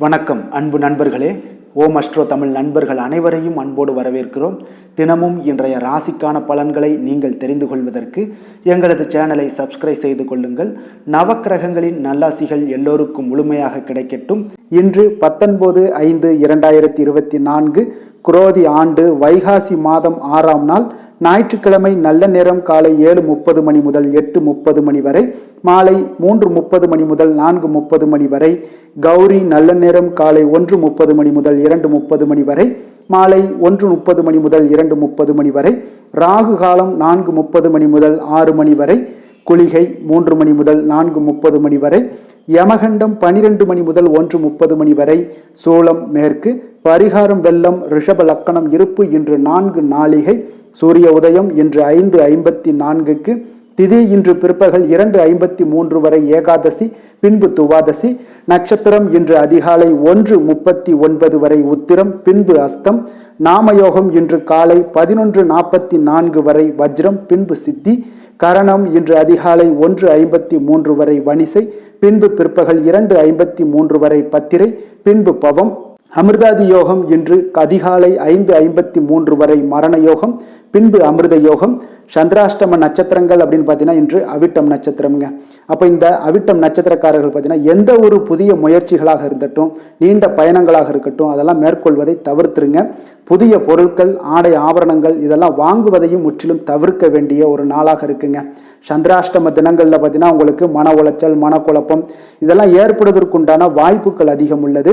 வணக்கம் அன்பு நண்பர்களே. ஓம் அஸ்ட்ரோ தமிழ் நண்பர்கள் அனைவரையும் அன்போடு வரவேற்கிறோம். தினமும் இன்றைய ராசிக்கான பலன்களை நீங்கள் தெரிந்து கொள்வதற்கு எங்களது சேனலை சப்ஸ்கிரைப் செய்து கொள்ளுங்கள். நவக்கிரகங்களின் நல்லாசிகள் எல்லோருக்கும் முழுமையாக கிடைக்கட்டும். இன்று 19/5/2024 குரோதி ஆண்டு வைகாசி மாதம் 6ஆம் நாள் ஞாயிற்றுக்கிழமை. நல்ல நேரம் காலை 7:30 மணி முதல் 8:30 மணி வரை, மாலை 3:30 மணி முதல் 4:30 மணி வரை. கௌரி நல்ல நேரம் காலை 1:30 மணி முதல் 2:30 மணி வரை, மாலை 1:30 மணி முதல் 2:30 மணி வரை. ராகு காலம் 4:30 மணி முதல் 6 மணி வரை, குளிகை 3 மணி முதல் 4:30 மணி வரை, யமகண்டம் 12 மணி முதல் 1:30 மணி வரை, சூளம் மேற்கு, பரிகாரம் வெள்ளம், ரிஷப லக்கணம் இருப்பு இன்று 4 நாளிகை. சூரிய உதயம் இன்று 5:54க்கு, திதி இன்று பிற்பகல் 2:53 வரை ஏகாதசி, பின்பு துவாதசி. நட்சத்திரம் இன்று அதிகாலை 1:39 வரை உத்திரம், பின்பு அஸ்தம். நாமயோகம் இன்று காலை 11:44 வரை வஜ்ரம், பின்பு சித்தி. கரணம் இன்று அதிகாலை 1:53 வரை வணிசை, பின்பு பிற்பகல் 2:53 வரை பத்திரை, பின்பு பவம். அமிர்தாதி யோகம் இன்று அதிகாலை 5:53 வரை மரண யோகம், பின்பு அமிர்த யோகம். சந்திராஷ்டம நட்சத்திரங்கள் அப்படின்னு பார்த்தீங்கன்னா இன்று அவிட்டம் நட்சத்திரம்ங்க. அப்போ இந்த அவிட்டம் நட்சத்திரக்காரர்கள் பார்த்தீங்கன்னா எந்த ஒரு புதிய முயற்சிகளாக இருக்கட்டும், நீண்ட பயணங்களாக இருக்கட்டும், அதெல்லாம் மேற்கொள்வதை தவிர்த்துருங்க. புதிய பொருட்கள், ஆடை ஆபரணங்கள் இதெல்லாம் வாங்குவதையும் முற்றிலும் தவிர்க்க வேண்டிய ஒரு நாளாக இருக்குங்க. சந்திராஷ்டம தினங்களில் பார்த்தீங்கன்னா உங்களுக்கு மன உளைச்சல், மனக்குழப்பம் இதெல்லாம் ஏற்படுவதற்குண்டான வாய்ப்புகள் அதிகம் உள்ளது.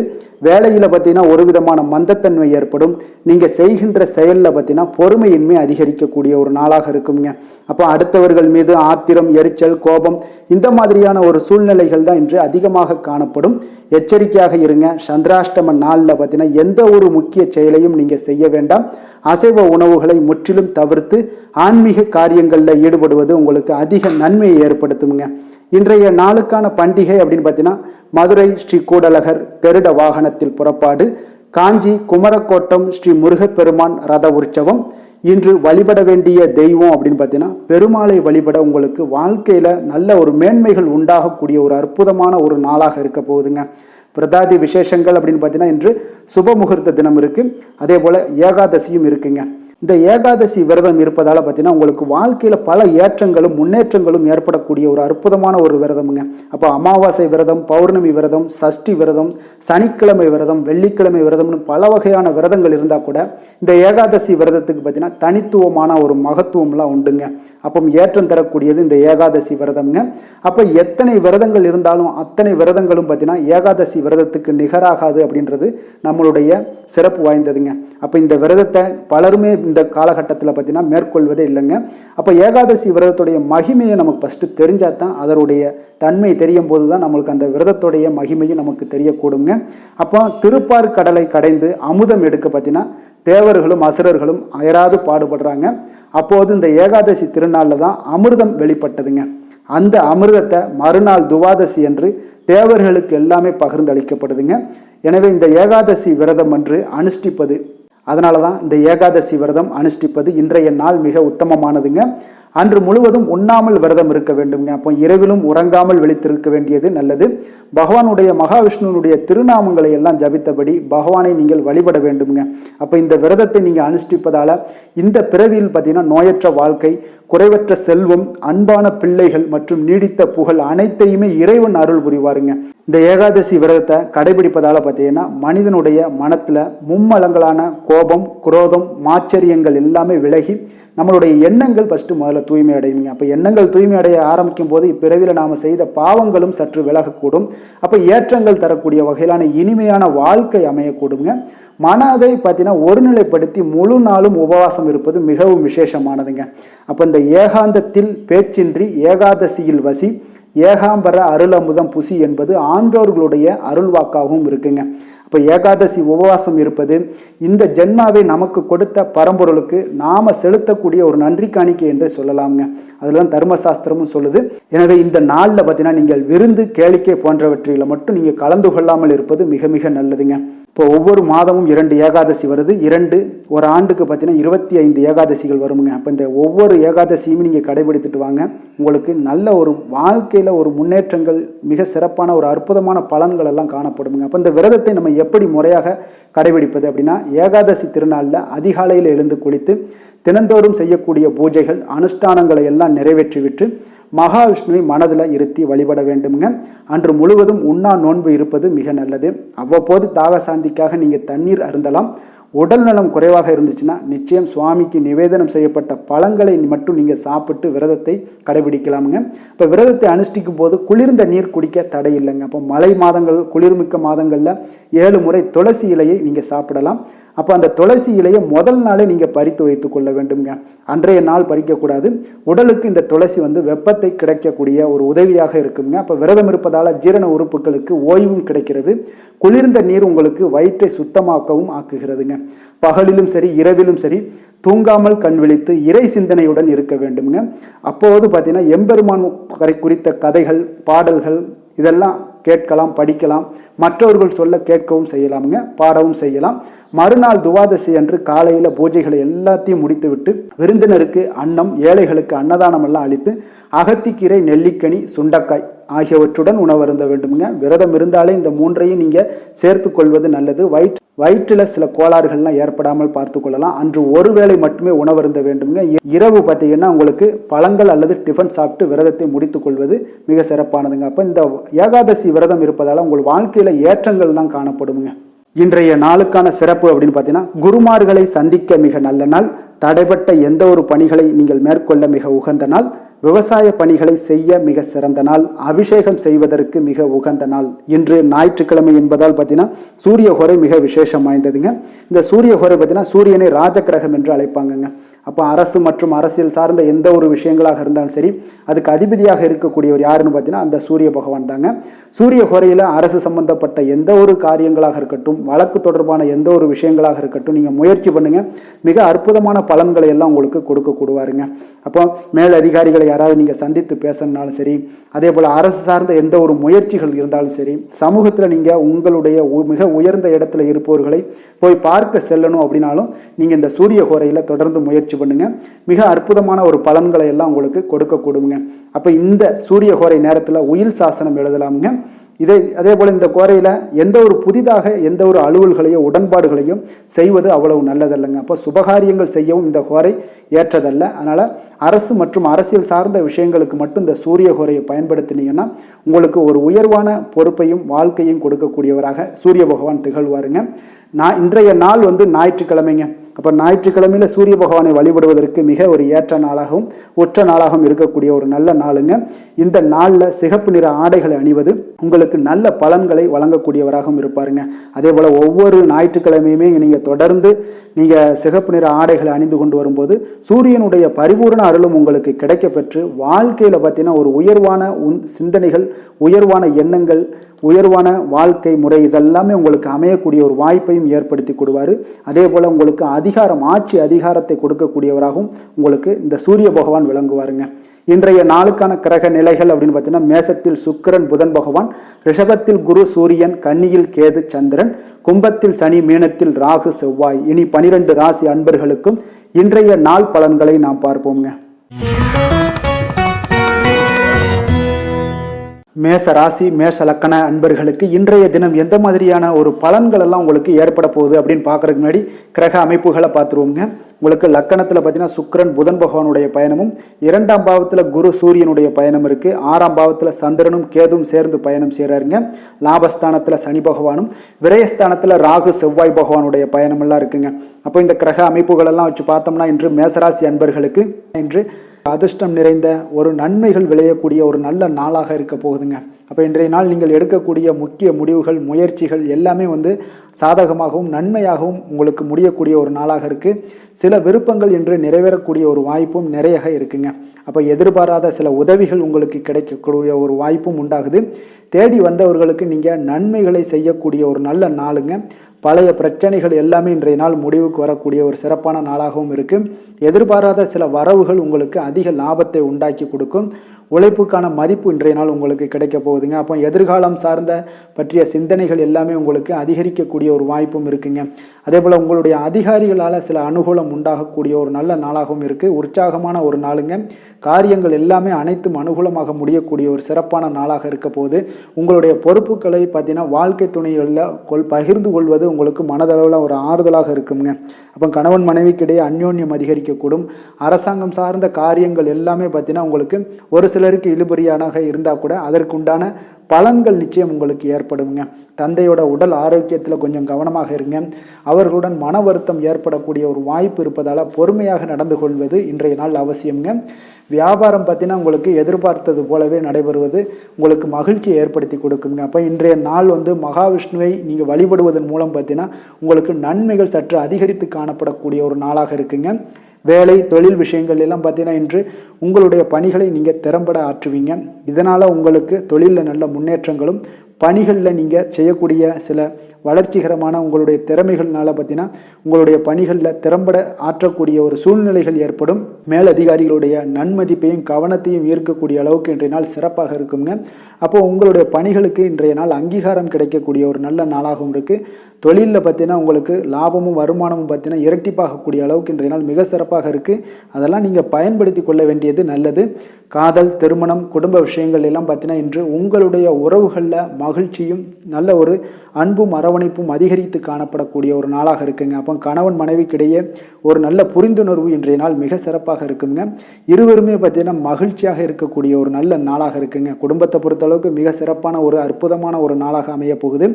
வேலையில் பார்த்தீங்கன்னா ஒரு விதமான மந்தத்தன்மை ஏற்படும். நீங்கள் செய்கின்ற செயலில் பார்த்தீங்கன்னா பொறுமையின்மை அதிகரிக்கக்கூடிய ஒரு நாளாக இருக்குங்க. அப்போ அடுத்தவர்கள் மீது ஆத்திரம், எரிச்சல், கோபம் இந்த மாதிரியான ஒரு சூழ்நிலைகள் தான் இன்று அதிகமாக காணப்படும். எச்சரிக்கையாக இருங்க. சந்திராஷ்டம நாளில் பார்த்தீங்கன்னா எந்த ஒரு முக்கிய செயலையும் நீங்கள் செய்ய வேண்டாம். அசைவ உணவுகளை முற்றிலும் தவிர்த்து ஆன்மீக காரியங்களில் ஈடுபடுவது உங்களுக்கு அதிக நன்மையை ஏற்படுத்துங்க. இன்றைய நாளுக்கான பண்டிகை அப்படின்னு பார்த்தீங்கன்னா மதுரை ஸ்ரீ கூடலகர் கருட வாகனத்தில் புறப்பாடு, காஞ்சி குமரக்கோட்டம் ஸ்ரீ முருகப்பெருமான் ரத உற்சவம். இன்று வழிபட வேண்டிய தெய்வம் அப்படின்னு பார்த்தீங்கன்னா பெருமாளை வழிபட உங்களுக்கு வாழ்க்கையில் நல்ல ஒரு மேன்மைகள் உண்டாகக்கூடிய ஒரு அற்புதமான ஒரு நாளாக இருக்க போகுதுங்க. பிரதாதி விசேஷங்கள் அப்படின்னு பார்த்தீங்கன்னா இன்று சுப முகூர்த்த தினம் இருக்குது. அதே போல் ஏகாதசியும் இருக்குங்க. இந்த ஏகாதசி விரதம் இருப்பதால் பார்த்தீங்கன்னா உங்களுக்கு வாழ்க்கையில் பல ஏற்றங்களும் முன்னேற்றங்களும் ஏற்படக்கூடிய ஒரு அற்புதமான ஒரு விரதமுங்க. அப்போ அமாவாசை விரதம், பௌர்ணமி விரதம், சஷ்டி விரதம், சனிக்கிழமை விரதம், வெள்ளிக்கிழமை விரதம்னு பல வகையான விரதங்கள் இருந்தால் கூட இந்த ஏகாதசி விரதத்துக்கு பார்த்தீங்கன்னா தனித்துவமான ஒரு மகத்துவம்லாம் உண்டுங்க. அப்போ ஏற்றம் தரக்கூடியது இந்த ஏகாதசி விரதம்ங்க. அப்போ எத்தனை விரதங்கள் இருந்தாலும் அத்தனை விரதங்களும் பார்த்தீங்கன்னா ஏகாதசி விரதத்துக்கு நிகராகாது அப்படின்றது நம்மளுடைய சிறப்பு வாய்ந்ததுங்க. அப்போ இந்த விரதத்தை பலருமே இந்த காலகட்டத்தில் பார்த்தீங்கன்னா மேற்கொள்வதே இல்லைங்க. அப்போ ஏகாதசி விரதத்துடைய மகிமையை நமக்கு ஃபஸ்ட்டு தெரிஞ்சால் தான் அதனுடைய தன்மை தெரியும் போது தான் நம்மளுக்கு அந்த விரதத்துடைய மகிமையும் நமக்கு தெரியக்கூடுங்க. அப்போ திருப்பார் கடலை கடைந்து அமுதம் எடுக்க பார்த்தீங்கன்னா தேவர்களும் அசுரர்களும் அயராது பாடுபடுறாங்க. அப்போது இந்த ஏகாதசி திருநாளில் தான் அமிர்தம் வெளிப்பட்டதுங்க. அந்த அமிர்தத்தை மறுநாள் துவாதசி என்று தேவர்களுக்கு எல்லாமே பகிர்ந்து அளிக்கப்படுதுங்க. எனவே இந்த ஏகாதசி விரதம் அன்று அனுஷ்டிப்பது, அதனால தான் இந்த ஏகாதசி விரதம் அனுஷ்டிப்பது இன்றைய நாள் மிக உத்தமமானதுங்க. அன்று முழுவதும் உண்ணாமல் விரதம் இருக்க வேண்டுங்க. அப்போ இரவிலும் உறங்காமல் விழித்திருக்க வேண்டியது நல்லது. பகவானுடைய மகாவிஷ்ணுனுடைய திருநாமங்களை எல்லாம் ஜபித்தபடி பகவானை நீங்கள் வழிபட வேண்டுங்க. அப்போ இந்த விரதத்தை நீங்கள் அனுஷ்டிப்பதால் இந்த பிறவியில் பார்த்தீங்கன்னா நோயற்ற வாழ்க்கை, குறைவற்ற செல்வம், அன்பான பிள்ளைகள் மற்றும் நீடித்த புகழ் அனைத்தையுமே இறைவன் அருள் புரிவாருங்க. இந்த ஏகாதசி விரதத்தை கடைபிடிப்பதால் பார்த்தீங்கன்னா மனிதனுடைய மனத்தில் மும்மலங்களான கோபம், குரோதம், மாச்சரியங்கள் எல்லாமே விலகி நம்மளுடைய எண்ணங்கள் ஃபஸ்ட்டு முதல்ல தூய்மை அடையுங்க. அப்போ எண்ணங்கள் தூய்மை அடைய ஆரம்பிக்கும் போது இப்பிறவியில் நாம் செய்த பாவங்களும் சற்று விலகக்கூடும். அப்போ ஏற்றங்கள் தரக்கூடிய வகையிலான இனிமையான வாழ்க்கை அமையக்கூடுங்க. மனதை பார்த்தீங்கன்னா ஒருநிலைப்படுத்தி முழு நாளும் உபவாசம் இருப்பது மிகவும் விசேஷமானதுங்க. அப்போ இந்த ஏகாந்தத்தில் பேச்சின்றி ஏகாதசியில் வசி, ஏகாம்பர அருள் அமுதம் புசி என்பது ஆன்றோர்களுடைய அருள்வாக்காகவும் இருக்குங்க. அப்போ ஏகாதசி உபவாசம் இருப்பது இந்த ஜென்மாவை நமக்கு கொடுத்த பரம்பொருளுக்கு நாம செலுத்தக்கூடிய ஒரு நன்றி காணிக்கை என்று சொல்லலாம்ங்க. அதெல்லாம் தர்மசாஸ்திரமும் சொல்லுது. எனவே இந்த நாளில் பார்த்தீங்கன்னா நீங்கள் விருந்து கேளிக்கை போன்றவற்றில் மட்டும் நீங்கள் கலந்து கொள்ளாமல் இருப்பது மிக மிக நல்லதுங்க. இப்போ ஒவ்வொரு மாதமும் 2 ஏகாதசி வருது. ஒரு ஆண்டுக்கு பார்த்தீங்கன்னா 25 ஏகாதசிகள் வருமுங்க. அப்போ இந்த ஒவ்வொரு ஏகாதசியும் நீங்கள் கடைபிடித்துட்டு வாங்க. உங்களுக்கு நல்ல ஒரு வாழ்க்கையில் ஒரு முன்னேற்றங்கள், மிக சிறப்பான ஒரு அற்புதமான பலன்கள் எல்லாம் காணப்படுங்க. அப்போ இந்த விரதத்தை நம்ம எப்படி முறையாக கடைபிடிப்பது அப்படின்னா, ஏகாதசி திருநாளில் அதிகாலையில் எழுந்து குளித்து தினந்தோறும் செய்யக்கூடிய பூஜைகள் அனுஷ்டானங்களை எல்லாம் நிறைவேற்றிவிட்டு மகாவிஷ்ணுவை மனதில் இருத்தி வழிபட வேண்டுங்க. அன்று முழுவதும் உண்ணா நோன்பு இருப்பது மிக நல்லது. அவ்வப்போது தாக சாந்திக்காக நீங்கள் தண்ணீர் அருந்தலாம். உடல் நலம் குறைவாக இருந்துச்சுன்னா நிச்சயம் சுவாமிக்கு நிவேதனம் செய்யப்பட்ட பழங்களை மட்டும் நீங்கள் சாப்பிட்டு விரதத்தை கடைபிடிக்கலாமுங்க. இப்போ விரதத்தை அனுஷ்டிக்கும் போது குளிர்ந்த நீர் குடிக்க தடை இல்லைங்க. அப்போ மழை மாதங்கள், குளிர்மிக்க மாதங்களில் 7 முறை துளசி இலையை நீங்கள் சாப்பிடலாம். அப்போ அந்த துளசி இலையை முதல் நாளே நீங்கள் பறித்து வைத்து கொள்ள வேண்டுங்க. அன்றைய நாள் பறிக்கக்கூடாது. உடலுக்கு இந்த துளசி வெப்பத்தை கிடைக்கக்கூடிய ஒரு உதவியாக இருக்குங்க. அப்போ விரதம் இருப்பதால் ஜீரண உறுப்புகளுக்கு ஓய்வும் கிடைக்கிறது. குளிர்ந்த நீர் உங்களுக்கு வயிற்றை சுத்தமாக்கவும் ஆக்குகிறதுங்க. பகலிலும் சரி இரவிலும் சரி தூங்காமல் கண் விழித்து இறை சிந்தனையுடன் இருக்க வேண்டுங்க. அப்போது பார்த்தீங்கன்னா எம்பெருமான் குறித்த கதைகள், பாடல்கள் இதெல்லாம் கேட்கலாம், படிக்கலாம். மற்றவர்கள் சொல்ல கேட்கவும் செய்யலாமுங்க, பாடவும் செய்யலாம். மறுநாள் துவாதசி அன்று காலையில் பூஜைகளை எல்லாத்தையும் முடித்துவிட்டு விருந்தினருக்கு அன்னம், ஏழைகளுக்கு அன்னதானம் எல்லாம் அளித்து அகத்திக்கீரை, நெல்லிக்கனி, சுண்டக்காய் ஆகியவற்றுடன் உணவருந்த வேண்டுமுங்க. விரதம் இருந்தாலே இந்த 3ஐயும் நீங்கள் சேர்த்து கொள்வது நல்லது. வயிற்றில் சில கோளாறுகள்லாம் ஏற்படாமல் பார்த்து கொள்ளலாம். அன்று ஒரு வேளை மட்டுமே உணவருந்த வேண்டுங்க. இரவு பார்த்தீங்கன்னா உங்களுக்கு பழங்கள் அல்லது டிஃபன் சாப்பிட்டு விரதத்தை முடித்து கொள்வது மிக சிறப்பானதுங்க. அப்போ இந்த ஏகாதசி விரதம் இருப்பதால் உங்கள் வாழ்க்கையில் ஏற்றங்கள் தான் காணப்படுங்க. இன்றைய நாளுக்கான சிறப்பு அப்படின்னு பார்த்தீங்கன்னா, குருமார்களை சந்திக்க மிக நல்ல நாள், தடைப்பட்ட எந்த ஒரு பணிகளை நீங்கள் மேற்கொள்ள மிக உகந்த நாள், விவசாய பணிகளை செய்ய மிக சிறந்த நாள், அபிஷேகம் செய்வதற்கு மிக உகந்த நாள். இன்று ஞாயிற்றுக்கிழமை என்பதால் பார்த்தீங்கன்னா சூரிய ஹோரை மிக விசேஷம் வாய்ந்ததுங்க. இந்த சூரிய ஹோரை பார்த்தீங்கன்னா சூரியனை ராஜகிரகம் என்று அழைப்பாங்கங்க. அப்போ அரசு மற்றும் அரசியல் சார்ந்த எந்த ஒரு விஷயங்களாக இருந்தாலும் சரி, அதுக்கு அதிபதியாக இருக்கக்கூடியவர் யாருன்னு பார்த்தீங்கன்னா அந்த சூரிய பகவான் தாங்க. சூரிய ஹோரையில் அரசு சம்பந்தப்பட்ட எந்த ஒரு காரியங்களாக இருக்கட்டும், வழக்கு தொடர்பான எந்த ஒரு விஷயங்களாக இருக்கட்டும், நீங்கள் முயற்சி பண்ணுங்க. மிக அற்புதமான பலன்களை எல்லாம் உங்களுக்கு கொடுவாருங்க. அப்போ மேல் அதிகாரிகளை யாராவது நீங்கள் சந்தித்து பேசணுனாலும் சரி, அதே போல் அரசு சார்ந்த எந்த ஒரு முயற்சிகள் இருந்தாலும் சரி, சமூகத்தில் நீங்கள் உங்களுடைய மிக உயர்ந்த இடத்துல இருப்பவர்களை போய் பார்க்க செல்லணும் அப்படின்னாலும் நீங்கள் இந்த சூரிய ஹோரையில் தொடர்ந்து முயற்சி பண்ணுங்க. மிக அற்புதமான ஒரு பலன்களை எல்லாம் உங்களுக்கு கொடுங்க. அப்ப இந்த சூரிய ஹோரை நேரத்தில் உயில் சாசனம் எழுதலாமுங்க. அதே போல இந்த கோரையில புதிதாக எந்த ஒரு அலுவல்களையோ உடன்பாடுகளையும் செய்வது அவ்வளவு நல்லதல்லங்க. அப்போ சுபகாரியங்கள் செய்யவும் இந்த ஹோரை ஏற்றதல்ல. அதனால அரசு மற்றும் அரசியல் சார்ந்த விஷயங்களுக்கு மட்டும் இந்த சூரிய ஹோரையை பயன்படுத்தினீங்கன்னா உங்களுக்கு ஒரு உயர்வான பொறுப்பையும் வாழ்க்கையும் கொடுக்கக்கூடியவராக சூரிய பகவான் திகழ்வாருங்க. இன்றைய நாள் ஞாயிற்றுக்கிழமைங்க. அப்போ ஞாயிற்றுக்கிழமையில சூரிய பகவானை வழிபடுவதற்கு மிக ஒரு ஏற்ற நாளாகவும் உற்ற நாளாகவும் இருக்கக்கூடிய ஒரு நல்ல நாளுங்க. இந்த நாளில் சிகப்பு நிற ஆடைகளை அணிவது உங்களுக்கு நல்ல பலன்களை வழங்கக்கூடியவராகவும் இருப்பாருங்க. அதே போல் ஒவ்வொரு ஞாயிற்றுக்கிழமையுமே நீங்கள் தொடர்ந்து சிகப்பு நிற ஆடைகளை அணிந்து கொண்டு வரும்போது சூரியனுடைய பரிபூர்ண அருளும் உங்களுக்கு கிடைக்க பெற்று வாழ்க்கையில் பார்த்தீங்கன்னா ஒரு உயர்வான சிந்தனைகள், உயர்வான எண்ணங்கள், உயர்வான வாழ்க்கை முறை இதெல்லாமே உங்களுக்கு அமையக்கூடிய ஒரு வாய்ப்பையும் ஏற்படுத்தி கொடுவார். அதே போல் உங்களுக்கு ஆட்சி அதிகாரத்தை கொடுக்கக்கூடியவராகவும் உங்களுக்கு இந்த சூரிய பகவான் விளங்குவாருங்க. இன்றைய நாளுக்கான கிரக நிலைகள் அப்படின்னு பார்த்தீங்கன்னா, மேசத்தில் சுக்கிரன் புதன் பகவான், ரிஷபத்தில் குரு சூரியன், கன்னியில் கேது சந்திரன், கும்பத்தில் சனி, மீனத்தில் ராகு செவ்வாய். இனி 12 ராசி அன்பர்களுக்கும் இன்றைய நாள் பலன்களை நாம் பார்ப்போம்ங்க. மேச ராசி மேஷ லக்கண அன்பர்களுக்கு இன்றைய தினம் எந்த மாதிரியான ஒரு பலன்கள் எல்லாம் உங்களுக்கு ஏற்பட போகுது அப்படின்னு பார்க்கறதுக்கு முன்னாடி கிரக அமைப்புகளை பார்த்துருவோங்க. உங்களுக்கு லக்கணத்தில் பார்த்தீங்கன்னா சுக்கிரன் புதன் பகவானுடைய பயணமும், 2ஆம் பாவத்தில் குரு சூரியனுடைய பயணம் இருக்கு, 6ஆம் பாவத்தில் சந்திரனும் கேதும் சேர்ந்து பயணம் செய்கிறாருங்க. லாபஸ்தானத்தில் சனி பகவானும், விரயஸ்தானத்தில் ராகு செவ்வாய் பகவானுடைய பயணம் எல்லாம் இருக்குங்க. அப்போ இந்த கிரக அமைப்புகள் எல்லாம் வச்சு பார்த்தோம்னா இன்று மேசராசி அன்பர்களுக்கு இன்று அதிர்ஷ்டம் நிறைந்த ஒரு நன்மைகள் விளையக்கூடிய ஒரு நல்ல நாளாக இருக்க போகுதுங்க. அப்போ இன்றைய நாள் நீங்கள் எடுக்கக்கூடிய முக்கிய முடிவுகள், முயற்சிகள் எல்லாமே சாதகமாகவும் நன்மையாகவும் உங்களுக்கு முடியக்கூடிய ஒரு நாளாக இருக்குது. சில விருப்பங்கள் இன்று நிறைவேறக்கூடிய ஒரு வாய்ப்பும் நிறைய இருக்குங்க. அப்போ எதிர்பாராத சில உதவிகள் உங்களுக்கு கிடைக்கக்கூடிய ஒரு வாய்ப்பும் உண்டாகுது. தேடி வந்தவர்களுக்கு நீங்கள் நன்மைகளை செய்யக்கூடிய ஒரு நல்ல நாளுங்க. பழைய பிரச்சனைகள் எல்லாமே இன்றைய நாள் முடிவுக்கு வரக்கூடிய ஒரு சிறப்பான நாளாகவும் இருக்குது. எதிர்பாராத சில வரவுகள் உங்களுக்கு அதிக லாபத்தை உண்டாக்கி கொடுக்கும். உழைப்புக்கான மதிப்பு இன்றைய நாள் உங்களுக்கு கிடைக்க போகுதுங்க. அப்போ எதிர்காலம் சார்ந்த பற்றிய சிந்தனைகள் எல்லாமே உங்களுக்கு அதிகரிக்கக்கூடிய ஒரு வாய்ப்பும் இருக்குங்க. அதே போல் உங்களுடைய அதிகாரிகளால் சில அனுகூலம் உண்டாகக்கூடிய ஒரு நல்ல நாளாகவும் இருக்குது. உற்சாகமான ஒரு நாளுங்க. காரியங்கள் எல்லாமே அனைத்தும் அனுகூலமாக முடியக்கூடிய ஒரு சிறப்பான நாளாக இருக்க போது. உங்களுடைய பொறுப்புகளை பார்த்தீங்கன்னா வாழ்க்கை துணைகளில் பகிர்ந்து கொள்வது உங்களுக்கு மனதளவில் ஒரு ஆறுதலாக இருக்குங்க. அப்போ கணவன் மனைவிக்கிடையே அந்யோன்யம் அதிகரிக்கக்கூடும். அரசாங்கம் சார்ந்த காரியங்கள் எல்லாமே பார்த்தீங்கன்னா உங்களுக்கு ஒரு சிலருக்கு இழுபறியானாக இருந்தால் கூட அதற்குண்டான பலன்கள் நிச்சயம் உங்களுக்கு ஏற்படுங்க. தந்தையோட உடல் ஆரோக்கியத்தில் கொஞ்சம் கவனமாக இருங்க. அவர்களுடன் மன வருத்தம் ஏற்படக்கூடிய ஒரு வாய்ப்பு இருப்பதால் பொறுமையாக நடந்து கொள்வது இன்றைய நாள் அவசியம்ங்க. வியாபாரம் பார்த்தீங்கன்னா உங்களுக்கு எதிர்பார்த்தது போலவே நடைபெறுவது உங்களுக்கு மகிழ்ச்சியை ஏற்படுத்தி கொடுக்குங்க. அப்போ இன்றைய நாள் மகாவிஷ்ணுவை நீங்கள் வழிபடுவதன் மூலம் பார்த்தீங்கன்னா உங்களுக்கு நன்மைகள் சற்று அதிகரித்து காணப்படக்கூடிய ஒரு நாளாக இருக்குங்க. வேலை தொழில் விஷயங்கள் எல்லாம் பார்த்தீங்கன்னா இன்று உங்களுடைய பணிகளை நீங்கள் திறம்பட ஆற்றுவீங்க. இதனால் உங்களுக்கு தொழிலில் நல்ல முன்னேற்றங்களும் பணிகளில் நீங்கள் செய்யக்கூடிய சில வளர்ச்சிகரமான உங்களுடைய திறமைகள்னால பார்த்தீங்கன்னா உங்களுடைய பணிகளில் திறம்பட ஆற்றக்கூடிய ஒரு சூழ்நிலைகள் ஏற்படும். மேலதிகாரிகளுடைய நன்மதிப்பையும் கவனத்தையும் ஈர்க்கக்கூடிய அளவுக்கு இன்றைய நாள் சிறப்பாக இருக்குங்க. அப்போது உங்களுடைய பணிகளுக்கு இன்றைய நாள் அங்கீகாரம் கிடைக்கக்கூடிய ஒரு நல்ல நாளாகவும் இருக்குது. தொழிலில் பார்த்தீங்கன்னா உங்களுக்கு லாபமும் வருமானமும் பார்த்தீங்கன்னா இரட்டிப்பாகக்கூடிய அளவுக்கு இன்றைய நாள் மிக சிறப்பாக இருக்குது. அதெல்லாம் நீங்கள் பயன்படுத்தி கொள்ள வேண்டியது நல்லது. காதல், திருமணம், குடும்ப விஷயங்கள் எல்லாம் பார்த்தீங்கன்னா இன்று உங்களுடைய உறவுகளில் மகிழ்ச்சியும் நல்ல ஒரு அன்பும் அரவணைப்பும் அதிகரித்து காணப்படக்கூடிய ஒரு நாளாக இருக்குங்க. அப்போ கணவன் மனைவிக்கிடையே ஒரு நல்ல புரிந்துணர்வு இன்றைய நாள் மிக சிறப்பாக இருக்குங்க. இருவருமே பார்த்தீங்கன்னா மகிழ்ச்சியாக இருக்கக்கூடிய ஒரு நல்ல நாளாக இருக்குங்க. குடும்பத்தை பொறுத்தளவுக்கு மிக சிறப்பான ஒரு அற்புதமான ஒரு நாளாக அமைய போகுது.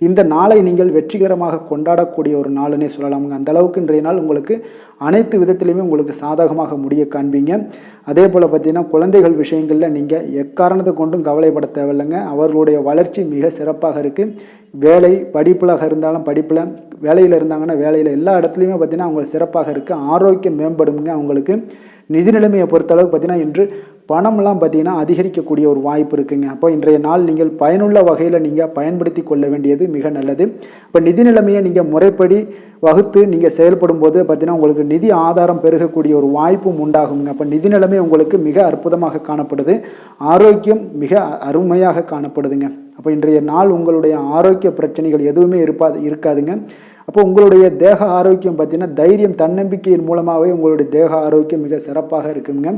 இந்த நாளை நீங்கள் வெற்றிகரமாக கொண்டாடக்கூடிய ஒரு நாளுன்னே சொல்லலாமுங்க. அந்த அளவுக்கு இன்றைய நாள் உங்களுக்கு அனைத்து விதத்திலையுமே உங்களுக்கு சாதகமாக முடிய காண்பீங்க. அதே போல் பார்த்தீங்கன்னா குழந்தைகள் விஷயங்களில் நீங்கள் எக்காரணத்தை கொண்டும் கவலைப்பட தேவையில்லைங்க. அவர்களுடைய வளர்ச்சி மிக சிறப்பாக இருக்குது. வேலை படிப்பிலாக இருந்தாலும் படிப்பில், வேலையில் இருந்தாங்கன்னா வேலையில், எல்லா இடத்துலையுமே பார்த்தீங்கன்னா அவங்க சிறப்பாக இருக்குது. ஆரோக்கியம் மேம்படுங்க. அவங்களுக்கு நிதி நிலைமையை பொறுத்தளவுக்கு பார்த்தீங்கன்னா இன்று பணம்லாம் பார்த்தீங்கன்னா அதிகரிக்கக்கூடிய ஒரு வாய்ப்பு இருக்குங்க. அப்போ இன்றைய நாள் நீங்கள் பயனுள்ள வகையில் நீங்கள் பயன்படுத்தி கொள்ள வேண்டியது மிக நல்லது. இப்போ நிதி நிலைமையை நீங்கள் முறைப்படி வகுத்து நீங்கள் செயல்படும் போது பார்த்தீங்கன்னா உங்களுக்கு நிதி ஆதாரம் பெருகக்கூடிய ஒரு வாய்ப்பும் உண்டாகுங்க. அப்போ நிதி நிலைமை உங்களுக்கு மிக அற்புதமாக காணப்படுது. ஆரோக்கியம் மிக அருமையாக காணப்படுதுங்க. அப்போ இன்றைய நாள் உங்களுடைய ஆரோக்கிய பிரச்சனைகள் எதுவுமே இருக்காதுங்க. அப்போ உங்களுடைய தேக ஆரோக்கியம் பார்த்தீங்கன்னா தைரியம், தன்னம்பிக்கையின் மூலமாகவே உங்களுடைய தேக ஆரோக்கியம் மிக சிறப்பாக இருக்குங்க.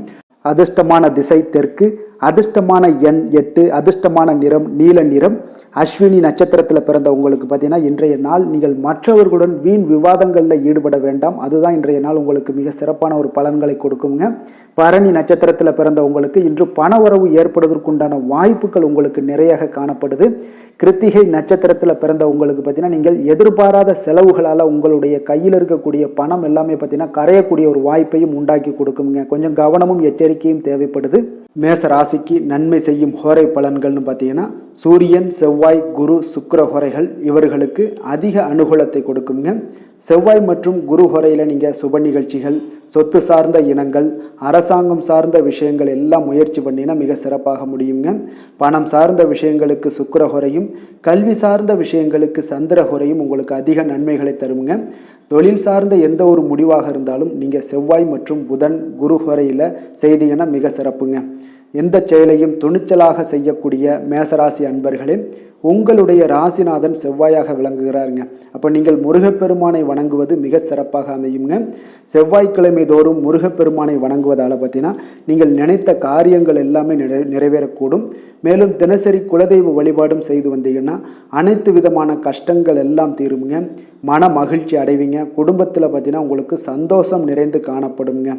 அதிர்ஷ்டமான திசை தெற்கு, அதிர்ஷ்டமான எண் 8, அதிர்ஷ்டமான நிறம் நீல நிறம். அஸ்வினி நட்சத்திரத்தில் பிறந்த உங்களுக்கு பார்த்தீங்கன்னா இன்றைய நாள் நீங்கள் மற்றவர்களுடன் வீண் விவாதங்களில் ஈடுபட வேண்டாம். அதுதான் இன்றைய நாள் உங்களுக்கு மிக சிறப்பான ஒரு பலன்களை கொடுக்குங்க. பரணி நட்சத்திரத்தில் பிறந்த உங்களுக்கு இன்று பணவரவு ஏற்படுவதற்குண்டான வாய்ப்புகள் உங்களுக்கு நிறைய காணப்படுது. கிருத்திகை நட்சத்திரத்தில் பிறந்த உங்களுக்கு பார்த்தீங்கன்னா நீங்கள் எதிர்பாராத செலவுகளால் உங்களுடைய கையில் இருக்கக்கூடிய பணம் எல்லாமே பார்த்தீங்கன்னா கரையக்கூடிய ஒரு வாய்ப்பையும் உண்டாக்கி கொடுக்குங்க. கொஞ்சம் கவனமும் எச்சரிக்கையும் தேவைப்படுது. மேச ராசிக்கு நன்மை செய்யும் ஹோரை பலன்கள்னு பார்த்தீங்கன்னா சூரியன், செவ்வாய், குரு, சுக்கிர ஹோரைகள் இவர்களுக்கு அதிக அனுகூலத்தை கொடுக்குங்க. செவ்வாய் மற்றும் குரு ஹோரையில் நீங்கள் சுப நிகழ்ச்சிகள், சொத்து சார்ந்த இனங்கள், அரசாங்கம் சார்ந்த விஷயங்கள் எல்லாம் முயற்சி பண்ணினா மிக சிறப்பாக முடியுங்க. பணம் சார்ந்த விஷயங்களுக்கு சுக்கிர ஹோரையும், கல்வி சார்ந்த விஷயங்களுக்கு சந்திர ஹோரையும் உங்களுக்கு அதிக நன்மைகளை தருங்க. தொழில் சார்ந்த எந்த ஒரு முடிவாக இருந்தாலும் நீங்கள் செவ்வாய் மற்றும் புதன், குரு ஹோரையில் செய்தீங்கன்னா மிக சிறப்புங்க. எந்த செயலையும் துணிச்சலாக செய்யக்கூடிய மேசராசி அன்பர்களே, உங்களுடைய ராசிநாதன் செவ்வாயாக விளங்குகிறாருங்க. அப்போ நீங்கள் முருகப்பெருமானை வணங்குவது மிக சிறப்பாக அமையுங்க. செவ்வாய்க்கிழமை தோறும் முருகப்பெருமானை வணங்குவதால் பார்த்தீங்கன்னா நீங்கள் நினைத்த காரியங்கள் எல்லாமே நிறைவேறக்கூடும். மேலும் தினசரி குலதெய்வ வழிபாடும் செய்து வந்தீங்கன்னா அனைத்து விதமான கஷ்டங்கள் எல்லாம் தீருங்க. மன மகிழ்ச்சி அடைவீங்க. குடும்பத்தில் பார்த்தீங்கன்னா உங்களுக்கு சந்தோஷம் நிறைந்து காணப்படுங்க.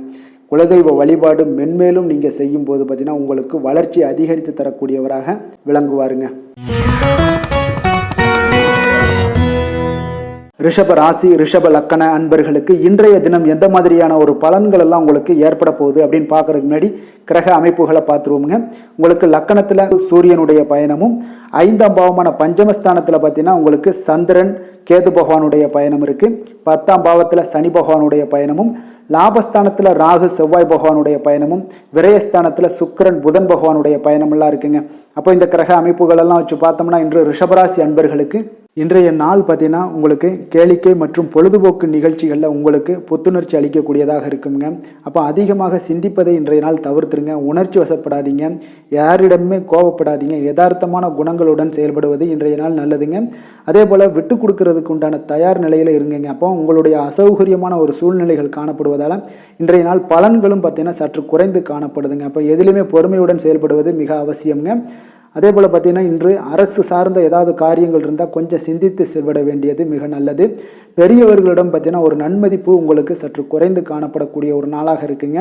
குலதெய்வ வழிபாடு மென்மேலும் நீங்கள் செய்யும்போது பார்த்தீங்கன்னா உங்களுக்கு வளர்ச்சி அதிகரித்து தரக்கூடியவராக விளங்குவாருங்க. ரிஷப ராசி ரிஷப லக்கண அன்பர்களுக்கு இன்றைய தினம் எந்த மாதிரியான ஒரு பலன்கள் எல்லாம் உங்களுக்கு ஏற்பட போகுது அப்படின்னு பார்க்கறதுக்கு முன்னாடி கிரக அமைப்புகளை பார்த்துருவோங்க. உங்களுக்கு லக்கணத்தில் சூரியனுடைய பயணமும் 5ஆம் பாவமான பஞ்சமஸ்தானத்தில் பார்த்தீங்கன்னா உங்களுக்கு சந்திரன் கேது பகவானுடைய பயணம் இருக்கு. 10ஆம் பாவத்தில் சனி பகவானுடைய பயணமும், லாபஸ்தானத்தில் ராகு செவ்வாய் பகவானுடைய பயணமும், விரயஸ்தானத்தில் சுக்கிரன் புதன் பகவானுடைய பயணமெல்லாம் இருக்குங்க. அப்போ இந்த கிரக அமைப்புகள் எல்லாம் வச்சு பார்த்தோம்னா இன்று ரிஷபராசி அன்பர்களுக்கு இன்றைய நாள் பார்த்தீங்கன்னா உங்களுக்கு கேளிக்கை மற்றும் பொழுதுபோக்கு நிகழ்ச்சிகளில் உங்களுக்கு புத்துணர்ச்சி அளிக்கக்கூடியதாக இருக்குங்க. அப்போ அதிகமாக சிந்திப்பதை இன்றைய நாள் தவிர்த்துருங்க. உணர்ச்சி வசப்படாதீங்க, யாரிடமே கோபப்படாதீங்க, யதார்த்தமான குணங்களுடன் செயல்படுவது இன்றைய நாள் நல்லதுங்க. அதே போல் விட்டு கொடுக்கறதுக்கு உண்டான தயார் நிலையில் இருங்குங்க. அப்போ உங்களுடைய அசௌகரியமான ஒரு சூழ்நிலைகள் காணப்படுவதால் இன்றைய நாள் பலன்களும் பார்த்தீங்கன்னா சற்று குறைந்து காணப்படுதுங்க. அப்போ எதிலுமே பொறுமையுடன் செயல்படுவது மிக அவசியம்ங்க. அதே போல் பார்த்தீங்கன்னா இன்று அரசு சார்ந்த ஏதாவது காரியங்கள் இருந்தால் கொஞ்சம் சிந்தித்து செயல்பட வேண்டியது மிக நல்லது. பெரியவர்களிடம் பார்த்தீங்கன்னா ஒரு நன்மதிப்பு உங்களுக்கு சற்று குறைந்து காணப்படக்கூடிய ஒரு நாளாக இருக்குங்க.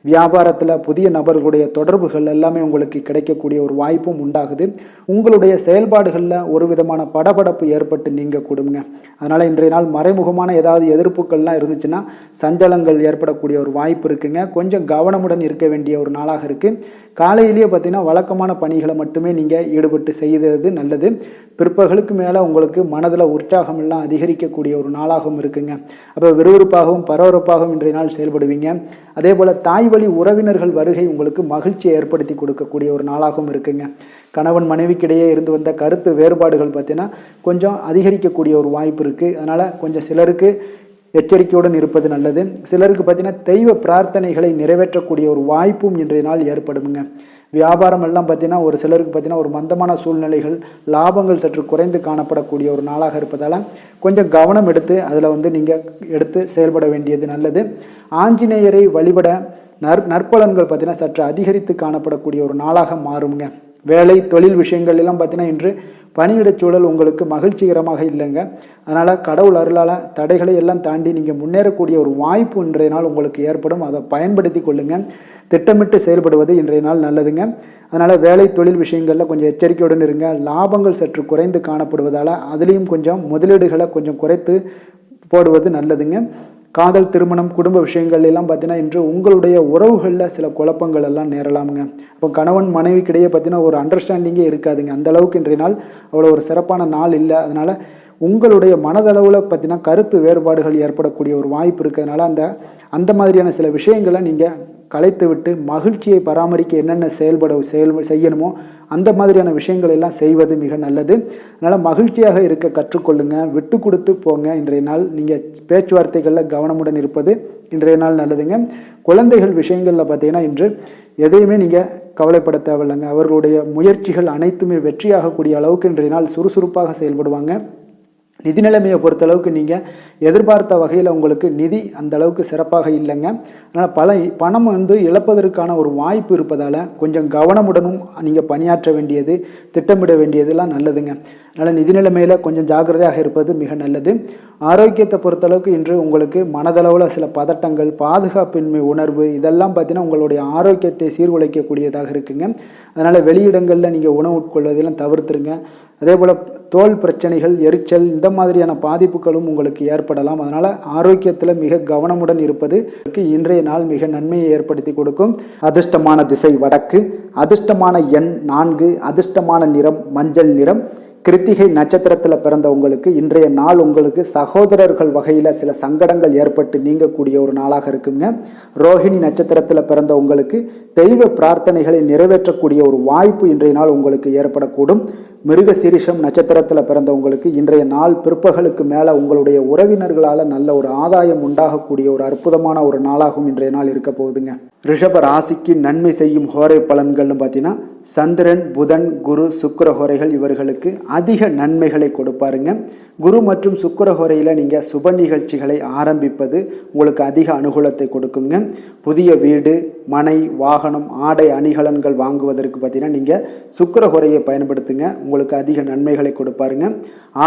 வியாபாரத்தில் புதிய நபர்களுடைய தொடர்புகள் எல்லாமே உங்களுக்கு கிடைக்கக்கூடிய ஒரு வாய்ப்பும் உண்டாகுது. உங்களுடைய செயல்பாடுகளில் ஒரு விதமான படபடப்பு ஏற்பட்டு நீங்க கூடுங்க. அதனால் இன்றைய நாள் மறைமுகமான ஏதாவது எதிர்ப்புகள்லாம் இருந்துச்சுன்னா சஞ்சலங்கள் ஏற்படக்கூடிய ஒரு வாய்ப்பு இருக்குங்க. கொஞ்சம் கவனமுடன் இருக்க வேண்டிய ஒரு நாளாக இருக்குது. காலையிலேயே பார்த்தீங்கன்னா வழக்கமான பணிகளை மட்டுமே நீங்கள் ஈடுபட்டு செய்தது நல்லது. பிற்பகலுக்கு மேலே உங்களுக்கு மனதில் உற்சாகம் எல்லாம் அதிகரிக்கக்கூடிய ஒரு நாளாகவும் இருக்குங்க. அப்போ விறுவிறுப்பாகவும் பரபரப்பாகவும் இன்றைய நாள் செயல்படுவீங்க. அதே போல் தாய் வழி உறவினர்கள் வருகை உங்களுக்கு மகிழ்ச்சியை ஏற்படுத்தி கொடுக்கக்கூடிய ஒரு நாளாகவும் இருக்குங்க. கணவன் மனைவிக்கிடையே இருந்து வந்த கருத்து வேறுபாடுகள் பார்த்தீங்கன்னா கொஞ்சம் அதிகரிக்கக்கூடிய ஒரு வாய்ப்பு இருக்குது. அதனால் கொஞ்சம் சிலருக்கு எச்சரிக்கையுடன் இருப்பது நல்லது. சிலருக்கு பார்த்தீங்கன்னா தெய்வ பிரார்த்தனைகளை நிறைவேற்றக்கூடிய ஒரு வாய்ப்பும் இன்றைய நாள் ஏற்படுமுங்க. வியாபாரம் எல்லாம் பார்த்தீங்கன்னா ஒரு சிலருக்கு பார்த்தீங்கன்னா ஒரு மந்தமான சூழ்நிலைகள், லாபங்கள் சற்று குறைந்து காணப்படக்கூடிய ஒரு நாளாக இருப்பதால் கொஞ்சம் கவனம் எடுத்து அதில் நீங்கள் எடுத்து செயல்பட வேண்டியது நல்லது. ஆஞ்சநேயரை வழிபட நற்பலன்கள் பார்த்தீங்கன்னா சற்று அதிகரித்து காணப்படக்கூடிய ஒரு நாளாக மாறுங்க. வேலை தொழில் விஷயங்கள் எல்லாம் பார்த்தீங்கன்னா இன்று பணியிடச் சூழல் உங்களுக்கு மகிழ்ச்சிகரமாக இல்லைங்க. அதனால் கடவுள் அருளால் தடைகளை எல்லாம் தாண்டி நீங்கள் முன்னேறக்கூடிய ஒரு வாய்ப்பு இன்றைய நாள் உங்களுக்கு ஏற்படும். அதை பயன்படுத்தி கொள்ளுங்கள். திட்டமிட்டு செயல்படுவது இன்றைய நாள் நல்லதுங்க. அதனால் வேலை தொழில் விஷயங்களில் கொஞ்சம் எச்சரிக்கையுடன் இருங்க. லாபங்கள் சற்று குறைந்து காணப்படுவதால் அதுலேயும் கொஞ்சம் முதலீடுகளை கொஞ்சம் குறைத்து போடுவது நல்லதுங்க. காதல், திருமணம், குடும்ப விஷயங்கள் எல்லாம் பார்த்தீங்கன்னா இன்று உங்களுடைய உறவுகளில் சில குழப்பங்கள் எல்லாம் நேரலாமுங்க. அப்போ கணவன் மனைவிக்கிடையே பார்த்தீங்கன்னா ஒரு அண்டர்ஸ்டாண்டிங்கே இருக்காதுங்க. அந்த அளவுக்கு இன்றைய நாள் அவ்வளோ ஒரு சிறப்பான நாள் இல்லை. அதனால் உங்களுடைய மனதளவில் பார்த்தீங்கன்னா கருத்து வேறுபாடுகள் ஏற்படக்கூடிய ஒரு வாய்ப்பு இருக்கிறதுனால அந்த மாதிரியான சில விஷயங்களை நீங்கள் கலைத்து விட்டு மகிழ்ச்சியை பராமரிக்க என்னென்ன செய்யணுமோ அந்த மாதிரியான விஷயங்கள் எல்லாம் செய்வது மிக நல்லது. அதனால் மகிழ்ச்சியாக இருக்க கற்றுக்கொள்ளுங்க, விட்டு கொடுத்து போங்க. இன்றைய நாள் நீங்கள் பேச்சுவார்த்தைகளில் கவனமுடன் இருப்பது இன்றைய நாள் நல்லதுங்க. குழந்தைகள் விஷயங்களில் பார்த்தீங்கன்னா இன்று எதையுமே நீங்கள் கவலைப்பட தேவையில்லைங்க. அவர்களுடைய முயற்சிகள் அனைத்துமே வெற்றியாகக்கூடிய அளவுக்கு இன்றைய நாள் சுறுசுறுப்பாக செயல்படுவாங்க. நிதி நிலைமையை பொறுத்தளவுக்கு நீங்கள் எதிர்பார்த்த வகையில் உங்களுக்கு நிதி அந்த அளவுக்கு சிறப்பாக இல்லைங்க. அதனால் பணம் இழப்பதற்கான ஒரு வாய்ப்பு இருப்பதால் கொஞ்சம் கவனமுடனும் நீங்கள் பணியாற்ற வேண்டியது, திட்டமிட வேண்டியதெல்லாம் நல்லதுங்க. அதனால் நிதி நிலைமையில் கொஞ்சம் ஜாக்கிரதையாக இருப்பது மிக நல்லது. ஆரோக்கியத்தை பொறுத்தளவுக்கு இன்று உங்களுக்கு மனதளவில் சில பதட்டங்கள், பாதுகாப்பின்மை உணர்வு இதெல்லாம் பார்த்தீங்கன்னா உங்களுடைய ஆரோக்கியத்தை சீர்குலைக்கக்கூடியதாக இருக்குங்க. அதனால் வெளியிடங்களில் நீங்கள் உணவு உட்கொள்வதெல்லாம் தவிர்த்துருங்க. அதே போல் தோல் பிரச்சனைகள், எரிச்சல் இந்த மாதிரியான பாதிப்புகளும் உங்களுக்கு ஏற்படலாம். அதனால் ஆரோக்கியத்தில் மிக கவனமுடன் இருப்பது இன்றைய நாள் மிக நன்மையை ஏற்படுத்தி கொடுக்கும். அதிர்ஷ்டமான திசை வடக்கு, அதிர்ஷ்டமான எண் 4, அதிர்ஷ்டமான நிறம் மஞ்சள் நிறம். கிருத்திகை நட்சத்திரத்தில் பிறந்த உங்களுக்கு இன்றைய நாள் உங்களுக்கு சகோதரர்கள் வகையில் சில சங்கடங்கள் ஏற்பட்டு நீங்கக்கூடிய ஒரு நாளாக இருக்குங்க. ரோஹிணி நட்சத்திரத்தில் பிறந்த உங்களுக்கு தெய்வ பிரார்த்தனைகளை நிறைவேற்றக்கூடிய ஒரு வாய்ப்பு இன்றைய நாள் உங்களுக்கு ஏற்படக்கூடும். மிருக சீரிஷம் நட்சத்திரத்தில் பிறந்த உங்களுக்கு இன்றைய நாள் பிற்பகலுக்கு மேலே உங்களுடைய உறவினர்களால் நல்ல ஒரு ஆதாயம் உண்டாகக்கூடிய ஒரு அற்புதமான ஒரு நாளாகவும் இன்றைய நாள் இருக்க போகுதுங்க. ரிஷப ராசிக்கு நன்மை செய்யும் ஹோரை பலன்கள்னு பார்த்தீங்கன்னா சந்திரன், புதன், குரு, சுக்கிர ஹோரைகள் இவர்களுக்கு அதிக நன்மைகளை கொடுப்பாருங்க. குரு மற்றும் சுக்கிர ஹோரையில் நீங்கள் சுப நிகழ்ச்சிகளை ஆரம்பிப்பது உங்களுக்கு அதிக அனுகூலத்தை கொடுக்குங்க. புதிய வீடு, மனை, வாகனம், ஆடை அணிகலன்கள் வாங்குவதற்கு பார்த்தீங்கன்னா நீங்கள் சுக்கிர ஹோரையை பயன்படுத்துங்க. உங்களுக்கு அதிக நன்மைகளை கொடுப்பாருங்க.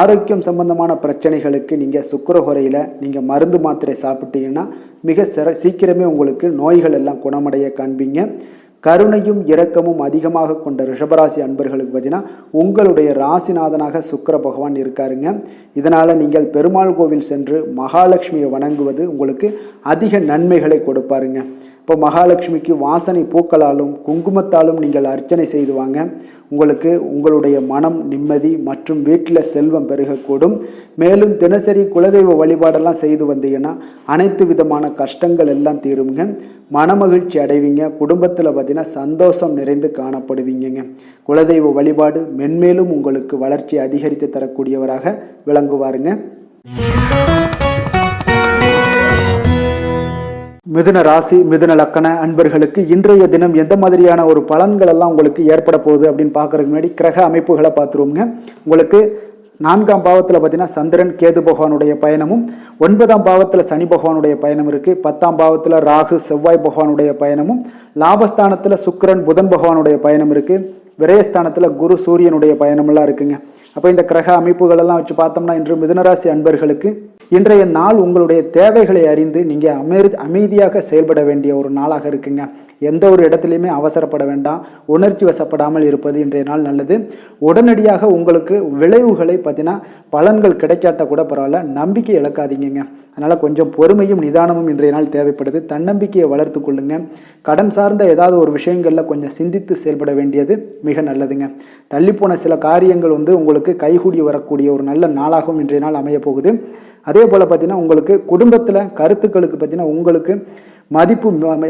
ஆரோக்கியம் சம்பந்தமான பிரச்சனைகளுக்கு நீங்கள் சுக்கிர ஹோரையில் நீங்கள் மருந்து மாத்திரை சாப்பிட்டீங்கன்னா மிக சீக்கிரமே உங்களுக்கு நோய்கள் எல்லாம் குணமடைய காண்பீங்க. கருணையும் இரக்கமும் அதிகமாக கொண்ட ரிஷபராசி அன்பர்களுக்கு பார்த்தீங்கன்னா உங்களுடைய ராசிநாதனாக சுக்கிர பகவான் இருக்காருங்க. இதனால் நீங்கள் பெருமாள் கோவில் சென்று மகாலட்சுமியை வணங்குவது உங்களுக்கு அதிக நன்மைகளை கொடுப்பாருங்க. இப்போ மகாலட்சுமிக்கு வாசனை பூக்களாலும் குங்குமத்தாலும் நீங்கள் அர்ச்சனை செய்து வாங்க. உங்களுக்கு உங்களுடைய மனம் நிம்மதி மற்றும் வீட்டில் செல்வம் பெருகக்கூடும். மேலும் தினசரி குலதெய்வ வழிபாடெல்லாம் செய்து வந்தீங்கன்னா அனைத்து விதமான கஷ்டங்கள் எல்லாம் தீருங்க. மனமகிழ்ச்சி அடைவீங்க. குடும்பத்தில் பார்த்தீங்கன்னா சந்தோஷம் நிறைந்து காணப்படுவீங்க. குலதெய்வ வழிபாடு மென்மேலும் உங்களுக்கு வளர்ச்சி அதிகரித்து தரக்கூடியவராக விளங்குவாருங்க. மிதுன ராசி மிதுன லக்கண அன்பர்களுக்கு இன்றைய தினம் எந்த மாதிரியான ஒரு பலன்கள் எல்லாம் உங்களுக்கு ஏற்பட போகுது அப்படின்னு பார்க்கறதுக்கு முன்னாடி கிரக அமைப்புகளை பார்த்துருவோங்க. உங்களுக்கு 4ஆம் பாவத்தில் பார்த்தீங்கன்னா சந்திரன் கேது பகவானுடைய பயணமும், 9ஆம் பாவத்தில் சனி பகவானுடைய பயணம் இருக்குது, 10ஆம் பாவத்தில் ராகு செவ்வாய் பகவானுடைய பயணமும், லாபஸ்தானத்தில் சுக்கிரன் புதன் பகவானுடைய பயணம் இருக்குது, விரயஸ்தானத்தில் குரு சூரியனுடைய பயணமெல்லாம் இருக்குங்க. அப்போ இந்த கிரக அமைப்புகளெல்லாம் வச்சு பார்த்தோம்னா இன்று மிதுனராசி அன்பர்களுக்கு இன்றைய நாள் உங்களுடைய தேவைகளை அறிந்து நீங்கள் அமைதியாக செயல்பட வேண்டிய ஒரு நாளாக இருக்குங்க. எந்த ஒரு இடத்துலையுமே அவசரப்பட வேண்டாம். உணர்ச்சி வசப்படாமல் இருப்பது இன்றைய நாள் நல்லது. உடனடியாக உங்களுக்கு விளைவுகளை பார்த்தீங்கன்னா பலன்கள் கிடைக்காட்ட கூட பரவாயில்ல, நம்பிக்கை இழக்காதீங்க. அதனால் கொஞ்சம் பொறுமையும் நிதானமும் இன்றைய நாள் தேவைப்படுது. தன்னம்பிக்கையை வளர்த்து கொள்ளுங்க. கடன் சார்ந்த ஏதாவது ஒரு விஷயங்களில் கொஞ்சம் சிந்தித்து செயல்பட வேண்டியது மிக நல்லதுங்க. தள்ளிப்போன சில காரியங்கள் உங்களுக்கு கைகூடி வரக்கூடிய ஒரு நல்ல நாளாகவும் இன்றைய நாள் அமைய போகுது. அதே போல் பார்த்தீங்கன்னா உங்களுக்கு குடும்பத்தில் கருத்துக்களுக்கு பார்த்தீங்கன்னா உங்களுக்கு மதிப்பு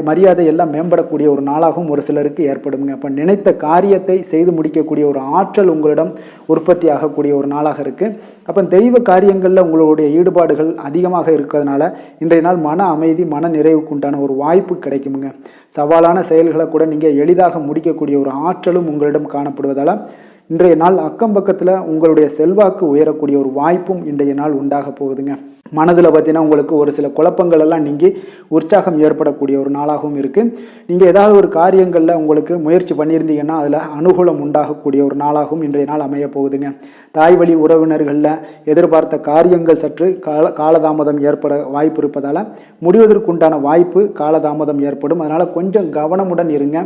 மரியாதை எல்லாம் மேம்படக்கூடிய ஒரு நாளாகவும் ஒரு சிலருக்கு ஏற்படுங்க. அப்போ நினைத்த காரியத்தை செய்து முடிக்கக்கூடிய ஒரு ஆற்றல் உங்களிடம் உற்பத்தி ஆகக்கூடிய ஒரு நாளாக இருக்குது. அப்போ தெய்வ காரியங்களில் உங்களுடைய ஈடுபாடுகள் அதிகமாக இருக்கிறதுனால இன்றைய நாள் மன அமைதி மன நிறைவுக்கு உண்டான ஒரு வாய்ப்பு கிடைக்குமுங்க. சவாலான செயல்களை கூட நீங்கள் எளிதாக முடிக்கக்கூடிய ஒரு ஆற்றலும் உங்களிடம் காணப்படுவதால் இன்றைய நாள் அக்கம் பக்கத்தில் உங்களுடைய செல்வாக்கு உயரக்கூடிய ஒரு வாய்ப்பும் இன்றைய நாள் உண்டாக போகுதுங்க. மனதில் பார்த்தீங்கன்னா உங்களுக்கு ஒரு சில குழப்பங்கள் எல்லாம் நீங்கி உற்சாகம் ஏற்படக்கூடிய ஒரு நாளாகவும் இருக்குது. நீங்கள் ஏதாவது ஒரு காரியங்களில் உங்களுக்கு முயற்சி பண்ணியிருந்தீங்கன்னா அதில் அனுகூலம் உண்டாகக்கூடிய ஒரு நாளாகவும் இன்றைய நாள் அமைய போகுதுங்க. தாய் வழி உறவினர்களில் எதிர்பார்த்த காரியங்கள் சற்று காலதாமதம் ஏற்பட வாய்ப்பு இருப்பதால் முடிவதற்குண்டான வாய்ப்பு காலதாமதம் ஏற்படும். அதனால் கொஞ்சம் கவனமுடன் இருங்க.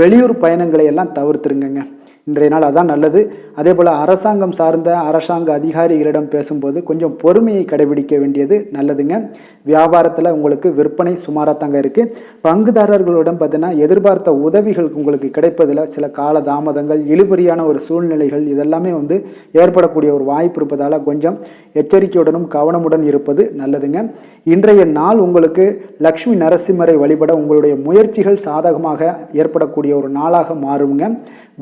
வெளியூர் பயணங்களை எல்லாம் தவிர்த்துருங்க. இன்றைய நாள் அதான் நல்லது. அதே போல் அரசாங்கம் சார்ந்த அரசாங்க அதிகாரிகளிடம் பேசும்போது கொஞ்சம் பொறுமையை கடைபிடிக்க வேண்டியது நல்லதுங்க. வியாபாரத்தில் உங்களுக்கு விற்பனை சுமாராக தாங்க இருக்குது. பங்குதாரர்களிடம் பார்த்தீங்கன்னா எதிர்பார்த்த உதவிகள் உங்களுக்கு கிடைப்பதில் சில கால தாமதங்கள் இழுபறியான ஒரு சூழ்நிலைகள் இதெல்லாமே ஏற்படக்கூடிய ஒரு வாய்ப்பு இருப்பதால் கொஞ்சம் எச்சரிக்கையுடனும் கவனமுடன் இருப்பது நல்லதுங்க. இன்றைய நாள் உங்களுக்கு லக்ஷ்மி நரசிம்மரை வழிபட உங்களுடைய முயற்சிகள் சாதகமாக ஏற்படக்கூடிய ஒரு நாளாக மாறுங்க.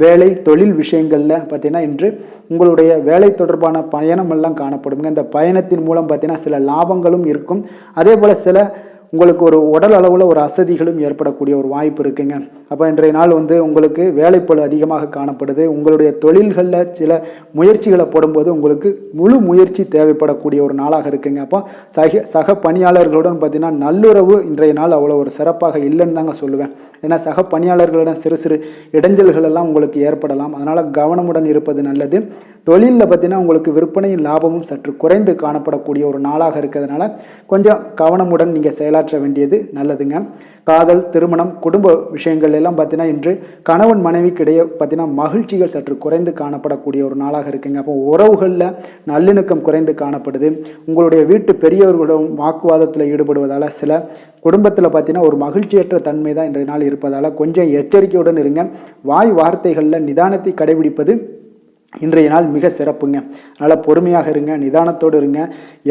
வேலை தொழில் விஷயங்களில் பார்த்தீங்கன்னா இன்று உங்களுடைய வேலை தொடர்பான பயணம் எல்லாம் காணப்படுங்க. இந்த பயணத்தின் மூலம் பார்த்தீங்கன்னா சில லாபங்களும் இருக்கும். அதே போல் சில உங்களுக்கு ஒரு உடல் அளவில் ஒரு அசதிகளும் ஏற்படக்கூடிய ஒரு வாய்ப்பு இருக்குங்க. அப்போ இன்றைய நாள் உங்களுக்கு வேலைப்பளு அதிகமாக காணப்படுது. உங்களுடைய தொழில்களில் சில முயற்சிகளை போடும்போது உங்களுக்கு முழு முயற்சி தேவைப்படக்கூடிய ஒரு நாளாக இருக்குங்க. அப்போ சக பணியாளர்களுடன் பார்த்தீங்கன்னா நல்லுறவு இன்றைய நாள் அவ்வளோ ஒரு சிறப்பாக இல்லைன்னு தாங்க சொல்லுவேன். ஏன்னா சக பணியாளர்களிடம் சிறு சிறு இடைஞ்சல்கள் எல்லாம் உங்களுக்கு ஏற்படலாம். அதனால் கவனமுடன் இருப்பது நல்லது. தொழிலில் பார்த்தீங்கன்னா உங்களுக்கு விற்பனையும் லாபமும் சற்று குறைந்து காணப்படக்கூடிய ஒரு நாளாக இருக்கிறதுனால கொஞ்சம் கவனமுடன் நீங்கள் செயலாற்ற வேண்டியது நல்லதுங்க. காதல் திருமணம் குடும்ப விஷயங்கள் எல்லாம் பார்த்தீங்கன்னா இன்று கணவன் மனைவிக்கு இடையே பார்த்தீங்கன்னா மகிழ்ச்சிகள் சற்று குறைந்து காணப்படக்கூடிய ஒரு நாளாக இருக்குங்க. அப்போ உறவுகளில் நல்லிணக்கம் குறைந்து காணப்படுது. உங்களுடைய வீட்டு பெரியவர்களுடன் வாக்குவாதத்தில் ஈடுபடுவதால் சில குடும்பத்தில் பார்த்தீங்கன்னா ஒரு மகிழ்ச்சியற்ற தன்மை தான் இன்றைய நாள் இருப்பதால் கொஞ்சம் எச்சரிக்கையுடன் இருங்க. வாய் வார்த்தைகளில் நிதானத்தை கடைபிடிப்பது இன்றைய நாள் மிக சிறப்புங்க. அதனால் பொறுமையாக இருங்க, நிதானத்தோடு இருங்க,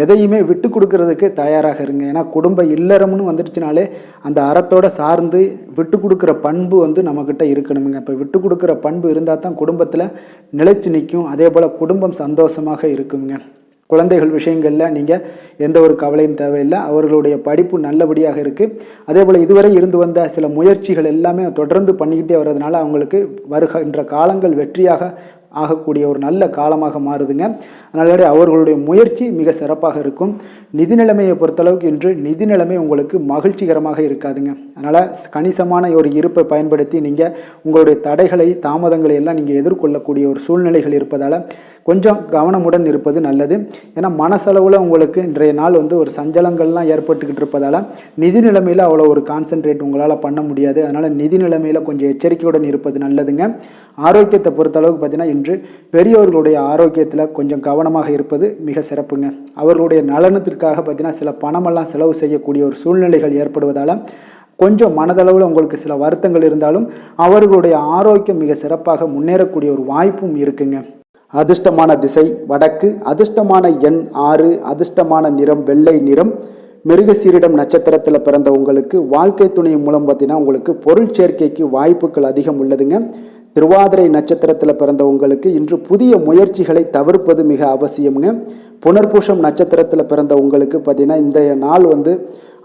எதையுமே விட்டு கொடுக்கறதுக்கு தயாராக இருங்க. ஏன்னா குடும்ப இல்லறம்னு வந்துடுச்சுனாலே அந்த அறத்தோடு சார்ந்து விட்டு கொடுக்குற பண்பு நம்மக்கிட்ட இருக்கணுங்க. இப்போ விட்டு கொடுக்குற பண்பு இருந்தால் தான் குடும்பத்தில் நிலைச்சு நிற்கும். அதே போல் குடும்பம் சந்தோஷமாக இருக்குங்க. குழந்தைகள் விஷயங்களில் நீங்கள் எந்த ஒரு கவலையும் தேவையில்லை. அவர்களுடைய படிப்பு நல்லபடியாக இருக்குது. அதே போல் இதுவரை இருந்து வந்த சில முயற்சிகள் எல்லாமே தொடர்ந்து பண்ணிக்கிட்டே வர்றதுனால அவங்களுக்கு வருகின்ற காலங்கள் வெற்றியாக ஆகக்கூடிய ஒரு நல்ல காலமாக மாறுதுங்க. அதனால அவர்களுடைய முயற்சி மிக சிறப்பாக இருக்கும். நிதி நிலைமையை பொறுத்தளவுக்கு இன்று நிதி நிலைமை உங்களுக்கு மகிழ்ச்சிகரமாக இருக்காதுங்க. அதனால் கணிசமான ஒரு இருப்பை பயன்படுத்தி நீங்கள் உங்களுடைய தடைகளை தாமதங்களை எல்லாம் நீங்கள் எதிர்கொள்ளக்கூடிய ஒரு சூழ்நிலைகள் இருப்பதால் கொஞ்சம் கவனமுடன் இருப்பது நல்லது. ஏன்னா மனசளவில் உங்களுக்கு இன்றைய நாள் ஒரு சஞ்சலங்கள்லாம் ஏற்பட்டுக்கிட்டு இருப்பதால் நிதி நிலைமையில் அவ்வளோ ஒரு கான்சென்ட்ரேட் உங்களால் பண்ண முடியாது. அதனால் நிதி நிலைமையில் கொஞ்சம் எச்சரிக்கையுடன் இருப்பது நல்லதுங்க. ஆரோக்கியத்தை பொறுத்தளவுக்கு பார்த்தீங்கன்னா இன்று பெரியவர்களுடைய ஆரோக்கியத்தில் கொஞ்சம் கவனமாக இருப்பது மிக சிறப்புங்க. அவர்களுடைய நலனத்திற்காக பார்த்தீங்கன்னா சில பணமெல்லாம் செலவு செய்யக்கூடிய ஒரு சூழ்நிலைகள் ஏற்படுவதால் கொஞ்சம் மனதளவில் உங்களுக்கு சில வருத்தங்கள் இருந்தாலும் அவர்களுடைய ஆரோக்கியம் மிக சிறப்பாக முன்னேறக்கூடிய ஒரு வாய்ப்பும் இருக்குங்க. அதிர்ஷ்டமான திசை வடக்கு, அதிர்ஷ்டமான எண் 6, அதிர்ஷ்டமான நிறம் வெள்ளை நிறம். மிருகசீரிடம் நட்சத்திரத்தில் பிறந்த உங்களுக்கு வாழ்க்கை துணை மூலம் பார்த்தீங்கன்னா உங்களுக்கு பொருள் சேர்க்கைக்கு வாய்ப்புகள் அதிகம் உள்ளதுங்க. திருவாதிரை நட்சத்திரத்தில் பிறந்த உங்களுக்கு இன்று புதிய முயற்சிகளை தவிர்ப்பது மிக அவசியம்ங்க. புனர்பூஷம் நட்சத்திரத்தில் பிறந்த உங்களுக்கு பார்த்தீங்கன்னா இன்றைய நாள்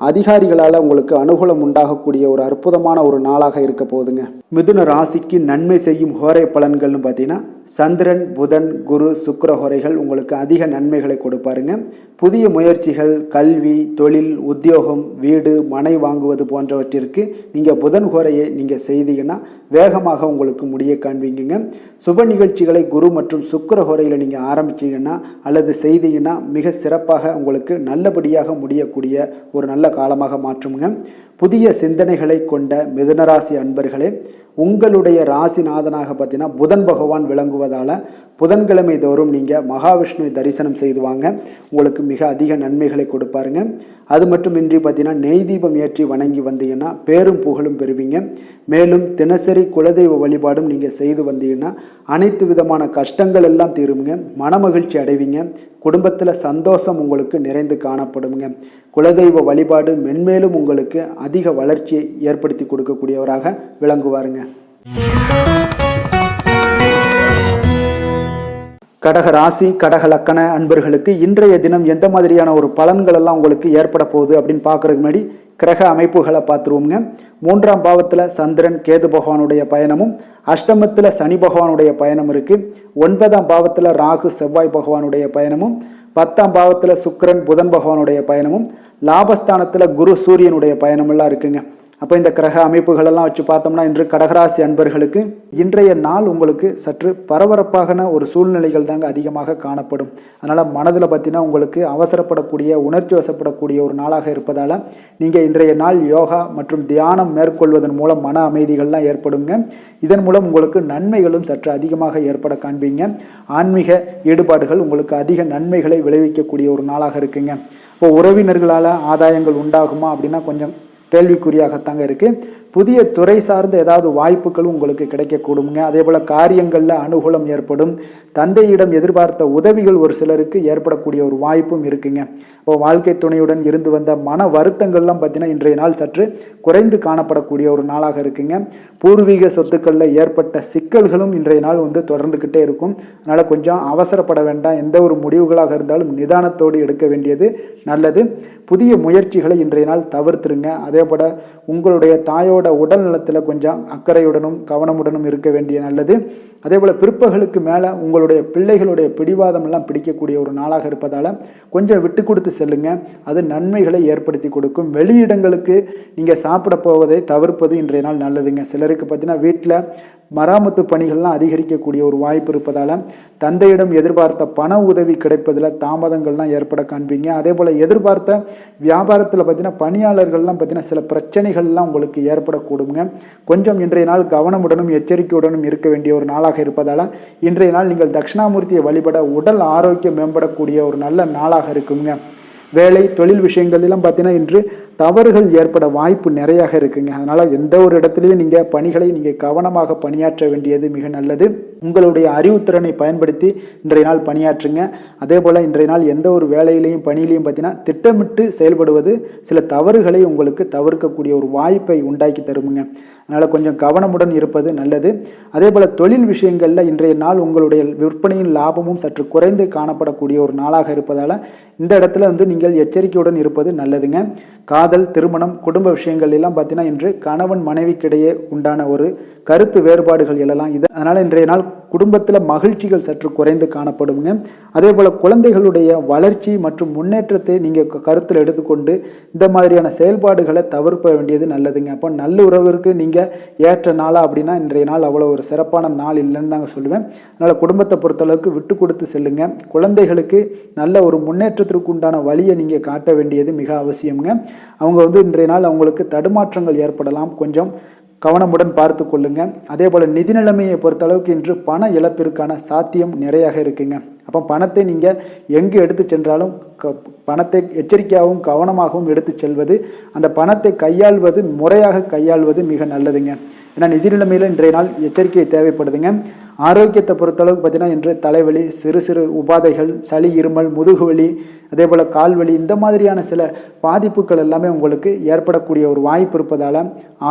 அதிகாரிகளால் உங்களுக்கு அனுகூலம் உண்டாகக்கூடிய ஒரு அற்புதமான ஒரு நாளாக இருக்க போகுதுங்க. மிதுன ராசிக்கு நன்மை செய்யும் ஹோரை பலன்கள்னு பார்த்தீங்கன்னா சந்திரன், புதன், குரு, சுக்கிர ஹோரைகள் உங்களுக்கு அதிக நன்மைகளை கொடுப்பாருங்க. புதிய முயற்சிகள், கல்வி, தொழில், உத்தியோகம், வீடு, மனை வாங்குவது போன்றவற்றிற்கு நீங்கள் புதன் ஹோரையை நீங்கள் செய்தீங்கன்னா வேகமாக உங்களுக்கு முடிய காண்பீங்க. சுப நிகழ்ச்சிகளை குரு மற்றும் சுக்கிர ஹோரையில் நீங்கள் ஆரம்பிச்சிங்கன்னா அல்லது செய்தீங்கன்னா மிக சிறப்பாக உங்களுக்கு நல்லபடியாக முடியக்கூடிய ஒரு நல்ல காலமாக மாற்றுங்க. புதிய சிந்தனைகளை கொண்ட மிதுனராசி அன்பர்களே, உங்களுடைய ராசிநாதனாக பார்த்தீங்கன்னா புதன் பகவான் விளங்குவதால் புதன்கிழமை தோறும் நீங்கள் மகாவிஷ்ணுவை தரிசனம் செய்து வாங்க, உங்களுக்கு மிக அதிக நன்மைகளை கொடுப்பாருங்க. அது மட்டுமின்றி பார்த்தீங்கன்னா நெய் தீபம் ஏற்றி வணங்கி வந்தீங்கன்னா பேரும் புகழும் பெறுவீங்க. மேலும் தினசரி குலதெய்வ வழிபாடும் நீங்கள் செய்து வந்தீங்கன்னா அனைத்து விதமான கஷ்டங்கள் எல்லாம் தீருங்க, மனமகிழ்ச்சி அடைவீங்க, குடும்பத்தில் சந்தோஷம் உங்களுக்கு நிறைந்து காணப்படுங்க. குலதெய்வ வழிபாடு மென்மேலும் உங்களுக்கு அதிக வளர்ச்சியை ஏற்படுத்தி கொடுக்கக்கூடியவராக விளங்குவாருங்க. கடக ராசி, கடக லக்கண அன்பர்களுக்கு இன்றைய தினம் எந்த மாதிரியான ஒரு பலன்கள் எல்லாம் உங்களுக்கு ஏற்பட போகுது அப்படின்னு பார்க்கறதுக்கு முன்னாடி கிரக அமைப்புகளை பார்த்துருவோங்க. 3ஆம் பாவத்தில் சந்திரன் கேது பகவானுடைய பயணமும், அஷ்டமத்தில் சனி பகவானுடைய பயணம் இருக்கு. 9ஆம் பாவத்தில் ராகு செவ்வாய் பகவானுடைய பயணமும், 10ஆம் பாவத்தில் சுக்கிரன் புதன் பகவானுடைய பயணமும், லாபஸ்தானத்தில் குரு சூரியனுடைய பயணமெல்லாம் இருக்குங்க. அப்போ இந்த கிரக அமைப்புகளெல்லாம் வச்சு பார்த்தோம்னா இன்று கடகராசி அன்பர்களுக்கு இன்றைய நாள் உங்களுக்கு சற்று பரபரப்பான ஒரு சூழ்நிலைகள் தாங்க அதிகமாக காணப்படும். அதனால் மனதில் பார்த்தீங்கன்னா உங்களுக்கு அவசரப்படக்கூடிய, உணர்ச்சி வசப்படக்கூடிய ஒரு நாளாக இருப்பதால் நீங்கள் இன்றைய நாள் யோகா மற்றும் தியானம் மேற்கொள்வதன் மூலம் மன அமைதிகள்லாம் ஏற்படுங்க. இதன் மூலம் உங்களுக்கு நன்மைகளும் சற்று அதிகமாக ஏற்பட காண்பீங்க. ஆன்மீக ஈடுபாடுகள் உங்களுக்கு அதிக நன்மைகளை விளைவிக்கக்கூடிய ஒரு நாளாக இருக்குங்க. இப்போ உறவினர்களால் ஆதாயங்கள் உண்டாகுமா அப்படின்னா கொஞ்சம் கேள்விக்குறியாகத்தாங்க இருக்குது. புதிய துறை சார்ந்த ஏதாவது வாய்ப்புகளும் உங்களுக்கு கிடைக்கக்கூடுங்க. அதே போல் காரியங்களில் அனுகூலம் ஏற்படும். தந்தையிடம் எதிர்பார்த்த உதவிகள் ஒரு சிலருக்கு ஏற்படக்கூடிய ஒரு வாய்ப்பும் இருக்குங்க. இப்போ வாழ்க்கை துணையுடன் இருந்து வந்த மன வருத்தங்கள்லாம் பார்த்தீங்கன்னா இன்றைய நாள் சற்று குறைந்து காணப்படக்கூடிய ஒரு நாளாக இருக்குங்க. பூர்வீக சொத்துக்களில் ஏற்பட்ட சிக்கல்களும் இன்றைய நாள் தொடர்ந்துக்கிட்டே இருக்கும். அதனால் கொஞ்சம் அவசரப்பட வேண்டாம். எந்த ஒரு முடிவுகளாக இருந்தாலும் நிதானத்தோடு எடுக்க வேண்டியது நல்லது. புதிய முயற்சிகளை இன்றைய நாள் தவிர்த்துருங்க. அதே போல் உங்களுடைய தாயோட உடல் நலத்தில் கொஞ்சம் அக்கறையுடனும் கவனமுடனும் இருக்க வேண்டிய நல்லது. அதே போல் பிற்பகலுக்கு மேலே உங்களுடைய பிள்ளைகளுடைய பிடிவாதம் எல்லாம் பிடிக்கக்கூடிய ஒரு நாளாக இருப்பதால் கொஞ்சம் விட்டு கொடுத்து செல்லுங்க. அது நன்மைகளை ஏற்படுத்தி கொடுக்கும். வெளியிடங்களுக்கு நீங்கள் சாப்பிட போவதை தவிர்ப்பது இன்றைய நாள் நல்லதுங்க. சிலருக்கு பார்த்தீங்கன்னா வீட்டில் மராமத்து பணிகள்லாம் அதிகரிக்கக்கூடிய ஒரு வாய்ப்பு இருப்பதால் தந்தையிடம் எதிர்பார்த்த பண உதவி கிடைப்பதில் தாமதங்கள்லாம் ஏற்பட காண்பீங்க. அதே போல் எதிர்பார்த்த வியாபாரத்தில் பார்த்தீங்கன்னா பணியாளர்கள்லாம் பார்த்தீங்கன்னா சில பிரச்சனைகள்லாம் உங்களுக்கு ஏற்படக்கூடுங்க. கொஞ்சம் இன்றைய நாள் கவனமுடனும் எச்சரிக்கையுடனும் இருக்க வேண்டிய ஒரு நாளாக இருப்பதால் இன்றைய நாள் நீங்கள் தட்சிணாமூர்த்தியை வழிபட உடல் ஆரோக்கியம் மேம்படக்கூடிய ஒரு நல்ல நாளாக இருக்குங்க. வேலை தொழில் விஷயங்கள்லாம் பார்த்தீங்கன்னா இன்று தவறுகள் ஏற்பட வாய்ப்பு நிறையாக இருக்குங்க. அதனால் எந்த ஒரு இடத்துலையும் நீங்கள் பணிகளை நீங்கள் கவனமாக பணியாற்ற வேண்டியது மிக நல்லது. உங்களுடைய அறிவுத்திறனை பயன்படுத்தி இன்றைய நாள் பணியாற்றுங்க. அதே போல் இன்றைய நாள் எந்த ஒரு வேலையிலையும் பணியிலையும் பார்த்தீங்கன்னா திட்டமிட்டு செயல்படுவது சில தவறுகளை உங்களுக்கு தவிர்க்கக்கூடிய ஒரு வாய்ப்பை உண்டாக்கி தருமுங்க. அதனால் கொஞ்சம் கவனமுடன் இருப்பது நல்லது. அதே போல் தொழில் விஷயங்களில் இன்றைய நாள் உங்களுடைய விற்பனையின் லாபமும் சற்று குறைந்து காணப்படக்கூடிய ஒரு நாளாக இருப்பதால் இந்த இடத்துல நீங்கள் எச்சரிக்கையுடன் இருப்பது நல்லதுங்க. காதல், திருமணம், குடும்ப விஷயங்கள் எல்லாம் பார்த்தீங்கன்னா இன்று கணவன் மனைவிக்கிடையே உண்டான ஒரு கருத்து வேறுபாடுகள் எழலாம். அதனால் இன்றைய நாள் குடும்பத்தில் மகிழ்ச்சிகள் சற்று குறைந்து காணப்படுங்க. அதே போல் குழந்தைகளுடைய வளர்ச்சி மற்றும் முன்னேற்றத்தை நீங்கள் கருத்தில் எடுத்துக்கொண்டு இந்த மாதிரியான செயல்பாடுகளை தவிர்க்க வேண்டியது நல்லதுங்க. அப்போ நல்ல உறவிற்கு நீங்கள் ஏற்ற நாளா அப்படின்னா இன்றைய நாள் அவ்வளோ ஒரு சிறப்பான நாள் இல்லைன்னு தாங்க சொல்லுவேன். அதனால் குடும்பத்தை பொறுத்தளவுக்கு விட்டு கொடுத்து செல்லுங்க. குழந்தைகளுக்கு நல்ல ஒரு முன்னேற்றத்திற்கு உண்டான வழியை நீங்கள் காட்ட வேண்டியது மிக அவசியம்ங்க. அவங்க இன்றைய நாள் அவங்களுக்கு தடுமாற்றங்கள் ஏற்படலாம், கொஞ்சம் கவனமுடன் பார்த்து கொள்ளுங்க. அதே போல் நிதி நிலைமையை பொறுத்தளவுக்கு இன்று பண இழப்பிற்கான சாத்தியம் நிறையாக இருக்குங்க. அப்போ பணத்தை நீங்கள் எங்கு எடுத்து சென்றாலும் பணத்தை எச்சரிக்கையாகவும் கவனமாகவும் எடுத்து செல்வது, அந்த பணத்தை கையாள்வது முறையாக கையாள்வது மிக நல்லதுங்க. ஏன்னா நிதி நிலைமையில் இன்றைய நாள் எச்சரிக்கை தேவைப்படுதுங்க. ஆரோக்கியத்தை பொறுத்தளவுக்கு பார்த்தீங்கன்னா இன்று தலைவலி, சிறு சிறு உபாதைகள், சளி, இருமல், முதுகுவலி, அதே போல் கால்வலி, இந்த மாதிரியான சில பாதிப்புகள் எல்லாமே உங்களுக்கு ஏற்படக்கூடிய ஒரு வாய்ப்பு இருப்பதால்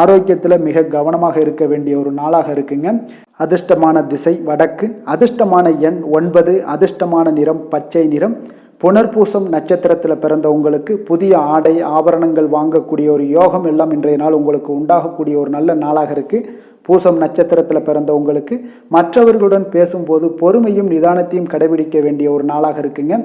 ஆரோக்கியத்தில் மிக கவனமாக இருக்க வேண்டிய ஒரு நாளாக இருக்குங்க. அதிர்ஷ்டமான திசை வடக்கு, அதிர்ஷ்டமான எண் 9, அதிர்ஷ்டமான நிறம் பச்சை நிறம். புனர்பூசம் நட்சத்திரத்தில் பிறந்த உங்களுக்கு புதிய ஆடை ஆபரணங்கள் வாங்கக்கூடிய ஒரு யோகம் எல்லாம் இன்றைய நாள் உங்களுக்கு உண்டாகக்கூடிய ஒரு நல்ல நாளாக இருக்குது. பூசம் நட்சத்திரத்தில் பிறந்த உங்களுக்கு மற்றவர்களுடன் பேசும்போது பொறுமையும் நிதானத்தையும் கடைபிடிக்க வேண்டிய ஒரு நாளாக இருக்குங்க.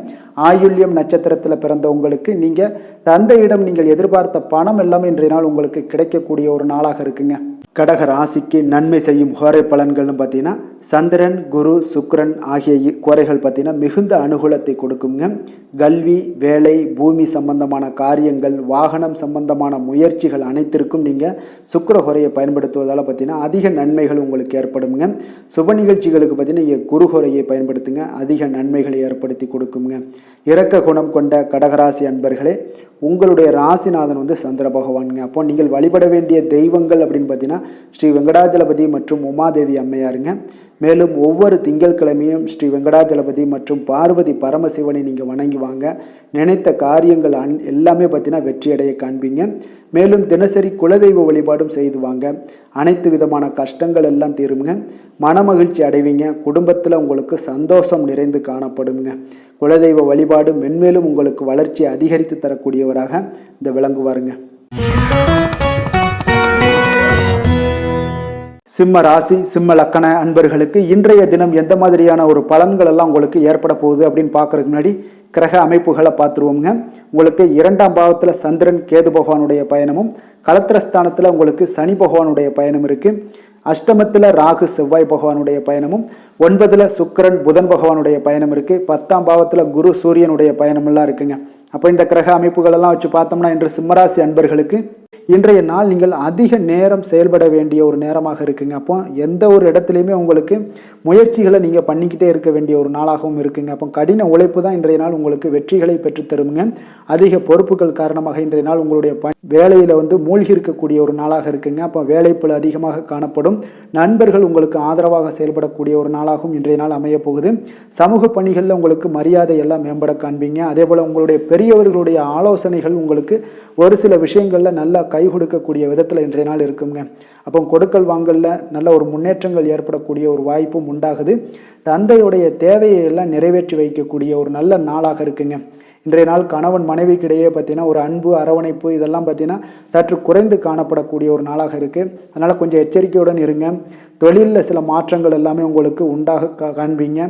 ஆயுள்யம் நட்சத்திரத்தில் பிறந்த உங்களுக்கு நீங்கள் தந்தையிடம் நீங்கள் எதிர்பார்த்த பணம் எல்லாம் இன்றைய நாள் உங்களுக்கு கிடைக்கக்கூடிய ஒரு நாளாக இருக்குங்க. கடக ராசிக்கு நன்மை செய்யும் ஹோரை பலன்கள்னு பார்த்தீங்கன்னா சந்திரன், குரு, சுக்கிரன் ஆகிய குறைகள் பார்த்தீங்கன்னா மிகுந்த அனுகூலத்தை கொடுக்குங்க. கல்வி, வேலை, பூமி சம்பந்தமான காரியங்கள், வாகனம் சம்பந்தமான முயற்சிகள் அனைத்திற்கும் நீங்கள் சுக்கிர ஹோரையை பயன்படுத்துவதால் பார்த்தீங்கன்னா அதிக நன்மைகள் உங்களுக்கு ஏற்படுங்க. சுப நிகழ்ச்சிகளுக்கு பார்த்தீங்கன்னா நீங்கள் குரு ஹோரையை பயன்படுத்துங்க, அதிக நன்மைகளை ஏற்படுத்தி கொடுக்குங்க. இரக்க குணம் கொண்ட கடகராசி அன்பர்களே, உங்களுடைய ராசிநாதன் சந்திர பகவானுங்க. அப்போ நீங்கள் வழிபட வேண்டிய தெய்வங்கள் அப்படின்னு பார்த்தீங்கன்னா ஸ்ரீ வெங்கடாஜலபதி மற்றும் உமாதேவி அம்மையாருங்க. மேலும் ஒவ்வொரு திங்கட்கிழமையும் ஸ்ரீ வெங்கடாஜலபதி மற்றும் பார்வதி பரமசிவனை நீங்கள் வணங்கி வாங்க. நினைத்த காரியங்கள் எல்லாமே பார்த்தீங்கன்னா வெற்றியடைய காண்பீங்க. மேலும் தினசரி குலதெய்வ வழிபாடும் செய்து வாங்க. அனைத்து விதமான கஷ்டங்கள் எல்லாம் தீருங்க, மனமகிழ்ச்சி அடைவீங்க. குடும்பத்தில் உங்களுக்கு சந்தோஷம் நிறைந்து காணப்படுங்க. குலதெய்வ வழிபாடு மென்மேலும் உங்களுக்கு வளர்ச்சி அதிகரித்து தரக்கூடியவராக இந்த விளங்குவாருங்க. சிம்ம ராசி, சிம்ம லக்கண அன்பர்களுக்கு இன்றைய தினம் எந்த மாதிரியான ஒரு பலன்கள் எல்லாம் உங்களுக்கு ஏற்பட போகுது அப்படின்னு பார்க்கறதுக்கு முன்னாடி கிரக அமைப்புகளை பார்த்துருவோங்க. உங்களுக்கு 2ஆம் பாவத்தில் சந்திரன் கேது பகவானுடைய பயணமும், களத்திரஸ்தானத்தில் உங்களுக்கு சனி பகவானுடைய பயணம் இருக்குது. அஷ்டமத்தில் ராகு செவ்வாய் பகவானுடைய பயணமும், 9ல் சுக்கிரன் புதன் பகவானுடைய பயணம் இருக்குது. 10ஆம் பாவத்தில் குரு சூரியனுடைய பயணமெல்லாம் இருக்குங்க. அப்போ இந்த கிரக அமைப்புகள் எல்லாம் வச்சு பார்த்தோம்னா இன்று சிம்மராசி அன்பர்களுக்கு இன்றைய நாள் நீங்கள் அதிக நேரம் செயல்பட வேண்டிய ஒரு நேரமாக இருக்குங்க. அப்போ எந்த ஒரு இடத்துலையுமே உங்களுக்கு முயற்சிகளை நீங்கள் பண்ணிக்கிட்டே இருக்க வேண்டிய ஒரு நாளாகவும் இருக்குங்க. அப்போ கடின உழைப்பு தான் இன்றைய நாள் உங்களுக்கு வெற்றிகளை பெற்றுத்தருங்க. அதிக பொறுப்புகள் காரணமாக இன்றைய நாள் உங்களுடைய வேலையில் மூழ்கி இருக்கக்கூடிய ஒரு நாளாக இருக்குங்க. அப்போ வேலைப்பளு அதிகமாக காணப்படும். நண்பர்கள் உங்களுக்கு ஆதரவாக செயல்படக்கூடிய ஒரு நாளாகவும் இன்றைய நாள் அமைய போகுது. சமூக பணிகளில் உங்களுக்கு மரியாதை எல்லாம் மேம்பட காண்பீங்க. அதே போல் உங்களுடைய பெரியவர்களுடைய ஆலோசனைகள் உங்களுக்கு ஒரு சில விஷயங்களில் நல்லா கை கொடுக்கக்கூடிய விதத்தில் இன்றைய நாள் இருக்குங்க. அப்போ கொடுக்கல் வாங்கலில் நல்ல ஒரு முன்னேற்றங்கள் ஏற்படக்கூடிய ஒரு வாய்ப்பும் உண்டாகுது. தந்தையுடைய தேவையை எல்லாம் நிறைவேற்றி வைக்கக்கூடிய ஒரு நல்ல நாளாக இருக்குங்க. இன்றைய நாள் கணவன் மனைவிக்கிடையே பார்த்தீங்கன்னா ஒரு அன்பு, அரவணைப்பு இதெல்லாம் பார்த்தீங்கன்னா சற்று குறைந்து காணப்படக்கூடிய ஒரு நாளாக இருக்குது. அதனால் கொஞ்சம் எச்சரிக்கையுடன் இருங்க. தொழிலில் சில மாற்றங்கள் எல்லாமே உங்களுக்கு உண்டாக காண்பீங்க.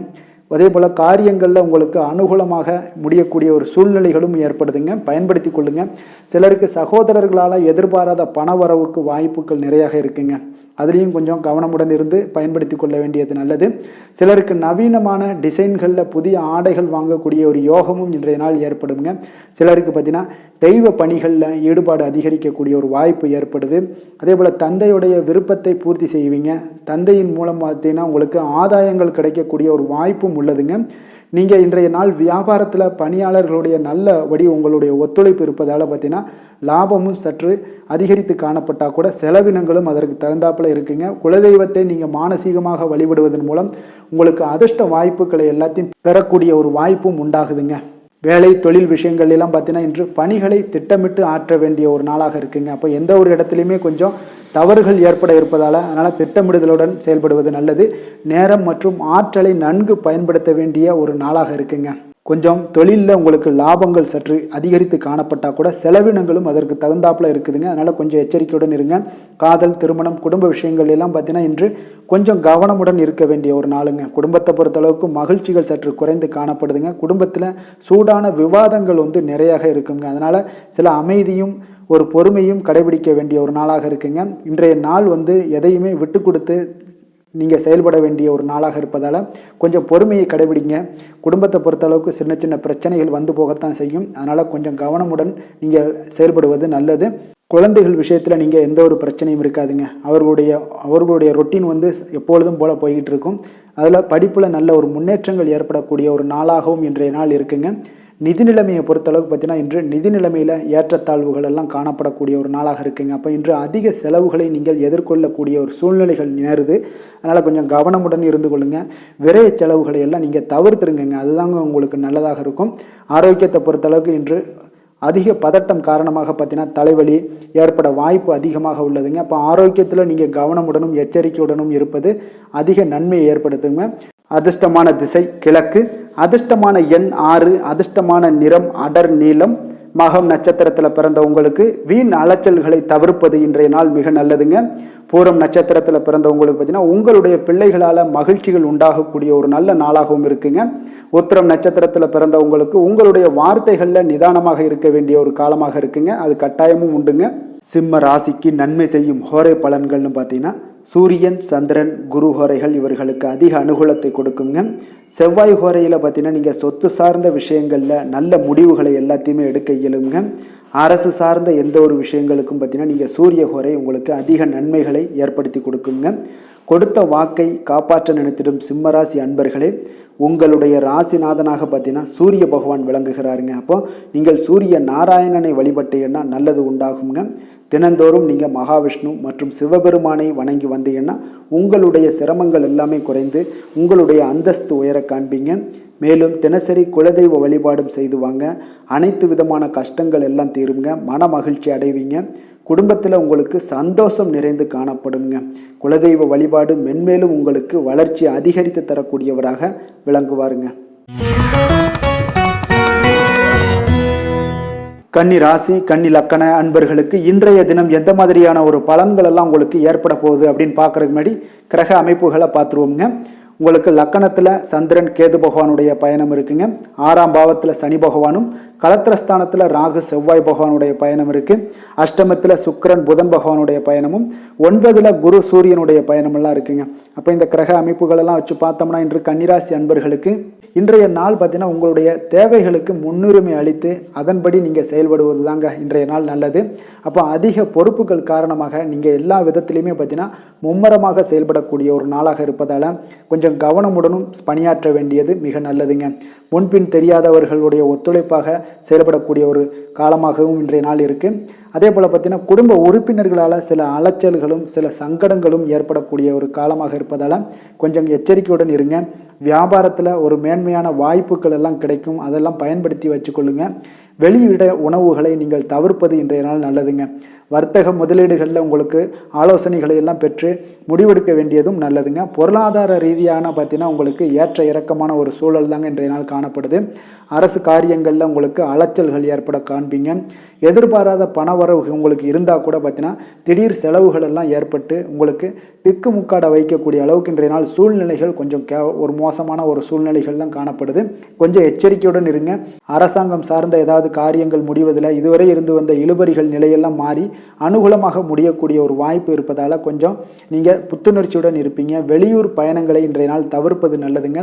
அதே போல் காரியங்களில் உங்களுக்கு அனுகூலமாக முடியக்கூடிய ஒரு சூழ்நிலைகளும் ஏற்படுதுங்க, பயன்படுத்தி கொள்ளுங்க. சிலருக்கு சகோதரர்களால் எதிர்பாராத பண வரவுக்கு வாய்ப்புகள் நிறையாக இருக்குங்க. அதுலேயும் கொஞ்சம் கவனமுடன் இருந்து பயன்படுத்தி கொள்ள வேண்டியது நல்லது. சிலருக்கு நவீனமான டிசைன்களில் புதிய ஆடைகள் வாங்கக்கூடிய ஒரு யோகமும் இன்றைய நாள் ஏற்படுங்க. சிலருக்கு பார்த்தீங்கன்னா தெய்வ பணிகளில் ஈடுபாடு அதிகரிக்கக்கூடிய ஒரு வாய்ப்பு ஏற்படுது. அதே போல் தந்தையுடைய விருப்பத்தை பூர்த்தி செய்வீங்க. தந்தையின் மூலம் பார்த்தீங்கன்னா உங்களுக்கு ஆதாயங்கள் கிடைக்கக்கூடிய ஒரு வாய்ப்பும் உள்ளதுங்க. நீங்கள் இன்றைய நாள் வியாபாரத்தில் பணியாளர்களுடைய நல்லபடி உங்களுடைய ஒத்துழைப்பு இருப்பதால் பார்த்தீங்கன்னா லாபமும் சற்று அதிகரித்து காணப்பட்டால் கூட செலவினங்களும் அதற்கு தகுந்தாப்பில் இருக்குங்க. குலதெய்வத்தை நீங்கள் மானசீகமாக வழிபடுவதன் மூலம் உங்களுக்கு அதிர்ஷ்ட வாய்ப்புகளை எல்லாத்தையும் பெறக்கூடிய ஒரு வாய்ப்பும் உண்டாகுதுங்க. வேலை தொழில் விஷயங்கள் எல்லாம் பார்த்தீங்கன்னா இன்று பணிகளை திட்டமிட்டு ஆற்ற வேண்டிய ஒரு நாளாக இருக்குங்க. அப்போ எந்த ஒரு இடத்துலையுமே கொஞ்சம் தவறுகள் ஏற்பட இருப்பதால் அதனால் திட்டமிடுதலுடன் செயல்படுவது நல்லது. நேரம் மற்றும் ஆற்றலை நன்கு பயன்படுத்த வேண்டிய ஒரு நாளாக இருக்குங்க. கொஞ்சம் தொழிலில் உங்களுக்கு லாபங்கள் சற்று அதிகரித்து காணப்பட்டால் கூட செலவினங்களும் அதற்கு தகுந்தாப்புல இருக்குதுங்க. அதனால் கொஞ்சம் எச்சரிக்கையுடன் இருங்க. காதல், திருமணம், குடும்ப விஷயங்கள் எல்லாம் பார்த்தீங்கன்னா இன்று கொஞ்சம் கவனமுடன் இருக்க வேண்டிய ஒரு நாளுங்க. குடும்பத்தை பொறுத்தளவுக்கு மகிழ்ச்சிகள் சற்று குறைந்து காணப்படுதுங்க. குடும்பத்தில் சூடான விவாதங்கள் நிறையாக இருக்குங்க. அதனால் சில அமைதியும் ஒரு பொறுமையும் கடைபிடிக்க வேண்டிய ஒரு நாளாக இருக்குங்க. இன்றைய நாள் எதையுமே விட்டு கொடுத்து நீங்கள் செயல்பட வேண்டிய ஒரு நாளாக இருப்பதால் கொஞ்சம் பொறுமையை கடைபிடிங்க. குடும்பத்தை பொறுத்தளவுக்கு சின்ன சின்ன பிரச்சனைகள் போகத்தான் செய்யும். அதனால் கொஞ்சம் கவனமுடன் நீங்கள் செயல்படுவது நல்லது. குழந்தைகள் விஷயத்தில் நீங்கள் எந்த ஒரு பிரச்சனையும் இருக்காதுங்க. அவர்களுடைய ரொட்டீன் எப்பொழுதும் போல் போய்கிட்டு இருக்கும். அதில் படிப்பில் நல்ல ஒரு முன்னேற்றங்கள் ஏற்படக்கூடிய ஒரு நாளாகவும் இன்றைய நாள் இருக்குங்க. நிதி நிலைமையை பொறுத்தளவுக்கு பார்த்தீங்கன்னா இன்று நிதி நிலைமையில் ஏற்றத்தாழ்வுகள் எல்லாம் காணப்படக்கூடிய ஒரு நாளாக இருக்குங்க. அப்போ இன்று அதிக செலவுகளை நீங்கள் எதிர்கொள்ளக்கூடிய ஒரு சூழ்நிலைகள் நேருது. அதனால் கொஞ்சம் கவனமுடன் இருந்து கொள்ளுங்கள். விரைய செலவுகளை எல்லாம் நீங்கள் தவிர்த்துருங்க. அதுதாங்க உங்களுக்கு நல்லதாக இருக்கும். ஆரோக்கியத்தை பொறுத்தளவுக்கு இன்று அதிக பதட்டம் காரணமாக பார்த்தீங்கன்னா தலைவலி ஏற்பட வாய்ப்பு அதிகமாக உள்ளதுங்க. அப்போ ஆரோக்கியத்தில் நீங்கள் கவனமுடனும் எச்சரிக்கையுடனும் இருப்பது அதிக நன்மையை ஏற்படுத்துங்க. அதிர்ஷ்டமான திசை கிழக்கு, அதிர்ஷ்டமான எண் 6, அதிர்ஷ்டமான நிறம் அடர் நீலம். மகம் நட்சத்திரத்தில் பிறந்த உங்களுக்கு வீண் அலைச்சல்களை தவிர்ப்பது இன்றைய நாள் மிக நல்லதுங்க. பூரம் நட்சத்திரத்தில் பிறந்தவங்களுக்கு பார்த்தீங்கன்னா உங்களுடைய பிள்ளைகளால் மகிழ்ச்சிகள் உண்டாகக்கூடிய ஒரு நல்ல நாளாகவும் இருக்குங்க. உத்திரம் நட்சத்திரத்தில் பிறந்தவங்களுக்கு உங்களுடைய வார்த்தைகளில் நிதானமாக இருக்க வேண்டிய ஒரு காலமாக இருக்குங்க. அது கட்டாயமும் உண்டுங்க. சிம்ம ராசிக்கு நன்மை செய்யும் ஹோரை பலன்கள்னு பார்த்தீங்கன்னா சூரியன், சந்திரன், குரு ஹோரைகள் இவர்களுக்கு அதிக அனுகூலத்தை கொடுக்குங்க. செவ்வாய் ஹோரையில் பார்த்தீங்கன்னா நீங்கள் சொத்து சார்ந்த விஷயங்களில் நல்ல முடிவுகளை எல்லாத்தையுமே எடுக்க இயலுங்க. அரசு சார்ந்த எந்த ஒரு விஷயங்களுக்கும் பார்த்தீங்கன்னா நீங்கள் சூரிய ஹோரை உங்களுக்கு அதிக நன்மைகளை ஏற்படுத்தி கொடுக்குங்க. கொடுத்த வாக்கை காப்பாற்ற நினைத்திடும் சிம்மராசி அன்பர்களே, உங்களுடைய ராசிநாதனாக பார்த்தீங்கன்னா சூரிய பகவான் விளங்குகிறாருங்க. அப்போ நீங்கள் சூரிய நாராயணனை வழிபட்டீங்கன்னா நல்லது உண்டாகுங்க. தினந்தோறும் நீங்கள் மகாவிஷ்ணு மற்றும் சிவபெருமானை வணங்கி வந்தீங்கன்னா உங்களுடைய சிரமங்கள் எல்லாமே குறைந்து உங்களுடைய அந்தஸ்து உயர காண்பீங்க. மேலும் தினசரி குலதெய்வ வழிபாடும் செய்து வாங்க. அனைத்து விதமான கஷ்டங்கள் எல்லாம் தீருங்க. மன மகிழ்ச்சி அடைவீங்க. குடும்பத்தில் உங்களுக்கு சந்தோஷம் நிறைந்து காணப்படுங்க. குலதெய்வ வழிபாடு மென்மேலும் உங்களுக்கு வளர்ச்சி அதிகரித்து தரக்கூடியவராக விளங்குவாருங்க. கன்னி ராசி, கன்னி லக்கண அன்பர்களுக்கு இன்றைய தினம் எந்த மாதிரியான ஒரு பலன்கள் எல்லாம் உங்களுக்கு ஏற்பட போகுது அப்படின்னு பார்க்கறதுக்கு முன்னாடி கிரக அமைப்புகளை பார்த்துருவோங்க. உங்களுக்கு லக்கணத்தில் சந்திரன் கேது பகவானுடைய பயணம் இருக்குங்க. 6ஆம் பாவத்தில் சனி பகவானும், களத்திரஸ்தானத்தில் ராகு செவ்வாய் பகவானுடைய பயணம் இருக்குது. அஷ்டமத்தில் சுக்கிரன் புதன் பகவானுடைய பயணமும், 9ல் குரு சூரியனுடைய பயணமெல்லாம் இருக்குங்க. அப்போ இந்த கிரக அமைப்புகளெல்லாம் வச்சு பார்த்தோம்னா இன்று கன்னிராசி அன்பர்களுக்கு இன்றைய நாள் பார்த்தீங்கன்னா உங்களுடைய தேவைகளுக்கு முன்னுரிமை அளித்து அதன்படி நீங்கள் செயல்படுவது தாங்க இன்றைய நாள் நல்லது. அப்போ அதிக பொறுப்புகள் காரணமாக நீங்கள் எல்லா விதத்திலையுமே பார்த்தீங்கன்னா மும்மரமாக செயல்படக்கூடிய ஒரு நாளாக இருப்பதால் கொஞ்சம் கவனமுடனும் பணியாற்ற வேண்டியது மிக நல்லதுங்க. முன்பின் தெரியாதவர்களுடைய ஒத்துழைப்பாக செயல்படக்கூடிய ஒரு காலமாகவும் இன்றைய நாள் இருக்குது. அதே போல் பார்த்தீங்கன்னா குடும்ப உறுப்பினர்களால் சில அலைச்சல்களும் சில சங்கடங்களும் ஏற்படக்கூடிய ஒரு காலமாக இருப்பதால் கொஞ்சம் எச்சரிக்கையுடன் இருங்க. வியாபாரத்தில் ஒரு மேன்மையான வாய்ப்புகள் எல்லாம் கிடைக்கும், அதெல்லாம் பயன்படுத்தி வச்சுக்கொள்ளுங்க. வெளியிட உணவுகளை நீங்கள் தவிர்ப்பது இன்றைய நாள் நல்லதுங்க. வர்த்தக முதலீடுகளில் உங்களுக்கு ஆலோசனைகளை எல்லாம் பெற்று முடிவெடுக்க வேண்டியதும் நல்லதுங்க. பொருளாதார ரீதியான பார்த்தீங்கன்னா உங்களுக்கு ஏற்ற இறக்கமான ஒரு சூழல் தாங்க இன்றைய நாள் காணப்படுது. அரசு காரியங்களில் உங்களுக்கு அலைச்சல்கள் ஏற்பட காண்பீங்க. எதிர்பாராத பணவரவு உங்களுக்கு இருந்தால் கூட பார்த்தீங்கன்னா திடீர் செலவுகள் எல்லாம் ஏற்பட்டு உங்களுக்கு திக்குமுக்காட வைக்கக்கூடிய அளவுக்கு இன்றைய நாள் சூழ்நிலைகள் கொஞ்சம் ஒரு மோசமான ஒரு சூழ்நிலைகள் தான் காணப்படுது. கொஞ்சம் எச்சரிக்கையுடன் இருங்க. அரசாங்கம் சார்ந்த ஏதாவது காரியங்கள் முடிவதில் இதுவரை இருந்து வந்த இழுபறிகள் நிலையெல்லாம் மாறி அனுகூலமாக முடியக்கூடிய ஒரு வாய்ப்பு இருப்பதால் கொஞ்சம் நீங்கள் புத்துணர்ச்சியுடன் இருப்பீங்க. வெளியூர் பயணங்களை இன்றைய நாள் தவிர்ப்பது நல்லதுங்க.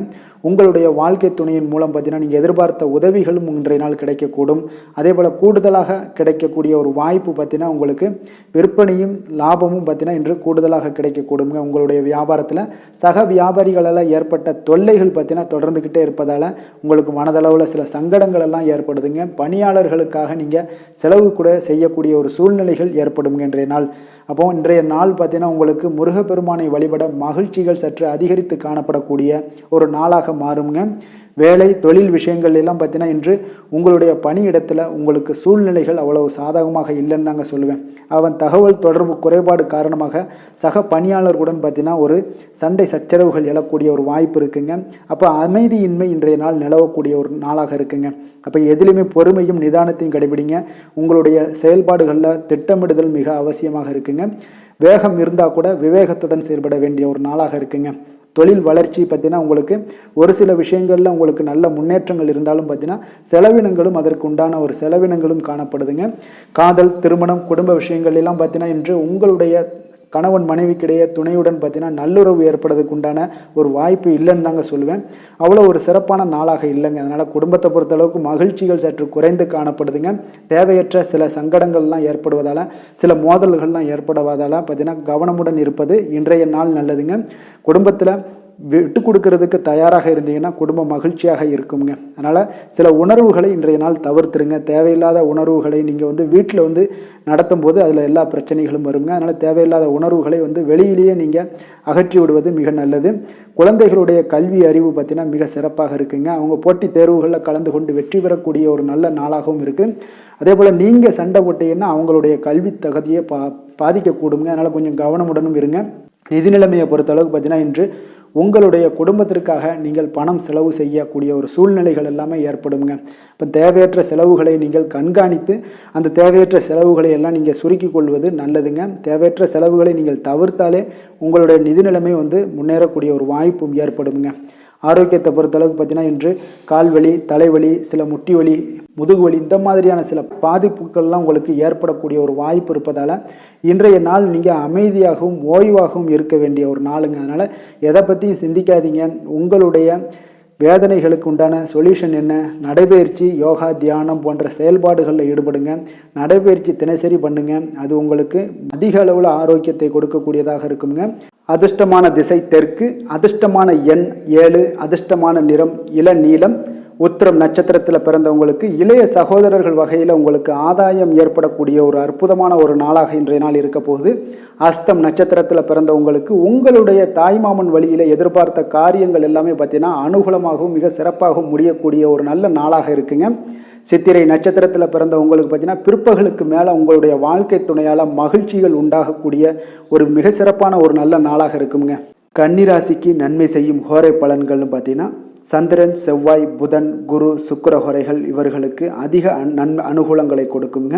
உங்களுடைய வாழ்க்கை துணையின் மூலம் பார்த்தீங்கன்னா நீங்கள் எதிர்பார்த்த உதவிகளும் இன்றைய நாள் கிடைக்கக்கூடும். அதே போல் கூடுதலாக கிடைக்கக்கூடிய ஒரு வாய்ப்பு பார்த்தீங்கன்னா உங்களுக்கு விற்பனையும் லாபமும் பார்த்தீங்கன்னா இன்று கூடுதலாக கிடைக்கக்கூடுங்க. உங்களுடைய வியாபாரத்தில் சக வியாபாரிகளால் ஏற்பட்ட தொல்லைகள் பார்த்தீங்கன்னா தொடர்ந்துக்கிட்டே இருப்பதால் உங்களுக்கு மனதளவில் சில சங்கடங்கள் எல்லாம் ஏற்படுதுங்க. பணியாளர்களுக்காக நீங்கள் செலவு கூட செய்யக்கூடிய ஒரு சூழ்நிலைகள் ஏற்படும் இன்றைய நாள். அப்போ இன்றைய நாள் பார்த்தீங்கன்னா உங்களுக்கு முருகப்பெருமானை வழிபட மகிழ்ச்சிகள் சற்று அதிகரித்து காணப்படக்கூடிய ஒரு நாளாக மாறுங்க. வேலை தொழில் விஷயங்கள் எல்லாம் பார்த்தீங்கன்னா இன்று உங்களுடைய பணியிடத்தில் உங்களுக்கு சூழ்நிலைகள் அவ்வளவு சாதகமாக இல்லைன்னு தாங்க சொல்லுவேன். அவன் தகவல் தொடர்பு குறைபாடு காரணமாக சக பணியாளர்களுடன் பார்த்தீங்கன்னா ஒரு சண்டை சச்சரவுகள் எழக்கூடிய ஒரு வாய்ப்பு இருக்குங்க. அப்போ அமைதியின்மை இன்றைய நாள் நிலவக்கூடிய ஒரு நாளாக இருக்குங்க. அப்போ எதிலுமே பொறுமையும் நிதானத்தையும் கடைபிடிங்க. உங்களுடைய செயல்பாடுகளில் திட்டமிடுதல் மிக அவசியமாக இருக்குங்க. வேகம் இருந்தால் கூட விவேகத்துடன் செயல்பட வேண்டிய ஒரு நாளாக இருக்குங்க. தொழில் வளர்ச்சி பார்த்தீங்கன்னா உங்களுக்கு ஒரு சில விஷயங்களில் உங்களுக்கு நல்ல முன்னேற்றங்கள் இருந்தாலும் பார்த்தீங்கன்னா செலவினங்களும் அதற்கு உண்டான ஒரு செலவினங்களும் காணப்படுதுங்க. காதல், திருமணம், குடும்ப விஷயங்கள் எல்லாம் பார்த்தீங்கன்னா இன்று உங்களுடைய கணவன் மனைவிக்கிடையே துணையுடன் பார்த்தீங்கன்னா நல்லுறவு ஏற்படுறதுக்கு உண்டான ஒரு வாய்ப்பு இல்லைன்னு தாங்க சொல்லுவேன். அவ்வளோ ஒரு சிறப்பான நாளாக இல்லைங்க. அதனால் குடும்பத்தை பொறுத்தளவுக்கு மகிழ்ச்சிகள் சற்று குறைந்து காணப்படுதுங்க. தேவையற்ற சில சங்கடங்கள்லாம் ஏற்படுவதால், சில மோதல்கள்லாம் ஏற்படுவதால் பார்த்தீங்கன்னா கவனமுடன் இருப்பது இன்றைய நாள் நல்லதுங்க. குடும்பத்தில் விட்டு கொடுக்கறதுக்கு தயாராக இருந்தீங்கன்னா குடும்பம் மகிழ்ச்சியாக இருக்குங்க. அதனால் சில உணர்வுகளை இன்றைய நாள் தவிர்த்துருங்க. தேவையில்லாத உணர்வுகளை நீங்கள் வீட்டில் நடத்தும் போது அதில் எல்லா பிரச்சனைகளும் வருங்க. அதனால் தேவையில்லாத உணர்வுகளை வெளியிலேயே நீங்கள் அகற்றி விடுவது மிக நல்லது. குழந்தைகளுடைய கல்வி அறிவு பார்த்தீங்கன்னா மிக சிறப்பாக இருக்குங்க. அவங்க போட்டித் தேர்வுகளில் கலந்து கொண்டு வெற்றி பெறக்கூடிய ஒரு நல்ல நாளாகவும் இருக்குது. அதே போல் நீங்கள் சண்டை போட்டீங்கன்னா அவங்களுடைய கல்வி தகுதியை பாதிக்கக்கூடுங்க. அதனால் கொஞ்சம் கவனமுடனும் இருங்க. நிதி நிலைமையை பொறுத்தளவுக்கு பார்த்தீங்கன்னா இன்று உங்களுடைய குடும்பத்திற்காக நீங்கள் பணம் செலவு செய்யக்கூடிய ஒரு சூழ்நிலைகள் எல்லாமே ஏற்படுங்க. இப்போ தேவையற்ற செலவுகளை நீங்கள் கண்காணித்து அந்த தேவையற்ற செலவுகளை எல்லாம் நீங்கள் சுருக்கி கொள்வது நல்லதுங்க. தேவையற்ற செலவுகளை நீங்கள் தவிர்த்தாலே உங்களுடைய நிதி நிலைமை முன்னேறக்கூடிய ஒரு வாய்ப்பும் ஏற்படுங்க. ஆரோக்கியத்தை பொறுத்தளவுக்கு பார்த்தீங்கன்னா இன்று கால்வலி, தலைவலி, சில முட்டி வலி, முதுகு வலி இந்த மாதிரியான சில பாதிப்புகள்லாம் உங்களுக்கு ஏற்படக்கூடிய ஒரு வாய்ப்பு இருப்பதால் இன்றைய நாள் நீங்கள் அமைதியாகவும் ஓய்வாகவும் இருக்க வேண்டிய ஒரு நாளுங்க. அதனால் எதை பற்றியும் சிந்திக்காதீங்க. உங்களுடைய வேதனைகளுக்கு உண்டான சொல்யூஷன் என்ன? நடைபயிற்சி, யோகா, தியானம் போன்ற செயல்பாடுகளில் ஈடுபடுங்க. நடைபயிற்சி தினசரி பண்ணுங்க. அது உங்களுக்கு அதிக அளவில் ஆரோக்கியத்தை கொடுக்கக்கூடியதாக இருக்குங்க. அதிர்ஷ்டமான திசை தெற்கு, அதிர்ஷ்டமான எண் 7, அதிர்ஷ்டமான நிறம் இளநீலம். உத்திரம் நட்சத்திரத்தில் பிறந்தவங்களுக்கு இளைய சகோதரர்கள் வகையில் உங்களுக்கு ஆதாயம் ஏற்படக்கூடிய ஒரு அற்புதமான ஒரு நாளாக இன்றைய நாள் இருக்க போகுது. அஸ்தம் நட்சத்திரத்தில் பிறந்தவங்களுக்கு உங்களுடைய தாய்மாமன் வழியில் எதிர்பார்த்த காரியங்கள் எல்லாமே பார்த்தீங்கன்னா அனுகூலமாகவும் மிக சிறப்பாகவும் முடியக்கூடிய ஒரு நல்ல நாளாக இருக்குங்க. சித்திரை நட்சத்திரத்தில் பிறந்தவங்களுக்கு பார்த்தீங்கன்னா பிற்பகலுக்கு மேலே உங்களுடைய வாழ்க்கை துணையால் மகிழ்ச்சிகள் உண்டாகக்கூடிய ஒரு மிக சிறப்பான ஒரு நல்ல நாளாக இருக்குங்க. கன்னிராசிக்கு நன்மை செய்யும் ஹோரை பலன்கள்னு பார்த்தீங்கன்னா சந்திரன், செவ்வாய், புதன், குரு, சுக்கிர ஹோரைகள் இவர்களுக்கு அதிக அனுகூலங்களை கொடுக்குங்க.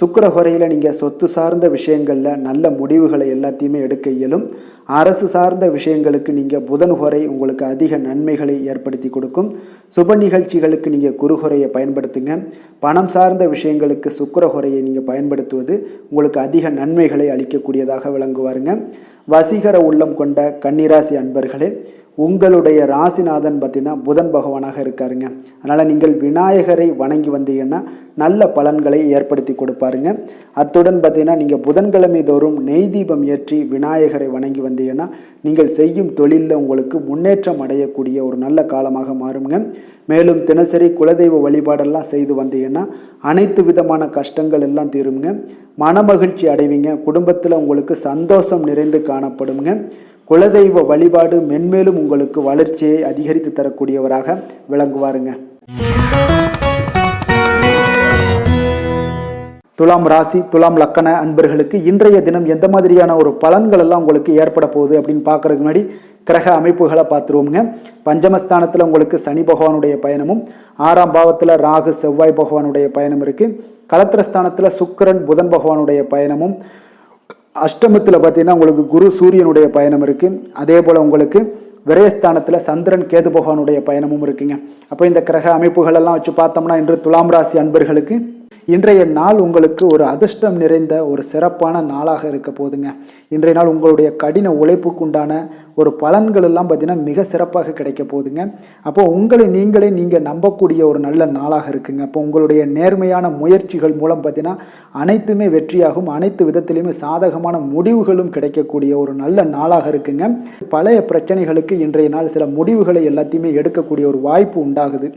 சுக்கிர ஹோரையில் நீங்கள் சொத்து சார்ந்த விஷயங்களில் நல்ல முடிவுகளை எல்லாத்தையுமே எடுக்க இயலும். அரசு சார்ந்த விஷயங்களுக்கு நீங்கள் புதன் ஹோரை உங்களுக்கு அதிக நன்மைகளை ஏற்படுத்தி கொடுக்கும். சுப நிகழ்ச்சிகளுக்கு நீங்கள் குரு ஹோரையை பயன்படுத்துங்க. பணம் சார்ந்த விஷயங்களுக்கு சுக்கிர ஹோரையை நீங்கள் பயன்படுத்துவது உங்களுக்கு அதிக நன்மைகளை அளிக்கக்கூடியதாக விளங்குவாருங்க. வசீகர உள்ளம் கொண்ட கன்னிராசி அன்பர்களே, உங்களுடைய ராசிநாதன் பார்த்தீங்கன்னா புதன் பகவானாக இருக்காருங்க. அதனால் நீங்கள் விநாயகரை வணங்கி வந்தீங்கன்னா நல்ல பலன்களை ஏற்படுத்தி கொடுப்பாருங்க. அத்துடன் பார்த்தீங்கன்னா நீங்கள் புதன்கிழமை தோறும் நெய் தீபம் ஏற்றி விநாயகரை வணங்கி வந்தீங்கன்னா நீங்கள் செய்யும் தொழிலில் உங்களுக்கு முன்னேற்றம் அடையக்கூடிய ஒரு நல்ல காலமாக மாறுங்க. மேலும் தினசரி குலதெய்வ வழிபாடெல்லாம் செய்து வந்தீங்கன்னா அனைத்து விதமான கஷ்டங்கள் எல்லாம் தீருங்க. மனமகிழ்ச்சி அடைவீங்க. குடும்பத்தில் உங்களுக்கு சந்தோஷம் நிறைந்து காணப்படுங்க. குலதெய்வ வழிபாடு மென்மேலும் உங்களுக்கு வளர்ச்சியை அதிகரித்து தரக்கூடியவராக விளங்குவாருங்க. துலாம் ராசி, துலாம் லக்கண அன்பர்களுக்கு இன்றைய தினம் எந்த மாதிரியான ஒரு பலன்கள் எல்லாம் உங்களுக்கு ஏற்பட போகுது அப்படின்னு பார்க்கறதுக்கு முன்னாடி கிரக அமைப்புகளை பார்த்துருவோங்க. பஞ்சமஸ்தானத்தில் உங்களுக்கு சனி பகவானுடைய பயணமும், 6ஆம் பாவத்தில் ராகு செவ்வாய் பகவானுடைய பயணம் இருக்குது. களத்திரஸ்தானத்தில் சுக்கிரன் புதன் பகவானுடைய பயணமும், அஷ்டமத்தில் பார்த்தீங்கன்னா உங்களுக்கு குரு சூரியனுடைய பயணம் இருக்குது. அதே போல் உங்களுக்கு விரயஸ்தானத்தில் சந்திரன் கேது பகவானுடைய பயணமும் இருக்குங்க. அப்போ இந்த கிரக அமைப்புகள் எல்லாம் வச்சு பார்த்தோம்னா இன்று துலாம் ராசி அன்பர்களுக்கு இன்றைய நாள் உங்களுக்கு ஒரு அதிர்ஷ்டம் நிறைந்த ஒரு சிறப்பான நாளாக இருக்க போதுங்க. இன்றைய நாள் உங்களுடைய கடின உழைப்புக்கு உண்டான ஒரு பலன்கள் எல்லாம் பார்த்தீங்கன்னா மிக சிறப்பாக கிடைக்க போகுதுங்க. அப்போ உங்களை நீங்கள் நம்பக்கூடிய ஒரு நல்ல நாளாக இருக்குங்க. அப்போ உங்களுடைய நேர்மையான முயற்சிகள் மூலம் பார்த்தீங்கன்னா அனைத்துமே வெற்றியாகும். அனைத்து விதத்திலையுமே சாதகமான முடிவுகளும் கிடைக்கக்கூடிய ஒரு நல்ல நாளாக இருக்குங்க. பழைய பிரச்சனைகளுக்கு இன்றைய நாள் சில முடிவுகளை எல்லாத்தையுமே எடுக்கக்கூடிய ஒரு வாய்ப்பு உண்டாகுது.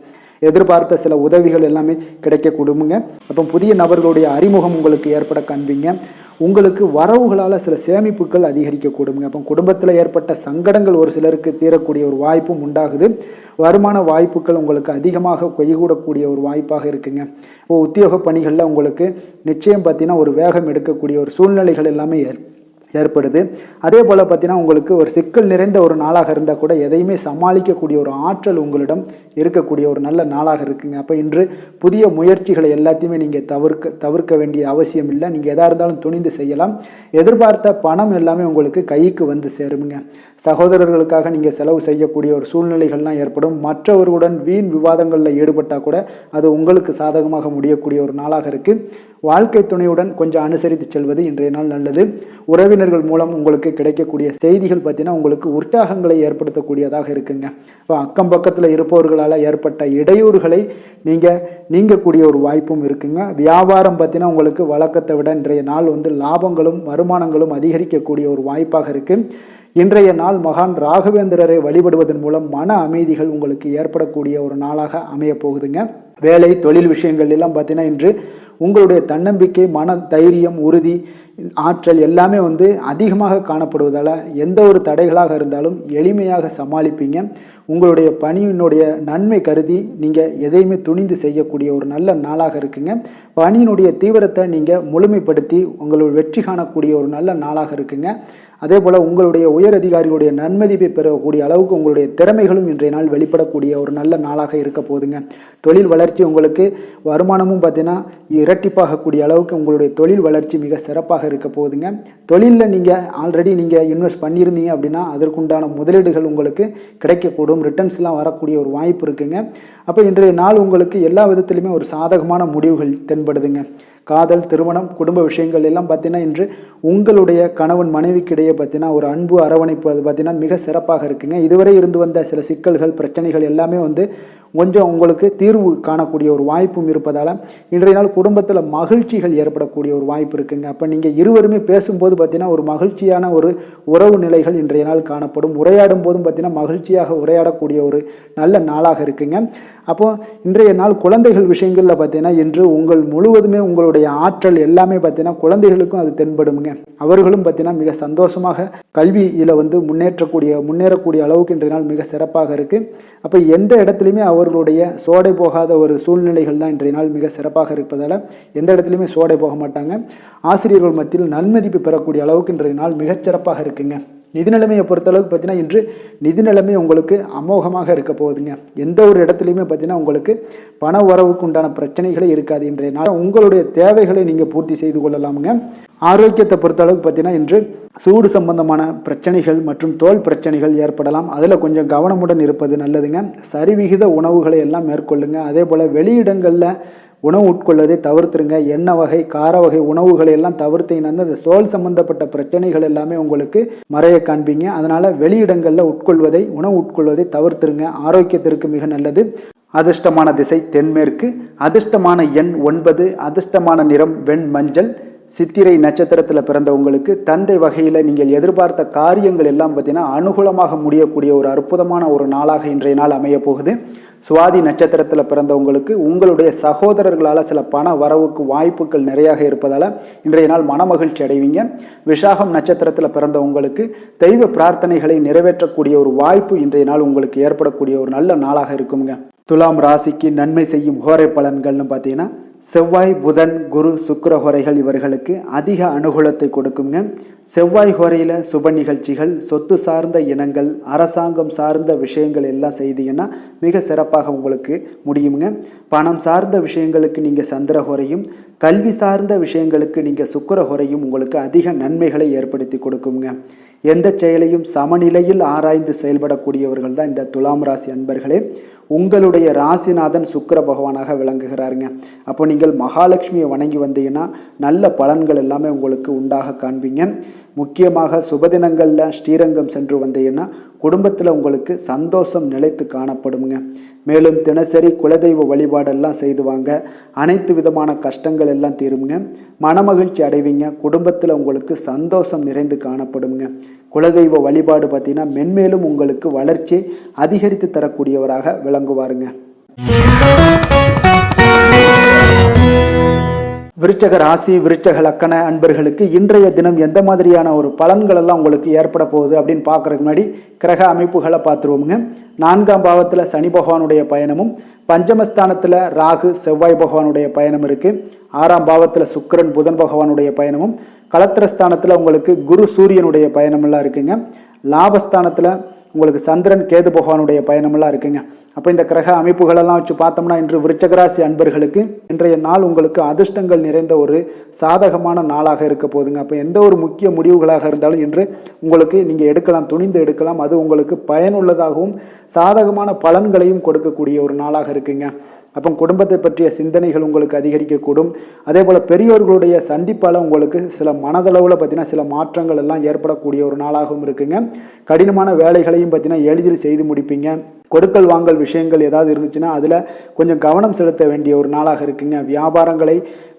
எதிர்பார்த்த சில உதவிகள் எல்லாமே கிடைக்க கொடுங்க. அப்போ புதிய நபர்களுடைய அறிமுகம் உங்களுக்கு ஏற்பட காண்பீங்க. உங்களுக்கு வரவுகளால் சில சேமிப்புகள் அதிகரிக்கக்கூடுங்க. அப்போ குடும்பத்தில் ஏற்பட்ட சங்கடங்கள் ஒரு சிலருக்கு தீரக்கூடிய ஒரு வாய்ப்பும் உண்டாகுது. வருமான வாய்ப்புகள் உங்களுக்கு அதிகமாக கைகூடக்கூடிய ஒரு வாய்ப்பாக இருக்குங்க. இப்போ உத்தியோக பணிகளில் உங்களுக்கு நிச்சயம் பார்த்தீங்கன்னா ஒரு வேகம் எடுக்கக்கூடிய ஒரு சூழ்நிலைகள் எல்லாமே ஏற்படுது. அதே போல் பார்த்தீங்கன்னா உங்களுக்கு ஒரு சிக்கல் நிறைந்த ஒரு நாளாக இருந்தால் கூட எதையுமே சமாளிக்கக்கூடிய ஒரு ஆற்றல் உங்களிடம் இருக்கக்கூடிய ஒரு நல்ல நாளாக இருக்குங்க. அப்போ இன்று புதிய முயற்சிகளை எல்லாத்தையுமே நீங்கள் தவிர்க்க வேண்டிய அவசியம் இல்லை. நீங்கள் எதாக இருந்தாலும் துணிந்து செய்யலாம். எதிர்பார்த்த பணம் எல்லாமே உங்களுக்கு கைக்கு வந்து சேருங்க. சகோதரர்களுக்காக நீங்கள் செலவு செய்யக்கூடிய ஒரு சூழ்நிலைகள்லாம் ஏற்படும். மற்றவர்களுடன் வீண் விவாதங்களில் ஈடுபட்டால் கூட அது உங்களுக்கு சாதகமாக முடியக்கூடிய ஒரு நாளாக இருக்குது. வாழ்க்கை துணையுடன் கொஞ்சம் அனுசரித்து செல்வது இன்றைய நாள் நல்லது. உறவினர்கள் மூலம் உங்களுக்கு கிடைக்கக்கூடிய செய்திகள் பார்த்தீங்கன்னா உங்களுக்கு உற்சாகங்களை ஏற்படுத்தக்கூடியதாக இருக்குங்க. இப்போ அக்கம் பக்கத்தில் இருப்பவர்களால் ஏற்பட்ட இடையூறுகளை நீங்கக்கூடிய ஒரு வாய்ப்பும் இருக்குங்க. வியாபாரம் பார்த்தீங்கன்னா உங்களுக்கு வழக்கத்தை விட இன்றைய நாள் லாபங்களும் வருமானங்களும் அதிகரிக்கக்கூடிய ஒரு வாய்ப்பாக இருக்குது. இன்றைய நாள் மகான் ராகவேந்திரரை வழிபடுவதன் மூலம் மன அமைதிகள் உங்களுக்கு ஏற்படக்கூடிய ஒரு நாளாக அமைய போகுதுங்க. வேலை தொழில் விஷயங்கள் எல்லாம் பார்த்தீங்கன்னா இன்று உங்களுடைய தன்னம்பிக்கை, மன தைரியம், உறுதி, ஆற்றல் எல்லாமே அதிகமாக காணப்படுவதால் எந்த ஒரு தடைகளாக இருந்தாலும் எளிமையாக சமாளிப்பீங்க. உங்களுடைய பணியினுடைய நன்மை கருதி நீங்கள் எதையுமே துணிந்து செய்யக்கூடிய ஒரு நல்ல நாளாக இருக்குங்க. பணியினுடைய தீவிரத்தை நீங்கள் முழுமைப்படுத்தி உங்களுடைய வெற்றி காணக்கூடிய ஒரு நல்ல நாளாக இருக்குங்க. அதே போல் உங்களுடைய உயர் அதிகாரிகளுடைய நன்மதிப்பை பெறக்கூடிய அளவுக்கு உங்களுடைய திறமைகளும் இன்றைய நாள் வெளிப்படக்கூடிய ஒரு நல்ல நாளாக இருக்க போகுதுங்க. தொழில் வளர்ச்சி உங்களுக்கு வருமானமும் பார்த்தீங்கன்னா இரட்டிப்பாகக்கூடிய அளவுக்கு உங்களுடைய தொழில் வளர்ச்சி மிக சிறப்பாக இருக்க போகுதுங்க. தொழிலில் நீங்கள் ஆல்ரெடி இன்வெஸ்ட் பண்ணியிருந்தீங்க அப்படின்னா அதற்குண்டான முதலீடுகள் உங்களுக்கு கிடைக்கக்கூடும். ரிட்டர்ன்ஸ்லாம் வரக்கூடிய ஒரு வாய்ப்பு இருக்குங்க. அப்போ இன்றைய நாள் உங்களுக்கு எல்லா விதத்திலுமே ஒரு சாதகமான முடிவுகள் தென்படுதுங்க. காதல், திருமணம், குடும்ப விஷயங்கள் எல்லாம் பார்த்தீங்கன்னா இன்று உங்களுடைய கணவன் மனைவிக்கிடையே பார்த்தீங்கன்னா ஒரு அன்பு அரவணைப்பு அது பார்த்தீங்கன்னா மிக சிறப்பாக இருக்குங்க. இதுவரை இருந்து வந்த சில சிக்கல்கள் பிரச்சனைகள் எல்லாமே கொஞ்சம் உங்களுக்கு தீர்வு காணக்கூடிய ஒரு வாய்ப்பும் இருப்பதால் இன்றைய நாள் குடும்பத்தில் மகிழ்ச்சிகள் ஏற்படக்கூடிய ஒரு வாய்ப்பு இருக்குங்க. அப்போ நீங்கள் இருவருமே பேசும்போது பார்த்தீங்கன்னா ஒரு மகிழ்ச்சியான ஒரு உறவு நிலைகள் இன்றைய நாள் காணப்படும். உரையாடும் போதும் பார்த்தீங்கன்னா மகிழ்ச்சியாக உரையாடக்கூடிய ஒரு நல்ல நாளாக இருக்குங்க. அப்போது இன்றைய நாள் குழந்தைகள் விஷயங்களில் பார்த்தீங்கன்னா இன்று முழுவதுமே உங்களுடைய ஆற்றல் எல்லாமே பார்த்தீங்கன்னா குழந்தைகளுக்கும் அது தென்படுங்க. அவர்களும் பார்த்தீங்கன்னா மிக சந்தோஷமாக கல்வியில் முன்னேறக்கூடிய அளவுக்கு இன்றைய நாள் மிக சிறப்பாக இருக்குது. அப்போ எந்த இடத்துலையுமே அவர்களுடைய சோடை போகாத ஒரு சூழ்நிலைகள் தான் இன்றைய நாள் மிக சிறப்பாக இருப்பதால் எந்த இடத்துலையுமே சோடை போக மாட்டாங்க. ஆசிரியர்கள் மத்தியில் நன்மதிப்பு பெறக்கூடிய அளவுக்கு இன்றைய நாள் மிகச்சிறப்பாக இருக்குங்க. நிதி நிலைமையை பொறுத்தளவுக்கு பார்த்தீங்கன்னா இன்று நிதி நிலைமை உங்களுக்கு அமோகமாக இருக்க போகுதுங்க. எந்த ஒரு இடத்துலையுமே பார்த்தீங்கன்னா உங்களுக்கு பண வரவுக்கு உண்டான பிரச்சனைகளே இருக்காது. இன்றைய நாள் உங்களுடைய தேவைகளை நீங்கள் பூர்த்தி செய்து கொள்ளலாமுங்க. ஆரோக்கியத்தை பொறுத்தளவுக்கு பார்த்தீங்கன்னா இன்று சூடு சம்பந்தமான பிரச்சனைகள் மற்றும் தோல் பிரச்சனைகள் ஏற்படலாம். அதில் கொஞ்சம் கவனமுடன் இருப்பது நல்லதுங்க. சரிவிகித உணவுகளை எல்லாம் மேற்கொள்ளுங்க. அதே போல் வெளியிடங்களில் உணவு உட்கொள்வதை தவிர்த்துருங்க. எண்ணெய் வகை, கார வகை உணவுகளை எல்லாம் தவிர்த்தீங்கன்னா அந்த தோல் சம்பந்தப்பட்ட பிரச்சனைகள் எல்லாமே உங்களுக்கு மறைய காண்பீங்க. அதனால் வெளியிடங்களில் உணவு உட்கொள்வதை தவிர்த்துருங்க. ஆரோக்கியத்திற்கு மிக நல்லது. அதிர்ஷ்டமான திசை தென்மேற்கு. அதிர்ஷ்டமான எண் 9. அதிர்ஷ்டமான நிறம் வெண் மஞ்சள். சித்திரை நட்சத்திரத்தில் பிறந்தவங்களுக்கு தந்தை வகையில் நீங்கள் எதிர்பார்த்த காரியங்கள் எல்லாம் பார்த்தீங்கன்னா அனுகூலமாக முடியக்கூடிய ஒரு அற்புதமான ஒரு நாளாக இன்றைய நாள் அமைய போகுது. சுவாதி நட்சத்திரத்தில் பிறந்தவங்களுக்கு உங்களுடைய சகோதரர்களால் சில பண வரவுக்கு வாய்ப்புகள் நிறையாக இருப்பதால் இன்றைய நாள் மனமகிழ்ச்சி அடைவீங்க. விஷாகம் நட்சத்திரத்தில் பிறந்தவங்களுக்கு தெய்வ பிரார்த்தனைகளை நிறைவேற்றக்கூடிய ஒரு வாய்ப்பு இன்றைய நாள் உங்களுக்கு ஏற்படக்கூடிய ஒரு நல்ல நாளாக இருக்குங்க. துலாம் ராசிக்கு நன்மை செய்யும் ஹோரை பலன்கள்னு பார்த்தீங்கன்னா செவ்வாய், புதன், குரு, சுக்கிர ஹோரைகள் இவர்களுக்கு அதிக அனுகூலத்தை கொடுக்குங்க. செவ்வாய் ஹோரையில் சுப நிகழ்ச்சிகள், சொத்து சார்ந்த இனங்கள், அரசாங்கம் சார்ந்த விஷயங்கள் எல்லாம் செய்தீங்கன்னா மிக சிறப்பாக உங்களுக்கு முடியுங்க. பணம் சார்ந்த விஷயங்களுக்கு நீங்கள் சந்திர ஹோரையும், கல்வி சார்ந்த விஷயங்களுக்கு நீங்கள் சுக்கிர ஹோரையும் உங்களுக்கு அதிக நன்மைகளை ஏற்படுத்தி கொடுக்குங்க. எந்த செயலையும் சமநிலையில் ஆராய்ந்து செயல்படக்கூடியவர்கள் தான் இந்த துலாம் ராசி அன்பர்களே. உங்களுடைய ராசிநாதன் சுக்கிர பகவானாக விளங்குகிறாருங்க. அப்போ நீங்கள் மகாலட்சுமியை வணங்கி வந்தீங்கன்னா நல்ல பலன்கள் எல்லாமே உங்களுக்கு உண்டாக காண்பீங்க. முக்கியமாக சுபதினங்களில் ஸ்ரீரங்கம் சென்று வந்தீங்கன்னா குடும்பத்தில் உங்களுக்கு சந்தோஷம் நிலைத்து காணப்படுங்க. மேலும் தினசரி குலதெய்வ வழிபாடெல்லாம் செய்து வாங்க. அனைத்து விதமான கஷ்டங்கள் எல்லாம் தீருங்க. மனமகிழ்ச்சி அடைவீங்க. குடும்பத்தில் உங்களுக்கு சந்தோஷம் நிறைந்து காணப்படுங்க. குலதெய்வ வழிபாடு பார்த்தீங்கன்னா மென்மேலும் உங்களுக்கு வளர்ச்சி அதிகரித்து தரக்கூடியவராக விளங்குவாருங்க. விருச்சக ராசி விருச்சக லக்கண அன்பர்களுக்கு இன்றைய தினம் எந்த மாதிரியான ஒரு பலன்கள் எல்லாம் உங்களுக்கு ஏற்பட போகுது அப்படின்னு பார்க்கறதுக்கு முன்னாடி கிரக அமைப்புகளை பார்த்துருவோமுங்க. 4ஆம் பாவத்தில் சனி பகவானுடைய பயணமும், பஞ்சமஸ்தானத்தில் ராகு செவ்வாய் பகவானுடைய பயணம் இருக்குது. 6ஆம் பாவத்தில் சுக்கிரன் புதன் பகவானுடைய பயணமும், களத்திரஸ்தானத்தில் உங்களுக்கு குரு சூரியனுடைய பயணமெல்லாம் இருக்குங்க. லாபஸ்தானத்தில் உங்களுக்கு சந்திரன் கேது பகவானுடைய பயணமெல்லாம் இருக்குங்க. அப்போ இந்த கிரக அமைப்புகளெல்லாம் வச்சு பார்த்தோம்னா இன்று விருச்சகராசி அன்பர்களுக்கு இன்றைய நாள் உங்களுக்கு அதிர்ஷ்டங்கள் நிறைந்த ஒரு சாதகமான நாளாக இருக்க போகுதுங்க. அப்போ எந்த ஒரு முக்கிய முடிவுகளாக இருந்தாலும் இன்று உங்களுக்கு நீங்கள் எடுக்கலாம், துணிந்து எடுக்கலாம். அது உங்களுக்கு பயனுள்ளதாகவும் சாதகமான பலன்களையும் கொடுக்கக்கூடிய ஒரு நாளாக இருக்குங்க. அப்போ குடும்பத்தை பற்றிய சிந்தனைகள் உங்களுக்கு அதிகரிக்கக்கூடும். அதே போல் பெரியோர்களுடைய சந்திப்பால் உங்களுக்கு சில மனதளவில் பார்த்தீங்கன்னா சில மாற்றங்கள் எல்லாம் ஏற்படக்கூடிய ஒரு நாளாகவும் இருக்குங்க. கடினமான வேலைகளையும் பார்த்தீங்கன்னா எளிதில் செய்து முடிப்பீங்க. கொடுக்கல் வாங்கல் விஷயங்கள் ஏதாவது இருந்துச்சுன்னா அதில் கொஞ்சம் கவனம் செலுத்த வேண்டிய ஒரு நாளாக இருக்குங்க.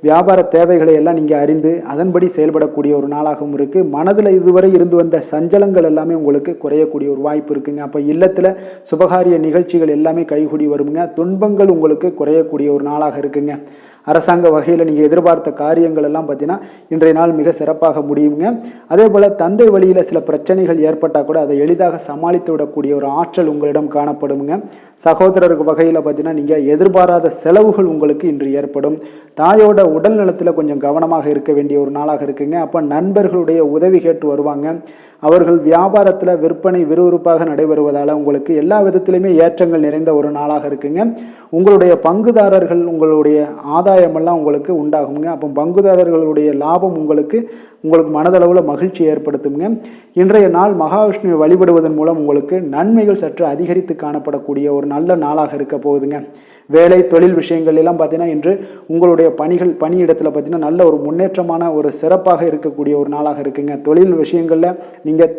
வியாபார தேவைகளை எல்லாம் நீங்கள் அறிந்து அதன்படி செயல்படக்கூடிய ஒரு நாளாகவும் இருக்குது. மனதில் இதுவரை இருந்து வந்த சஞ்சலங்கள் எல்லாமே உங்களுக்கு குறையக்கூடிய ஒரு வாய்ப்பு இருக்குங்க. அப்போ இல்லத்தில் சுபகாரிய நிகழ்ச்சிகள் எல்லாமே கைகூடி வருங்க. துன்பங்கள் உங்களுக்கு குறையக்கூடிய ஒரு நாளாக இருக்குங்க. அரசாங்க வகையில் நீங்கள் எதிர்பார்த்த காரியங்கள் எல்லாம் பார்த்தீங்கன்னா இன்றைய நாள் மிக சிறப்பாக முடியுங்க. அதே போல் தந்தை வழியில் சில பிரச்சனைகள் ஏற்பட்டால் கூட அதை எளிதாக சமாளித்து விடக்கூடிய ஒரு ஆற்றல் உங்களிடம் காணப்படுங்க. சகோதரருக்கு வகையில் பார்த்தீங்கன்னா நீங்கள் எதிர்பாராத செலவுகள் உங்களுக்கு இன்று ஏற்படும். தாயோட உடல் நலத்தில் கொஞ்சம் கவனமாக இருக்க வேண்டிய ஒரு நாளாக இருக்குங்க. அப்போ நண்பர்களுடைய உதவி கேட்டு வருவாங்க. அவர்கள் வியாபாரத்தில் விற்பனை விறுவிறுப்பாக நடைபெறுவதால் உங்களுக்கு எல்லா விதத்திலுமே ஏற்றங்கள் நிறைந்த ஒரு நாளாக இருக்குங்க. உங்களுடைய பங்குதாரர்கள் உங்களுடைய ஆதாயமெல்லாம் உங்களுக்கு உண்டாகுங்க. அப்போ பங்குதாரர்களுடைய லாபம் உங்களுக்கு மனதளவில் மகிழ்ச்சி ஏற்படுத்துங்க. இன்றைய நாள் மகாவிஷ்ணுவை வழிபடுவதன் மூலம் உங்களுக்கு நன்மைகள் சற்று அதிகரித்து காணப்படக்கூடிய ஒரு நல்ல நாளாக இருக்க போகுதுங்க. வேலை தொழில் விஷயங்கள் எல்லாம் பார்த்தீங்கன்னா இன்று உங்களுடைய பணியிடத்தில் பார்த்தீங்கன்னா நல்ல ஒரு முன்னேற்றமான ஒரு சிறப்பாக இருக்கக்கூடிய ஒரு நாளாக இருக்குங்க. தொழில் விஷயங்களில் நீங்கள்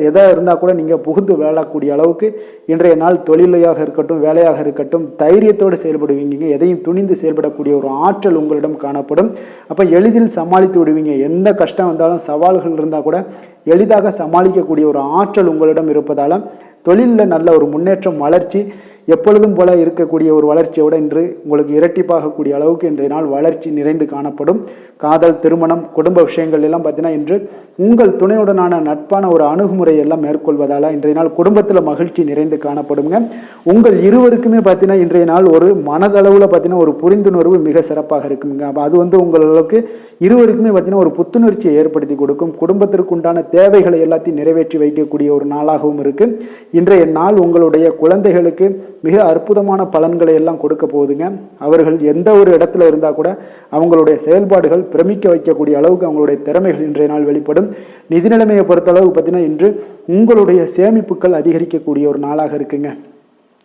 எதாக இருந்தால் கூட நீங்கள் புகுந்து விளையாடக்கூடிய அளவுக்கு இன்றைய நாள் தொழிலையாக இருக்கட்டும் வேலையாக இருக்கட்டும் தைரியத்தோடு செயல்படுவீங்க. எதையும் துணிந்து செயல்படக்கூடிய ஒரு ஆற்றல் உங்களிடம் காணப்படும். அப்போ எளிதில் சமாளித்து விடுவீங்க. எந்த கஷ்டம் வந்தாலும் சவால்கள் இருந்தால் கூட எளிதாக சமாளிக்கக்கூடிய ஒரு ஆற்றல் உங்களிடம் இருப்பதால் தொழிலில் நல்ல ஒரு முன்னேற்றம் வளர்ச்சி எப்பொழுதும் போல இருக்கக்கூடிய ஒரு வளர்ச்சியோட இன்று உங்களுக்கு இரட்டிப்பாகக்கூடிய அளவுக்கு இன்றைய நாள் வளர்ச்சி நிறைந்து காணப்படும். காதல், திருமணம், குடும்ப விஷயங்கள் எல்லாம் பார்த்தீங்கன்னா இன்று உங்கள் துணையுடனான நட்பான ஒரு அணுகுமுறை எல்லாம் மேற்கொள்வதால் இன்றைய நாள் குடும்பத்தில் மகிழ்ச்சி நிறைந்து காணப்படுங்க. உங்கள் இருவருக்குமே பார்த்தீங்கன்னா இன்றைய நாள் ஒரு மனதளவில் பார்த்தீங்கன்னா ஒரு புரிந்துணர்வு மிக சிறப்பாக இருக்குங்க. அப்போ அது உங்களுக்கு இருவருக்குமே பார்த்தீங்கன்னா ஒரு புத்துணர்ச்சியை ஏற்படுத்தி கொடுக்கும். குடும்பத்திற்கு உண்டான தேவைகளை எல்லாத்தையும் நிறைவேற்றி வைக்கக்கூடிய ஒரு நாளாகவும் இருக்கு. இன்றைய நாள் உங்களுடைய குழந்தைகளுக்கு மிக அற்புதமான பலன்களை எல்லாம் கொடுக்க போகுதுங்க. அவர்கள் எந்த ஒரு இடத்துல இருந்தால் கூட அவங்களுடைய செயல்பாடுகள் பிரமிக்க வைக்கக்கூடிய அளவுக்கு அவங்களுடைய திறமைகள் இன்றைய நாள் வெளிப்படும். நிதி நிலைமையை பொறுத்த அளவுக்கு பார்த்தீங்கன்னா இன்று உங்களுடைய சேமிப்புகள் அதிகரிக்கக்கூடிய ஒரு நாளாக இருக்குங்க.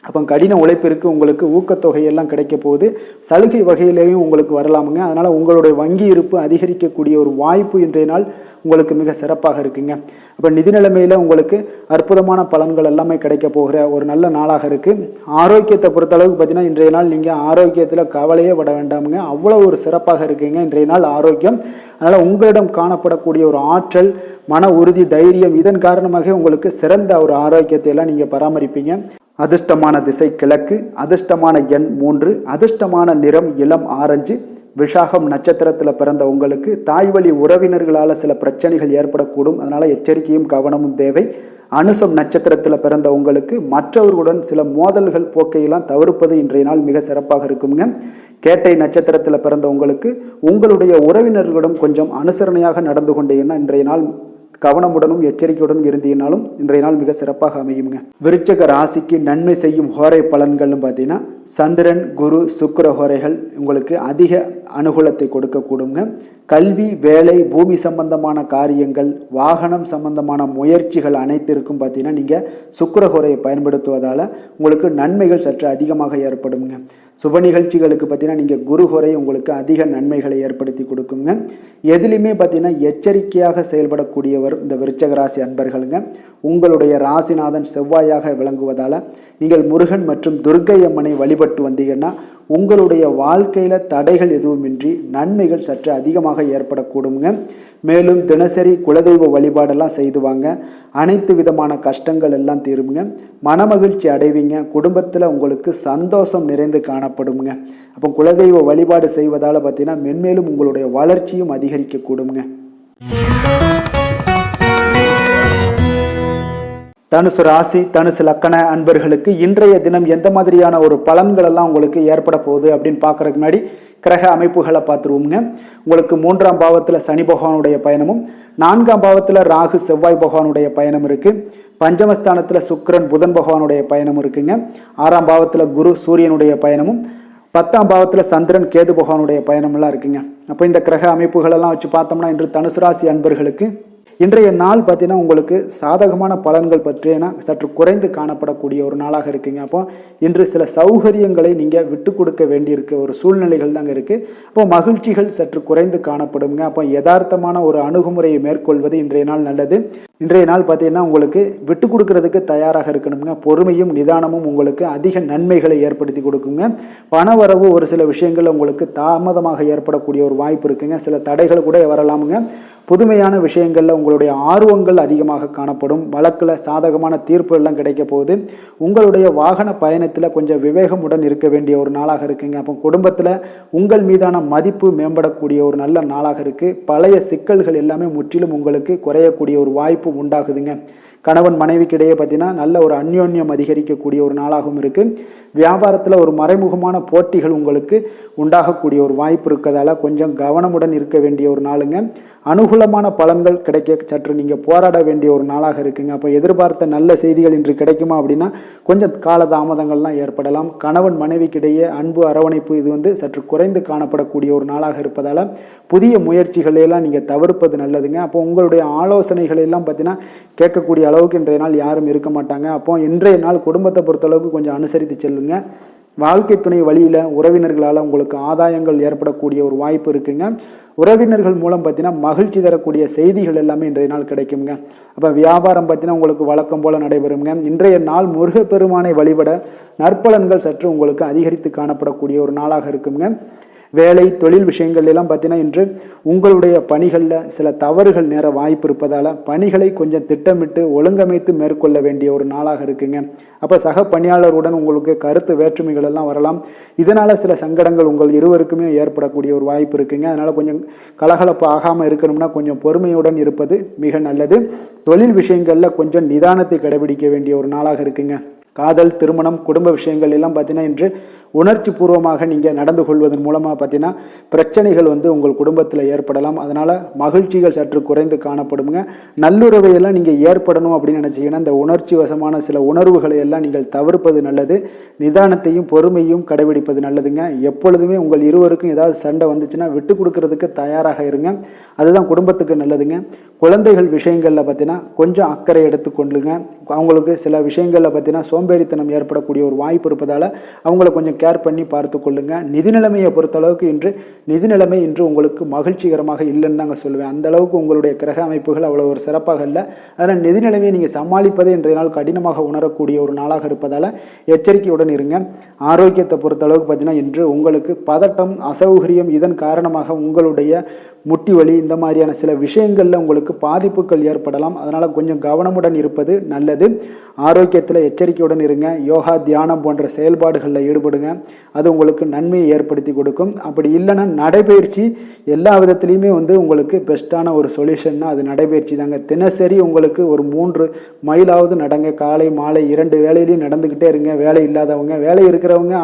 அப்போ கடின உழைப்பிற்கு உங்களுக்கு ஊக்கத்தொகையெல்லாம் கிடைக்க போகுது. சலுகை வகையிலேயும் உங்களுக்கு வரலாமுங்க. அதனால் உங்களுடைய வங்கி இருப்பு அதிகரிக்கக்கூடிய ஒரு வாய்ப்பு இன்றைய நாள் உங்களுக்கு மிக சிறப்பாக இருக்குங்க. அப்போ நிதி நிலைமையில் உங்களுக்கு அற்புதமான பலன்கள் எல்லாமே கிடைக்க போகிற ஒரு நல்ல நாளாக இருக்குது. ஆரோக்கியத்தை பொறுத்தளவுக்கு பார்த்தீங்கன்னா இன்றைய நாள் நீங்கள் ஆரோக்கியத்தில் கவலையே பட வேண்டாமுங்க. அவ்வளோ ஒரு சிறப்பாக இருக்குங்க இன்றைய நாள் ஆரோக்கியம். அதனால் உங்களிடம் காணப்படக்கூடிய ஒரு ஆற்றல், மன உறுதி, தைரியம் இதன் காரணமாக உங்களுக்கு சிறந்த ஒரு ஆரோக்கியத்தை எல்லாம் நீங்கள் பராமரிப்பீங்க. அதிர்ஷ்டமான திசை கிழக்கு, அதிர்ஷ்டமான எண் 3, அதிர்ஷ்டமான நிறம் இளம் ஆரஞ்சு. விஷாகம் நட்சத்திரத்தில் பிறந்த உங்களுக்கு தாய்வழி உறவினர்களால் சில பிரச்சனைகள் ஏற்படக்கூடும். அதனால் எச்சரிக்கையும் கவனமும் தேவை. அனுசம் நட்சத்திரத்தில் பிறந்த உங்களுக்கு மற்றவர்களுடன் சில மோதல்கள் போக்கையெல்லாம் தவிர்ப்பது இன்றைய நாள் மிக சிறப்பாக இருக்குங்க. கேட்டை நட்சத்திரத்தில் பிறந்த உங்களுக்கு உங்களுடைய உறவினர்களிடம் கொஞ்சம் அனுசரணையாக நடந்து கொண்டீங்கன்னா இன்றைய நாள் கவனமுடனும் எச்சரிக்கையுடனும் இருந்தீங்கனாலும் இன்றைய நாள் மிக சிறப்பாக அமையுங்க. விருச்சக ராசிக்கு நன்மை செய்யும் ஹோரை பலன்கள்னு பார்த்தீங்கன்னா சந்திரன், குரு, சுக்கிர ஹோரைகள் உங்களுக்கு அதிக அனுகூலத்தை கொடுக்கக்கூடுங்க. கல்வி, வேலை, பூமி சம்பந்தமான காரியங்கள், வாகனம் சம்பந்தமான முயற்சிகள் அனைத்திற்கும் பார்த்தீங்கன்னா நீங்கள் சுக்கிர ஹோரையை பயன்படுத்துவதால் உங்களுக்கு நன்மைகள் சற்று அதிகமாக ஏற்படுங்க. சுப நிகழ்ச்சிகளுக்கு பார்த்தீங்கன்னா நீங்கள் குரு ஹோரை உங்களுக்கு அதிக நன்மைகளை ஏற்படுத்தி கொடுக்குங்க. எதுலையுமே பார்த்தீங்கன்னா எச்சரிக்கையாக செயல்படக்கூடியவர் இந்த விருச்சக ராசி அன்பர்களுங்க. உங்களுடைய ராசிநாதன் செவ்வாயாக விளங்குவதால் நீங்கள் முருகன் மற்றும் துர்க்கை அம்மனை வழிபட்டு வந்தீங்கன்னா உங்களுடைய வாழ்க்கையில் தடைகள் எதுவுமின்றி நன்மைகள் சற்று அதிகமாக ஏற்படக்கூடுங்க. மேலும் தினசரி குலதெய்வ வழிபாடெல்லாம் செய்து வாங்க. அனைத்து விதமான கஷ்டங்கள் எல்லாம் தீருங்க. மனமகிழ்ச்சி அடைவீங்க. குடும்பத்தில் உங்களுக்கு சந்தோஷம் நிறைந்து காணப்படுங்க. அப்போ குலதெய்வ வழிபாடு செய்வதால் பார்த்தீங்கன்னா மென்மேலும் உங்களுடைய வளர்ச்சியும் அதிகரிக்க கூடுங்க. தனுசு ராசி, தனுசு லக்கண அன்பர்களுக்கு இன்றைய தினம் எந்த மாதிரியான ஒரு பலன்கள் எல்லாம் உங்களுக்கு ஏற்பட போகுது அப்படின்னு பார்க்கறதுக்கு முன்னாடி கிரக அமைப்புகளை பார்த்துருவோங்க. உங்களுக்கு 3ஆம் பாவத்தில் சனி பகவானுடைய பயணமும், 4ஆம் பாவத்தில் ராகு செவ்வாய் பகவானுடைய பயணம் இருக்கு. பஞ்சமஸ்தானத்தில் சுக்கிரன் புதன் பகவானுடைய பயணம் இருக்குங்க. 6ஆம் பாவத்தில் குரு சூரியனுடைய பயணமும், 10ஆம் பாவத்தில் சந்திரன் கேது பகவானுடைய பயணமெல்லாம் இருக்குங்க. அப்போ இந்த கிரக அமைப்புகளெல்லாம் வச்சு பார்த்தோம்னா இன்று தனுசு ராசி அன்பர்களுக்கு இன்றைய நாள் பார்த்தீங்கன்னா உங்களுக்கு சாதகமான பலன்கள் பற்றினா சற்று குறைந்து காணப்படக்கூடிய ஒரு நாளாக இருக்குங்க. அப்போ இன்று சில சௌகரியங்களை நீங்கள் விட்டு கொடுக்க வேண்டியிருக்க ஒரு சூழ்நிலைகள் தாங்க இருக்குது. அப்போ மகிழ்ச்சிகள் சற்று குறைந்து காணப்படுங்க. அப்போ யதார்த்தமான ஒரு அணுகுமுறையை மேற்கொள்வது இன்றைய நாள் நல்லது. இன்றைய நாள் பார்த்தீங்கன்னா உங்களுக்கு விட்டு கொடுக்கறதுக்கு தயாராக இருக்கணுங்க. பொறுமையும் நிதானமும் உங்களுக்கு அதிக நன்மைகளை ஏற்படுத்தி கொடுக்குங்க. பணவரவு ஒரு சில விஷயங்கள் உங்களுக்கு தாமதமாக ஏற்படக்கூடிய ஒரு வாய்ப்பு இருக்குங்க. சில தடைகள் கூட வரலாமுங்க. புதுமையான விஷயங்களில் உங்களுடைய ஆர்வங்கள் அதிகமாக காணப்படும். வழக்கில் சாதகமான தீர்ப்பு எல்லாம் கிடைக்க போகுது. உங்களுடைய வாகன பயணத்தில் கொஞ்சம் விவேகமுடன் இருக்க வேண்டிய ஒரு நாளாக இருக்குங்க. அப்போ குடும்பத்தில் உங்கள் மீதான மதிப்பு மேம்படக்கூடிய ஒரு நல்ல நாளாக இருக்குது. பழைய சிக்கல்கள் எல்லாமே முற்றிலும் உங்களுக்கு குறையக்கூடிய ஒரு வாய்ப்பு உண்டாகுதுங்க. கணவன் மனைவிக்கிடையே பார்த்தீங்கன்னா நல்ல ஒரு அந்யோன்யம் அதிகரிக்கக்கூடிய ஒரு நாளாகவும் இருக்குது. வியாபாரத்தில் ஒரு மறைமுகமான போட்டிகள் உங்களுக்கு உண்டாகக்கூடிய ஒரு வாய்ப்பு இருக்கிறதால கொஞ்சம் கவனமுடன் இருக்க வேண்டிய ஒரு நாளுங்க. அனுகூலமான பலன்கள் கிடைக்க சற்று நீங்கள் போராட வேண்டிய ஒரு நாளாக இருக்குங்க. அப்போ எதிர்பார்த்த நல்ல செய்திகள் இன்று கிடைக்குமா அப்படின்னா கொஞ்சம் காலதாமதங்கள்லாம் ஏற்படலாம். கணவன் மனைவிக்கிடையே அன்பு அரவணைப்பு இது சற்று குறைந்து காணப்படக்கூடிய ஒரு நாளாக இருப்பதால் புதிய முயற்சிகளையெல்லாம் நீங்கள் தவிர்ப்பது நல்லதுங்க. அப்போ உங்களுடைய ஆலோசனைகள் எல்லாம் பார்த்தீங்கன்னா கேட்கக்கூடிய அளவுக்கு இன்றைய நாள் யாரும் இருக்க மாட்டாங்க. அப்போ இன்றைய நாள் குடும்பத்தை பொறுத்தளவுக்கு கொஞ்சம் அனுசரித்து செல்லுங்க. வாழ்க்கை துணை வழியில் உறவினர்களால் உங்களுக்கு ஆதாயங்கள் ஏற்படக்கூடிய ஒரு வாய்ப்பு இருக்குங்க. உறவினர்கள் மூலம் பார்த்தீங்கன்னா மகிழ்ச்சி தரக்கூடிய செய்திகள் எல்லாமே இன்றைய நாள் கிடைக்குங்க. அப்போ வியாபாரம் பார்த்தீங்கன்னா உங்களுக்கு வழக்கம் போல் நடைபெறுங்க. இன்றைய நாள் முருகப்பெருமானை வழிபட நற்பலன்கள் சற்று உங்களுக்கு அதிகரித்து காணப்படக்கூடிய ஒரு நாளாக இருக்குங்க. வேலை தொழில் விஷயங்கள் எல்லாம் பார்த்தீங்கன்னா இன்று உங்களுடைய பணிகளில் சில தவறுகள் நேர வாய்ப்பு இருப்பதால் பணிகளை கொஞ்சம் திட்டமிட்டு ஒழுங்கமைத்து மேற்கொள்ள வேண்டிய ஒரு நாளாக இருக்குங்க. அப்போ சக பணியாளருடன் உங்களுக்கு கருத்து வேற்றுமைகள் எல்லாம் வரலாம். இதனால் சில சங்கடங்கள் உங்கள் இருவருக்குமே ஏற்படக்கூடிய ஒரு வாய்ப்பு இருக்குங்க. அதனால் கொஞ்சம் கலகலப்பு ஆகாமல் இருக்கணும்னா கொஞ்சம் பொறுமையுடன் இருப்பது மிக நல்லது. தொழில் விஷயங்களில் கொஞ்சம் நிதானத்தை கடைபிடிக்க வேண்டிய ஒரு நாளாக இருக்குங்க. காதல், திருமணம், குடும்ப விஷயங்கள் எல்லாம் பார்த்தீங்கன்னா இன்று உணர்ச்சி பூர்வமாக நீங்கள் நடந்து கொள்வதன் மூலமாக பார்த்தீங்கன்னா பிரச்சனைகள் உங்கள் குடும்பத்தில் ஏற்படலாம். அதனால் மகிழ்ச்சிகள் சற்று குறைந்து காணப்படுங்க. நல்லுறவையெல்லாம் நீங்கள் ஏற்படணும் அப்படின்னு நினச்சிங்கன்னா இந்த உணர்ச்சி வசமான சில உணர்வுகளை எல்லாம் நீங்கள் தவிர்ப்பது நல்லது. நிதானத்தையும் பொறுமையும் கடைபிடிப்பது நல்லதுங்க. எப்பொழுதுமே உங்கள் இருவருக்கும் ஏதாவது சண்டை வந்துச்சுன்னா விட்டு கொடுக்கறதுக்கு தயாராக இருங்க. அதுதான் குடும்பத்துக்கு நல்லதுங்க. குழந்தைகள் விஷயங்களில் பார்த்தீங்கன்னா கொஞ்சம் அக்கறை எடுத்துக்கொள்ளுங்க. அவங்களுக்கு சில விஷயங்களில் பார்த்தீங்கன்னா சோம்பேறித்தனம் ஏற்படக்கூடிய ஒரு வாய்ப்பு இருப்பதால் அவங்கள கொஞ்சம் கேர் பண்ணி பார்த்து கொள்ளுங்க. நிதி நிலைமையை பொறுத்தளவுக்கு நிதி நிலைமை இன்று உங்களுக்கு மகிழ்ச்சிகரமாக இல்லைன்னு தாங்க சொல்லுவேன். அந்த அளவுக்கு உங்களுடைய கிரக அமைப்புகள் அவ்வளோ ஒரு சிறப்பாக இல்லை. அதனால் நிதி நிலைமையை நீங்கள் சமாளிப்பதே இன்றைய நாள் கடினமாக உணரக்கூடிய ஒரு நாளாக இருப்பதால் எச்சரிக்கையுடன் இருங்க. ஆரோக்கியத்தை பொறுத்தளவுக்கு பார்த்தீங்கன்னா இன்று உங்களுக்கு பதட்டம், அசௌகரியம் இதன் காரணமாக உங்களுடைய முட்டி வலி இந்த மாதிரியான சில விஷயங்களில் உங்களுக்கு பாதிப்புகள் ஏற்படலாம். அதனால் கொஞ்சம் கவனமுடன் இருப்பது நல்லது. ஆரோக்கியத்தில் எச்சரிக்கையுடன் இருங்க. யோகா, தியானம் போன்ற செயல்பாடுகளில் ஈடுபடுங்க. அது உங்களுக்கு நன்மையை ஏற்படுத்தி கொடுக்கும். அப்படி இல்லைன்னா நடைபயிற்சி எல்லா விதத்துலேயுமே உங்களுக்கு பெஸ்ட்டான ஒரு சொல்யூஷன்னா அது நடைபயிற்சி தாங்க. தினசரி உங்களுக்கு ஒரு 3 மைலாவது நடங்க. காலை மாலை 2 வேலையிலையும் நடந்துக்கிட்டே இருங்க. வேலை இல்லாதவங்க, வேலை இருக்கிறவங்க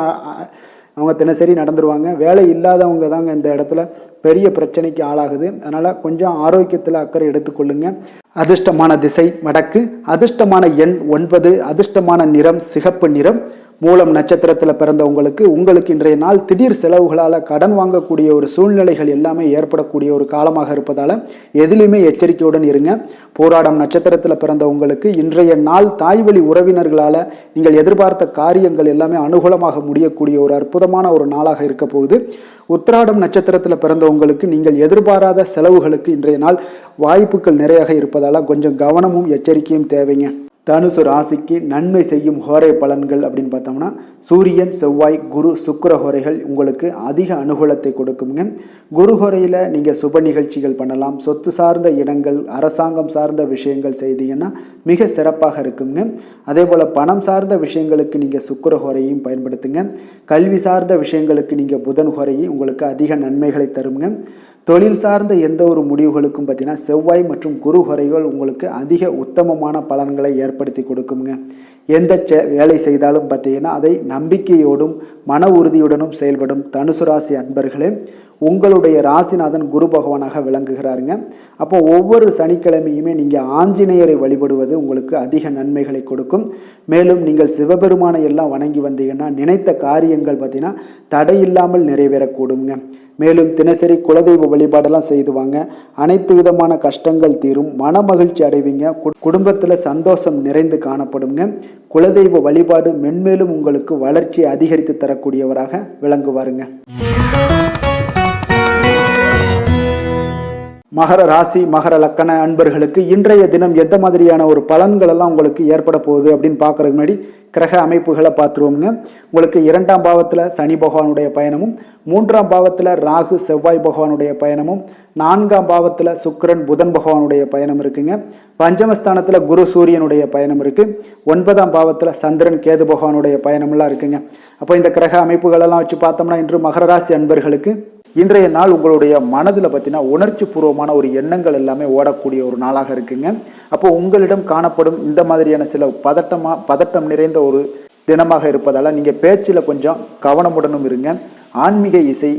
அவங்க தினசரி நடந்துருவாங்க. வேலை இல்லாதவங்க தாங்க இந்த இடத்துல பெரிய பிரச்சனைக்கு ஆளாகுது. அதனால் கொஞ்சம் ஆரோக்கியத்தில் அக்கறை எடுத்துக்கொள்ளுங்க. அதிர்ஷ்டமான திசை வடக்கு, அதிர்ஷ்டமான எண் 9, அதிர்ஷ்டமான நிறம் சிகப்பு நிறம். மூலம் நட்சத்திரத்தில் பிறந்த உங்களுக்கு இன்றைய நாள் திடீர் செலவுகளால் கடன் வாங்கக்கூடிய ஒரு சூழ்நிலைகள் எல்லாமே ஏற்படக்கூடிய ஒரு காலமாக இருப்பதால் எதிலுமே எச்சரிக்கையுடன் இருங்க. போராடம் நட்சத்திரத்தில் பிறந்த இன்றைய நாள் தாய்வழி உறவினர்களால் நீங்கள் எதிர்பார்த்த காரியங்கள் எல்லாமே அனுகூலமாக முடியக்கூடிய ஒரு அற்புதமான ஒரு நாளாக இருக்க போகுது. உத்திராடம் நட்சத்திரத்தில் பிறந்த நீங்கள் எதிர்பாராத செலவுகளுக்கு இன்றைய நாள் வாய்ப்புகள் நிறையாக இருப்பதால் கொஞ்சம் கவனமும் எச்சரிக்கையும் தேவைங்க. தனுசு ராசிக்கு நன்மை செய்யும் ஹோரை பலன்கள் அப்படின்னு பார்த்தோம்னா சூரியன், செவ்வாய், குரு, சுக்கிர ஹோரைகள் உங்களுக்கு அதிக அனுகூலத்தை கொடுக்குங்க. குரு ஹோரையில் நீங்கள் சுப நிகழ்ச்சிகள் பண்ணலாம். சொத்து சார்ந்த இடங்கள், அரசாங்கம் சார்ந்த விஷயங்கள் செய்தீங்கன்னா மிக சிறப்பாக இருக்குங்க. அதே போல் பணம் சார்ந்த விஷயங்களுக்கு நீங்கள் சுக்கிர ஹோரையும் பயன்படுத்துங்க. கல்வி சார்ந்த விஷயங்களுக்கு நீங்கள் புதன் ஹோரையும் உங்களுக்கு அதிக நன்மைகளை தருங்க. தொழில் சார்ந்த எந்த ஒரு முடிவுகளுக்கும் பார்த்தீங்கன்னா செவ்வாய் மற்றும் குரு ஹோரைகள் உங்களுக்கு அதிக உத்தமமான பலன்களை ஏற்படுத்தி கொடுக்குங்க. எந்த வேலை செய்தாலும் பார்த்தீங்கன்னா அதை நம்பிக்கையோடும் மன உறுதியுடனும் செயல்படும் தனுசு ராசி அன்பர்களே, உங்களுடைய ராசிநாதன் குரு பகவானாக விளங்குகிறாருங்க. அப்போ ஒவ்வொரு சனிக்கிழமையுமே நீங்கள் ஆஞ்சநேயரை வழிபடுவது உங்களுக்கு அதிக நன்மைகளை கொடுக்கும். மேலும் நீங்கள் சிவபெருமானை எல்லாம் வணங்கி வந்தீங்கன்னா நினைத்த காரியங்கள் பார்த்தீங்கன்னா தடையில்லாமல் நிறைவேறக்கூடுங்க. மேலும் தினசரி குலதெய்வ வழிபாடெல்லாம் செய்துவாங்க. அனைத்து விதமான கஷ்டங்கள் தீரும், மன மகிழ்ச்சி அடைவீங்க, குடும்பத்தில் சந்தோஷம் நிறைந்து காணப்படுங்க. குலதெய்வ வழிபாடு மென்மேலும் உங்களுக்கு வளர்ச்சியை அதிகரித்து தரக்கூடியவராக விளங்குவாருங்க. மகர ராசி மகர லக்கண அன்பர்களுக்கு இன்றைய தினம் எந்த மாதிரியான ஒரு பலன்கள் எல்லாம் உங்களுக்கு ஏற்பட போகுது அப்படின்னு பார்க்கறதுக்கு முன்னாடி கிரக அமைப்புகளை பார்த்துருவோங்க. உங்களுக்கு 2ஆம் பாவத்தில் சனி பகவானுடைய பயணமும், 3ஆம் பாவத்தில் ராகு செவ்வாய் பகவானுடைய பயணமும், 4ஆம் பாவத்தில் சுக்கிரன் புதன் பகவானுடைய பயணம் இருக்குங்க. பஞ்சமஸ்தானத்தில் குரு சூரியனுடைய பயணம் இருக்குது. 9ஆம் பாவத்தில் சந்திரன் கேது பகவானுடைய பயணமெல்லாம் இருக்குங்க. அப்போ இந்த கிரக அமைப்புகளெல்லாம் வச்சு பார்த்தோம்னா இன்று மகர ராசி அன்பர்களுக்கு இன்றைய நாள் உங்களுடைய மனதில் பார்த்தீங்கன்னா உணர்ச்சி பூர்வமான ஒரு எண்ணங்கள் எல்லாமே ஓடக்கூடிய ஒரு நாளாக இருக்குங்க. அப்போ உங்களிடம் காணப்படும் இந்த மாதிரியான சில பதட்டம் நிறைந்த ஒரு தினமாக இருப்பதால் நீங்கள் பேச்சில் கொஞ்சம் கவனமுடனும் இருங்க. ஆன்மீக இசை,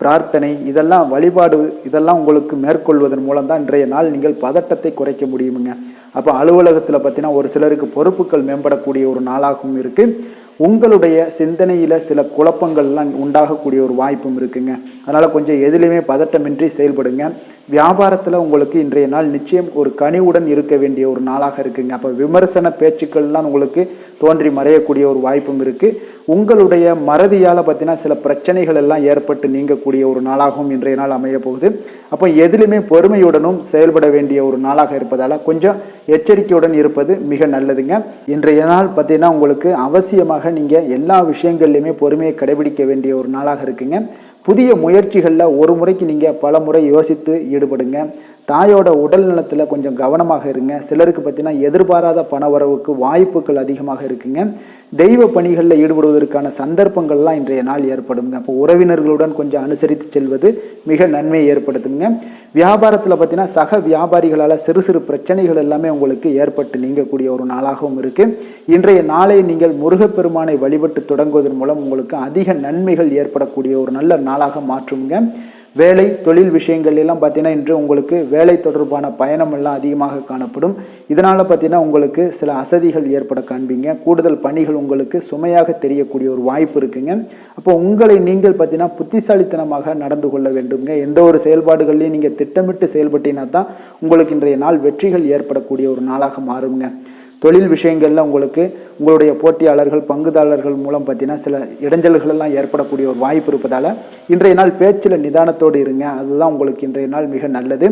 பிரார்த்தனை, இதெல்லாம் வழிபாடு, இதெல்லாம் உங்களுக்கு மேற்கொள்வதன் மூலம் தான் இன்றைய நாள் நீங்கள் பதட்டத்தை குறைக்க முடியுமுங்க. அப்போ அலுவலகத்தில் பார்த்தீங்கன்னா ஒரு சிலருக்கு பொறுப்புகள் மேம்படக்கூடிய ஒரு நாளாகவும் இருக்குது. உங்களுடைய சிந்தனையில் சில குழப்பங்கள்லாம் உண்டாகக்கூடிய ஒரு வாய்ப்பும் இருக்குங்க. அதனால் கொஞ்சம் எதிலுமே பதட்டமின்றி செயல்படுங்க. வியாபாரத்தில் உங்களுக்கு இன்றைய நாள் நிச்சயம் ஒரு கனிவுடன் இருக்க வேண்டிய ஒரு நாளாக இருக்குங்க. அப்போ விமர்சன பேச்சுக்கள்லாம் உங்களுக்கு தோன்றி மறையக்கூடிய ஒரு வாய்ப்பும் இருக்குது. உங்களுடைய மறதியால் பார்த்தீங்கன்னா சில பிரச்சனைகள் எல்லாம் ஏற்பட்டு நீங்கக்கூடிய ஒரு நாளாகவும் இன்றைய நாள் அமைய போகுது. அப்போ எதிலுமே பொறுமையுடனும் செயல்பட வேண்டிய ஒரு நாளாக இருப்பதால் கொஞ்சம் எச்சரிக்கையுடன் இருப்பது மிக நல்லதுங்க. இன்றைய நாள் பார்த்தீங்கன்னா உங்களுக்கு அவசியமாக நீங்கள் எல்லா விஷயங்கள்லையுமே பொறுமையை கடைபிடிக்க வேண்டிய ஒரு நாளாக இருக்குங்க. புதிய முயற்சிகளில் ஒரு முறைக்கு நீங்கள் பல முறை யோசித்து ஈடுபடுங்க. தாயோட உடல் நலத்தில் கொஞ்சம் கவனமாக இருங்க. சிலருக்கு பார்த்தீங்கன்னா எதிர்பாராத பண வரவுக்கு வாய்ப்புகள் அதிகமாக இருக்குங்க. தெய்வ பணிகளில் ஈடுபடுவதற்கான சந்தர்ப்பங்கள்லாம் இன்றைய நாள் ஏற்படுங்க. அப்போ உறவினர்களுடன் கொஞ்சம் அனுசரித்து செல்வது மிக நன்மையை ஏற்படுத்துங்க. வியாபாரத்தில் பார்த்தீங்கன்னா சக வியாபாரிகளால் சிறு சிறு பிரச்சனைகள் எல்லாமே உங்களுக்கு ஏற்பட்டு நீங்கக்கூடிய ஒரு நாளாகவும் இருக்குது. இன்றைய நாளை நீங்கள் முருகப்பெருமானை வழிபட்டு தொடங்குவதன் மூலம் உங்களுக்கு அதிக நன்மைகள் ஏற்படக்கூடிய ஒரு நல்ல நாளாக மாற்றுங்க. வேலை தொழில் விஷயங்கள் எல்லாம் பார்த்தீங்கன்னா இன்று உங்களுக்கு வேலை தொடர்பான பயணம் எல்லாம் அதிகமாக காணப்படும். இதனால் பார்த்தீங்கன்னா உங்களுக்கு சில அசதிகள் ஏற்பட காண்பீங்க. கூடுதல் பணிகள் உங்களுக்கு சுமையாக தெரியக்கூடிய ஒரு வாய்ப்பு இருக்குங்க. அப்போ உங்களை நீங்கள் பார்த்தீங்கன்னா புத்திசாலித்தனமாக நடந்து கொள்ள வேண்டுங்க. எந்த ஒரு செயல்பாடுகள்லையும் நீங்கள் திட்டமிட்டு செயல்பட்டீங்கன்னா தான் உங்களுக்கு இன்றைய நாள் வெற்றிகள் ஏற்படக்கூடிய ஒரு நாளாக மாறுங்க. தொழில் விஷயங்களில் உங்களுக்கு உங்களுடைய போட்டியாளர்கள், பங்குதாரர்கள் மூலம் பார்த்தீங்கன்னா சில இடைஞ்சல்கள் எல்லாம் ஏற்படக்கூடிய ஒரு வாய்ப்பு இருப்பதால் இன்றைய நாள் பேச்சில் நிதானத்தோடு இருங்க. அதுதான் உங்களுக்கு இன்றைய நாள் மிக நல்லது.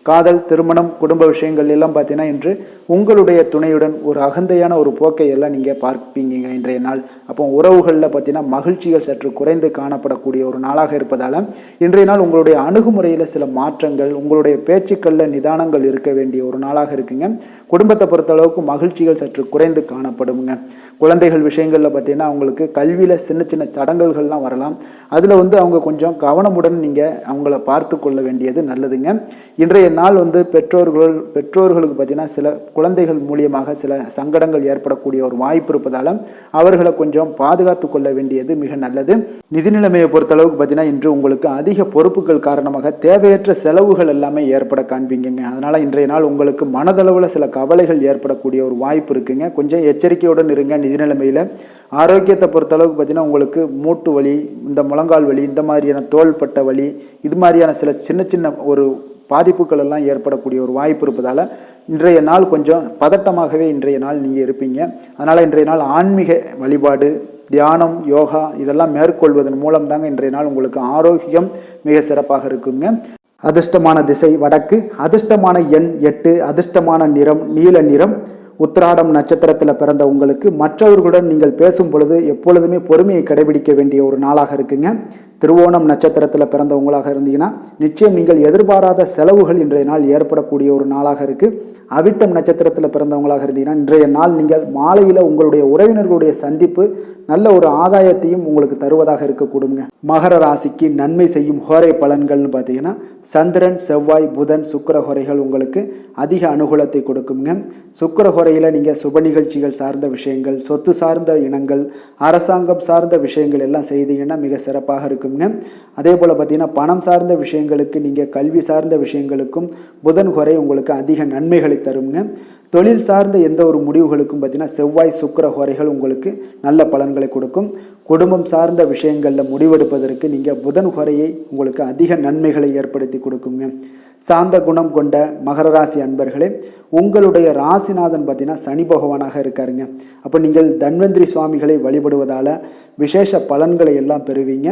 காதல், திருமணம், குடும்ப விஷயங்கள் எல்லாம் பார்த்தீங்கன்னா இன்று உங்களுடைய துணையுடன் ஒரு அகந்தையான ஒரு போக்கை எல்லாம் நீங்கள் பார்ப்பீங்க இன்றைய நாள். அப்போ உறவுகளில் பார்த்தீங்கன்னா மகிழ்ச்சிகள் சற்று குறைந்து காணப்படக்கூடிய ஒரு நாளாக இருப்பதால் இன்றைய நாள் உங்களுடைய அணுகுமுறையில் சில மாற்றங்கள், உங்களுடைய பேச்சுக்களில் நிதானங்கள் இருக்க வேண்டிய ஒரு நாளாக இருக்குங்க. குடும்பத்தை பொறுத்தளவுக்கு மகிழ்ச்சிகள் சற்று குறைந்து காணப்படுங்க. குழந்தைகள் விஷயங்களில் பார்த்தீங்கன்னா அவங்களுக்கு கல்வியில் சின்ன சின்ன தடங்கல்கள்லாம் வரலாம். அதில் அவங்க கொஞ்சம் கவனமுடன் நீங்கள் அவங்கள பார்த்து கொள்ள வேண்டியது நல்லதுங்க. இன்றைய நாள் பெற்றோர்களுக்கு பார்த்தீங்கன்னா சில குழந்தைகள் மூலியமாக சில சங்கடங்கள் ஏற்படக்கூடிய ஒரு வாய்ப்பு இருப்பதால் அவர்களை கொஞ்சம் பாதுகாத்து கொள்ள வேண்டியது மிக நல்லது. நிதி நிலைமையை பொறுத்தளவுக்கு பார்த்தீங்கன்னா இன்று உங்களுக்கு அதிக பொறுப்புகள் காரணமாக தேவையற்ற செலவுகள் எல்லாமே ஏற்பட காண்பீங்க. அதனால் இன்றைய நாள் உங்களுக்கு மனதளவில் சில கவலைகள் ஏற்படக்கூடிய ஒரு வாய்ப்பு இருக்குங்க. கொஞ்சம் எச்சரிக்கையுடன் இருங்க. நிதி நிலைமையில் ஆரோக்கியத்தை பொறுத்தளவுக்கு பார்த்தீங்கன்னா உங்களுக்கு மூட்டு வலி, இந்த முழங்கால் வலி, இந்த மாதிரியான தோள்பட்ட வலி, இது மாதிரியான சில சின்ன சின்ன ஒரு பாதிப்புகள் எல்லாம் ஏற்படக்கூடிய ஒரு வாய்ப்பு இருப்பதால் இன்றைய நாள் கொஞ்சம் பதட்டமாகவே இன்றைய நாள் நீங்கள் இருப்பீங்க. அதனால் இன்றைய நாள் ஆன்மீக வழிபாடு, தியானம், யோகா இதெல்லாம் மேற்கொள்வதன் மூலம் தாங்க இன்றைய நாள் உங்களுக்கு ஆரோக்கியம் மிக சிறப்பாக இருக்குங்க. அதிர்ஷ்டமான திசை வடக்கு, அதிர்ஷ்டமான எண் 8, அதிர்ஷ்டமான நிறம் நீல நிறம். உத்திராடம் நட்சத்திரத்தில் பிறந்த உங்களுக்கு மற்றவர்களுடன் நீங்கள் பேசும் பொழுது எப்பொழுதுமே பொறுமையை கடைபிடிக்க வேண்டிய ஒரு நாளாக இருக்குங்க. திருவோணம் நட்சத்திரத்தில் பிறந்தவங்களாக இருந்தீங்கன்னா நிச்சயம் நீங்கள் எதிர்பாராத செலவுகள் இன்றைய நாள் ஏற்படக்கூடிய ஒரு நாளாக இருக்குது. அவிட்டம் நட்சத்திரத்தில் பிறந்தவங்களாக இருந்தீங்கன்னா இன்றைய நாள் நீங்கள் மாலையில் உங்களுடைய உறவினர்களுடைய சந்திப்பு நல்ல ஒரு ஆதாயத்தையும் உங்களுக்கு தருவதாக இருக்கக்கூடுங்க. மகர ராசிக்கு நன்மை செய்யும் ஹோரை பலன்கள்னு பார்த்தீங்கன்னா சந்திரன், செவ்வாய், புதன், சுக்கிர ஹோரைகள் உங்களுக்கு அதிக அனுகூலத்தை கொடுக்குங்க. சுக்கிர ஹோரையில் நீங்கள் சுப நிகழ்ச்சிகள் சார்ந்த விஷயங்கள், சொத்து சார்ந்த இனங்கள், அரசாங்கம் சார்ந்த விஷயங்கள் எல்லாம் செய்தீங்கன்னா மிக சிறப்பாக இருக்குங்க. அதே போல் பார்த்தீங்கன்னா பணம் சார்ந்த விஷயங்களுக்கு, நீங்கள் கல்வி சார்ந்த விஷயங்களுக்கும் புதன் ஹோரை உங்களுக்கு அதிக நன்மைகளை தருங்க. தொழில் சார்ந்த எந்த ஒரு முடிவுகளுக்கும் பார்த்தீங்கன்னா செவ்வாய், சுக்கிர ஹோரைகள் உங்களுக்கு நல்ல பலன்களை கொடுக்கும். குடும்பம் சார்ந்த விஷயங்களில் முடிவெடுப்பதற்கு நீங்கள் புதன் ஹோரையை உங்களுக்கு அதிக நன்மைகளை ஏற்படுத்தி கொடுக்குங்க. சாந்த குணம் கொண்ட மகர ராசி அன்பர்களே, உங்களுடைய ராசிநாதன் பார்த்தீங்கன்னா சனி பகவானாக இருக்காருங்க. அப்போ நீங்கள் தன்வந்திரி சுவாமிகளை வழிபடுவதால் விசேஷ பலன்களை எல்லாம் பெறுவீங்க.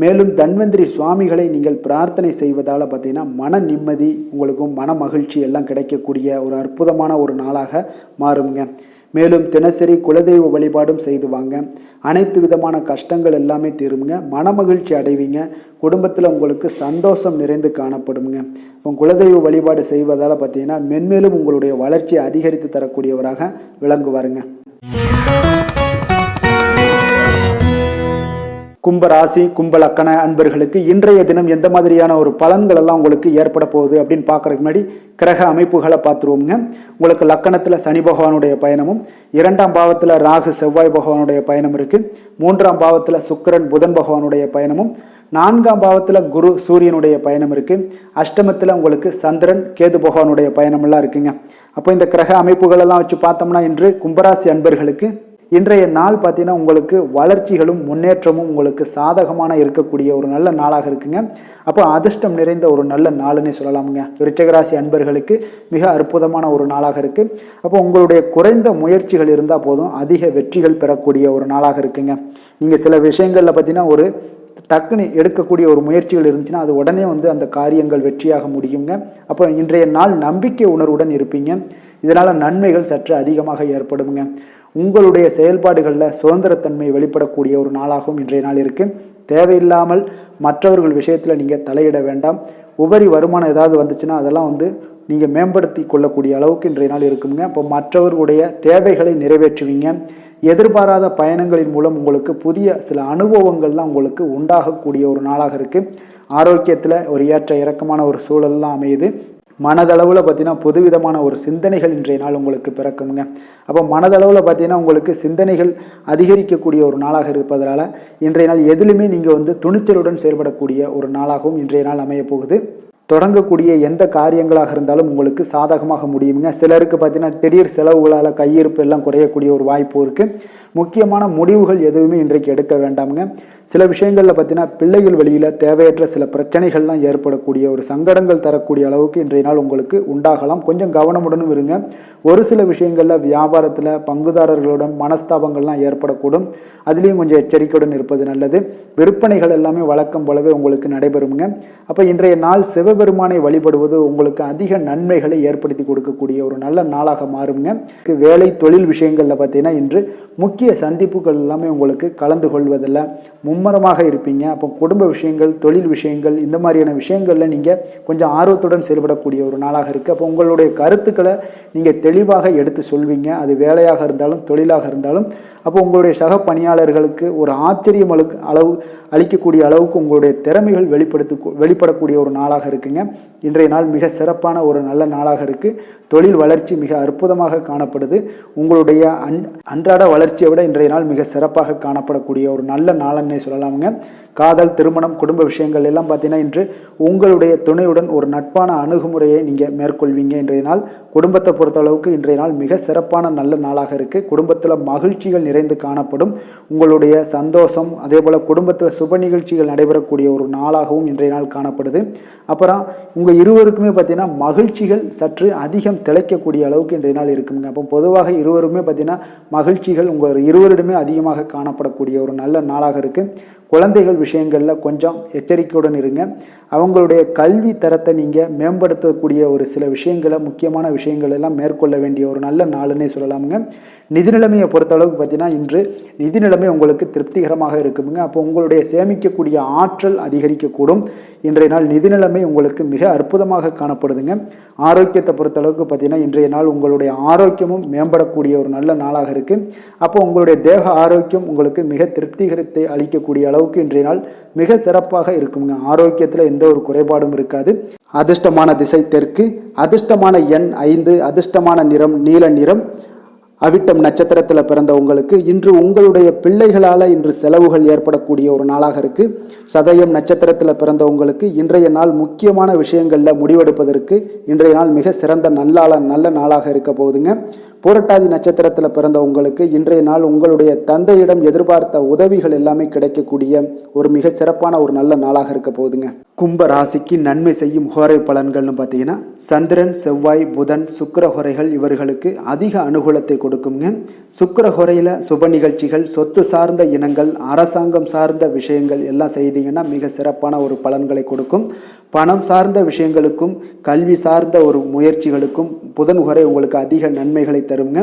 மேலும் தன்வந்திரி சுவாமிகளை நீங்கள் பிரார்த்தனை செய்வதால் பார்த்தீங்கன்னா மன நிம்மதி, உங்களுக்கும் மன மகிழ்ச்சி எல்லாம் கிடைக்கக்கூடிய ஒரு அற்புதமான ஒரு நாளாக மாறுங்க. மேலும் தினசரி குலதெய்வ வழிபாடும் செய்து வாங்க. அனைத்து விதமான கஷ்டங்கள் எல்லாமே தீருங்க. மன மகிழ்ச்சி அடைவீங்க. குடும்பத்தில் உங்களுக்கு சந்தோஷம் நிறைந்து காணப்படுங்க. உங்கள் குலதெய்வ வழிபாடு செய்வதால் பார்த்தீங்கன்னா மென்மேலும் உங்களுடைய வளர்ச்சியை அதிகரித்து தரக்கூடியவராக விளங்குவாருங்க. கும்பராசி, கும்பலக்கண அன்பர்களுக்கு இன்றைய தினம் எந்த மாதிரியான ஒரு பலன்கள் எல்லாம் உங்களுக்கு ஏற்பட போகுது அப்படின்னு பார்க்கறதுக்கு முன்னாடி கிரக அமைப்புகளை பார்த்துருவோங்க. உங்களுக்கு லக்கணத்தில் சனி பகவானுடைய பயணமும், 2ஆம் பாவத்தில் ராகு செவ்வாய் பகவானுடைய பயணம் இருக்கு. 3ஆம் பாவத்தில் சுக்கிரன் புதன் பகவானுடைய பயணமும், 4ஆம் பாவத்தில் குரு சூரியனுடைய பயணம் இருக்கு. அஷ்டமத்தில் உங்களுக்கு சந்திரன் கேது பகவானுடைய பயணம் எல்லாம் இருக்குங்க. அப்போ இந்த கிரக அமைப்புகள் எல்லாம் வச்சு பார்த்தோம்னா இன்று கும்பராசி அன்பர்களுக்கு இன்றைய நாள் பார்த்தீங்கன்னா உங்களுக்கு வளர்ச்சிகளும் முன்னேற்றமும் உங்களுக்கு சாதகமான இருக்கக்கூடிய ஒரு நல்ல நாளாக இருக்குங்க. அப்போ அதிர்ஷ்டம் நிறைந்த ஒரு நல்ல நாளுன்னே சொல்லலாமுங்க. விருச்சிகராசி அன்பர்களுக்கு மிக அற்புதமான ஒரு நாளாக இருக்குது. அப்போ உங்களுடைய குறைந்த முயற்சிகள் இருந்தால் போதும் அதிக வெற்றிகள் பெறக்கூடிய ஒரு நாளாக இருக்குங்க. நீங்கள் சில விஷயங்களில் பார்த்தீங்கன்னா ஒரு டக்குன்னு எடுக்கக்கூடிய ஒரு முயற்சிகள் இருந்துச்சுன்னா அது உடனே அந்த காரியங்கள் வெற்றியாக முடியுங்க. அப்போ இன்றைய நாள் நம்பிக்கை உணர்வுடன் இருப்பீங்க. இதனால் நன்மைகள் சற்று அதிகமாக ஏற்படுங்க. உங்களுடைய செயல்பாடுகளில் சுதந்திரத்தன்மை வெளிப்படக்கூடிய ஒரு நாளாகவும் இன்றைய நாள் இருக்குது. தேவையில்லாமல் மற்றவர்கள் விஷயத்தில் நீங்கள் தலையிட வேண்டாம். உபரி வருமானம் ஏதாவது வந்துச்சுன்னா அதெல்லாம் நீங்கள் மேம்படுத்தி கொள்ளக்கூடிய அளவுக்கு இன்றைய நாள் இருக்குங்க. இப்போ மற்றவர்களுடைய தேவைகளை நிறைவேற்றுவீங்க. எதிர்பாராத பயணங்களின் மூலம் உங்களுக்கு புதிய சில அனுபவங்கள்லாம் உங்களுக்கு உண்டாகக்கூடிய ஒரு நாளாக இருக்குது. ஆரோக்கியத்தில் ஒரு ஏற்ற இறக்கமான ஒரு சூழல்லாம் அமையுது. மனதளவில் பார்த்தீங்கன்னா புதுவிதமான ஒரு சிந்தனைகள் இன்றைய நாள் உங்களுக்கு பிறக்குங்க. அப்போ மனதளவில் பார்த்தீங்கன்னா உங்களுக்கு சிந்தனைகள் அதிகரிக்கக்கூடிய ஒரு நாளாக இருப்பதனால இன்றைய நாள் எதிலுமே நீங்கள் துணிச்சலுடன் செயல்படக்கூடிய ஒரு நாளாகவும் இன்றைய நாள் அமைய போகுது. தொடங்கக்கூடிய எந்த காரியங்களாக இருந்தாலும் உங்களுக்கு சாதகமாக முடியுங்க. சிலருக்கு பார்த்தீங்கன்னா திடீர் செலவுகளால் கையிருப்பு எல்லாம் குறையக்கூடிய ஒரு வாய்ப்பு இருக்குது. முக்கியமான முடிவுகள் எதுவுமே இன்றைக்கு எடுக்க வேண்டாமுங்க. சில விஷயங்களில் பார்த்தீங்கன்னா பிள்ளைகள் வழியில் தேவையற்ற சில பிரச்சனைகள்லாம் ஏற்படக்கூடிய ஒரு சங்கடங்கள் தரக்கூடிய அளவுக்கு இன்றைய நாள் உங்களுக்கு உண்டாகலாம். கொஞ்சம் கவனமுடனும் இருங்க. ஒரு சில விஷயங்களில் வியாபாரத்தில் பங்குதாரர்களுடன் மனஸ்தாபங்கள்லாம் ஏற்படக்கூடும். அதுலேயும் கொஞ்சம் எச்சரிக்கையுடன் இருப்பது நல்லது. விற்பனைகள் எல்லாமே வழக்கம் போலவே உங்களுக்கு நடைபெறுங்க. அப்போ இன்றைய நாள் சிவபெருமானை வழிபடுவது உங்களுக்கு அதிக நன்மைகளை ஏற்படுத்தி கொடுக்கக்கூடிய ஒரு நல்ல நாளாக மாறுங்க. வேலை தொழில் விஷயங்களில் பார்த்தீங்கன்னா இன்று முக்கிய சந்திப்புகள் எல்லாமே உங்களுக்கு கலந்து கொள்வதில் மும்மரமாக இருப்பீங்க. அப்போ குடும்ப விஷயங்கள், தொழில் விஷயங்கள், இந்த மாதிரியான விஷயங்களில் நீங்கள் கொஞ்சம் ஆர்வத்துடன் செயல்படக்கூடிய ஒரு நாளாக இருக்குது. அப்போ உங்களுடைய கருத்துக்களை நீங்கள் தெளிவாக எடுத்து சொல்வீங்க. அது வேலையாக இருந்தாலும் தொழிலாக இருந்தாலும். அப்போ உங்களுடைய சக பணியாளர்களுக்கு ஒரு ஆச்சரியம் அளிக்கக்கூடிய அளவுக்கு உங்களுடைய திறமைகள் வெளிப்படக்கூடிய ஒரு நாளாக இருக்குங்க. இன்றைய நாள் மிக சிறப்பான ஒரு நல்ல நாளாக இருக்குது. தொழில் வளர்ச்சி மிக அற்புதமாக காணப்படுது. உங்களுடைய அன்றாட வளர்ச்சியை விட இன்றைய நாள் மிக சிறப்பாக காணப்படக்கூடிய ஒரு நல்ல நாளன்னே சொல்லலாமுங்க. காதல், திருமணம், குடும்ப விஷயங்கள் எல்லாம் பார்த்தீங்கன்னா இன்று உங்களுடைய துணையுடன் ஒரு நட்பான அணுகுமுறையை நீங்கள் மேற்கொள்வீங்க. இன்றைய நாள் குடும்பத்தை பொறுத்தளவுக்கு இன்றைய நாள் மிக சிறப்பான நல்ல நாளாக இருக்குது. குடும்பத்தில் மகிழ்ச்சிகள் நிறைந்து காணப்படும். உங்களுடைய சந்தோஷம், அதே போல் குடும்பத்தில் சுப நிகழ்ச்சிகள் நடைபெறக்கூடிய ஒரு நாளாகவும் இன்றைய நாள் காணப்படுது. அப்புறம் உங்கள் இருவருக்குமே பார்த்தீங்கன்னா மகிழ்ச்சிகள் சற்று அதிகம் திளைக்கக்கூடிய அளவுக்கு இன்றைய நாள் இருக்குங்க. அப்போ பொதுவாக இருவருமே பார்த்தீங்கன்னா மகிழ்ச்சிகள் உங்கள் இருவரிடமே அதிகமாக காணப்படக்கூடிய ஒரு நல்ல நாளாக இருக்குது. குழந்தைகள் விஷயங்களில் கொஞ்சம் எச்சரிக்கையுடன் இருங்க. அவங்களுடைய கல்வி தரத்தை நீங்கள் மேம்படுத்தக்கூடிய ஒரு சில விஷயங்களை, முக்கியமான விஷயங்கள் எல்லாம் மேற்கொள்ள வேண்டிய ஒரு நல்ல நாளுன்னே சொல்லலாமுங்க. நிதி நிலைமையை பொறுத்தளவுக்கு பார்த்தீங்கன்னா இன்று நிதி நிலைமை உங்களுக்கு திருப்திகரமாக இருக்குமுங்க. அப்போ உங்களுடைய சேமிக்கக்கூடிய ஆற்றல் அதிகரிக்கக்கூடும். இன்றைய நாள் நிதி நிலைமை உங்களுக்கு மிக அற்புதமாக காணப்படுதுங்க. ஆரோக்கியத்தை பொறுத்தளவுக்கு பார்த்தீங்கன்னா இன்றைய நாள் உங்களுடைய ஆரோக்கியமும் மேம்படக்கூடிய ஒரு நல்ல நாளாக இருக்குது. அப்போ உங்களுடைய தேக ஆரோக்கியம் உங்களுக்கு மிக திருப்திகரத்தை அளிக்கக்கூடிய அளவுக்கு இன்றைய நாள் மிக சிறப்பாக இருக்குங்க. ஆரோக்கியத்தில் எந்த ஒரு குறைபாடும் இருக்காது. அதிர்ஷ்டமான திசை தெற்கு, அதிர்ஷ்டமான எண் 5, அதிர்ஷ்டமான நிறம் நீல நிறம். அவிட்டம் நட்சத்திரத்தில் பிறந்த உங்களுக்கு இன்று உங்களுடைய பிள்ளைகளால் இன்று செலவுகள் ஏற்படக்கூடிய ஒரு நாளாக இருக்குது. சதயம் நட்சத்திரத்தில் பிறந்த உங்களுக்கு இன்றைய நாள் முக்கியமான விஷயங்களில் முடிவெடுப்பதற்கு இன்றைய நாள் மிக சிறந்த நல்ல நாளாக இருக்க போகுதுங்க. பூரட்டாதி நட்சத்திரத்தில் பிறந்த உங்களுக்கு இன்றைய நாள் உங்களுடைய தந்தையிடம் எதிர்பார்த்த உதவிகள் எல்லாமே கிடைக்கக்கூடிய ஒரு மிக சிறப்பான ஒரு நல்ல நாளாக இருக்க போகுதுங்க. கும்ப ராசிக்கு நன்மை செய்யும் ஹோரை பலன்கள்னு பார்த்தீங்கன்னா சந்திரன், செவ்வாய், புதன், சுக்கிர ஹோரைகள் இவர்களுக்கு அதிக அனுகூலத்தை கொடுக்குங்க. சுக்கிர ஹோரையில் சுப நிகழ்ச்சிகள், சொத்து சார்ந்த இனங்கள், அரசாங்கம் சார்ந்த விஷயங்கள் எல்லாம் செய்தீங்கன்னா மிக சிறப்பான ஒரு பலன்களை கொடுக்கும். பணம் சார்ந்த விஷயங்களுக்கும் கல்வி சார்ந்த ஒரு முயற்சிகளுக்கும் புதன் ஹோரை உங்களுக்கு அதிக நன்மைகளை தருங்க.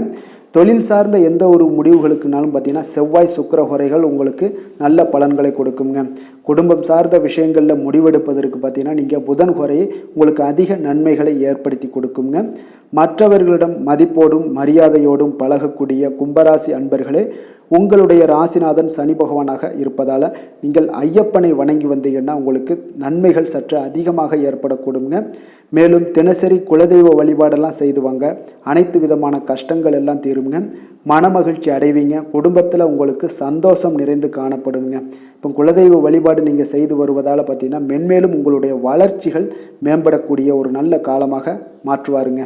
தொழில் சார்ந்த எந்த ஒரு முடிவுகளுக்குனாலும் பார்த்தீங்கன்னா செவ்வாய், சுக்கிர ஹோரைகள் உங்களுக்கு நல்ல பலன்களை கொடுக்குங்க. குடும்பம் சார்ந்த விஷயங்களில் முடிவெடுப்பதற்கு பார்த்தீங்கன்னா நீங்கள் புதன் ஹோரையை உங்களுக்கு அதிக நன்மைகளை ஏற்படுத்தி கொடுக்குங்க. மற்றவர்களிடம் மதிப்போடும் மரியாதையோடும் பழகக்கூடிய கும்பராசி அன்பர்களே, உங்களுடைய ராசிநாதன் சனி பகவானாக இருப்பதால் நீங்கள் ஐயப்பனை வணங்கி வந்தீங்கன்னா உங்களுக்கு நன்மைகள் சற்று அதிகமாக ஏற்படக்கூடுங்க. மேலும் தினசரி குலதெய்வ வழிபாடெல்லாம் செய்து வாங்க. அனைத்து விதமான கஷ்டங்கள் எல்லாம் தீருங்க. மனமகிழ்ச்சி அடைவீங்க. குடும்பத்தில் உங்களுக்கு சந்தோஷம் நிறைந்து காணப்படுங்க. இப்போ குலதெய்வ வழிபாடு நீங்கள் செய்து வருவதால் பார்த்தீங்கன்னா மென்மேலும் உங்களுடைய வளர்ச்சிகள் மேம்படக்கூடிய ஒரு நல்ல காலமாக மாற்றுவாருங்க.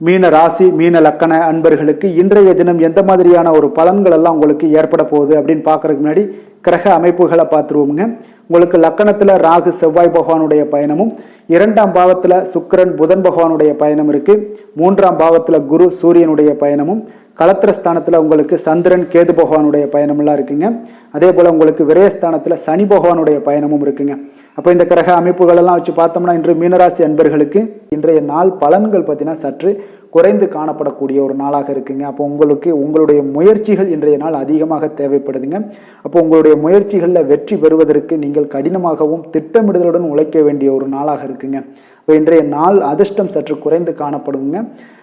மீன ராசி, மீன லக்கண அன்பர்களுக்கு இன்றைய தினம் எந்த மாதிரியான ஒரு பலன்கள் எல்லாம் உங்களுக்கு ஏற்பட போகுது அப்படின்னு பார்க்கறதுக்கு முன்னாடி கிரக அமைப்புகளை பார்த்துருவோமுங்க. உங்களுக்கு லக்கணத்தில் ராகு செவ்வாய் பகவானுடைய பயணமும், 2ஆம் பாவத்தில் சுக்கிரன் புதன் பகவானுடைய பயணம் இருக்குது. 3ஆம் பாவத்தில் குரு சூரியனுடைய பயணமும், களத்திரஸ்தானத்தில் உங்களுக்கு சந்திரன் கேது பகவானுடைய பயணமெல்லாம் இருக்குங்க. அதே போல் உங்களுக்கு விரயஸ்தானத்தில் சனி பகவானுடைய பயணமும் இருக்குங்க. அப்போ இந்த கிரக அமைப்புகளெல்லாம் வச்சு பார்த்தோம்னா இன்று மீனராசி அன்பர்களுக்கு இன்றைய நாள் பலன்கள் பார்த்தீங்கன்னா சற்று குறைந்து காணப்படக்கூடிய ஒரு நாளாக இருக்குங்க. அப்போ உங்களுடைய முயற்சிகள் இன்றைய நாள் அதிகமாக தேவைப்படுதுங்க. அப்போ உங்களுடைய முயற்சிகளில் வெற்றி பெறுவதற்கு நீங்கள் கடினமாகவும் திட்டமிடுதலுடன் உழைக்க வேண்டிய ஒரு நாளாக இருக்குங்க. இப்போ இன்றைய நாள் அதிர்ஷ்டம் சற்று குறைந்து காணப்படுங்க.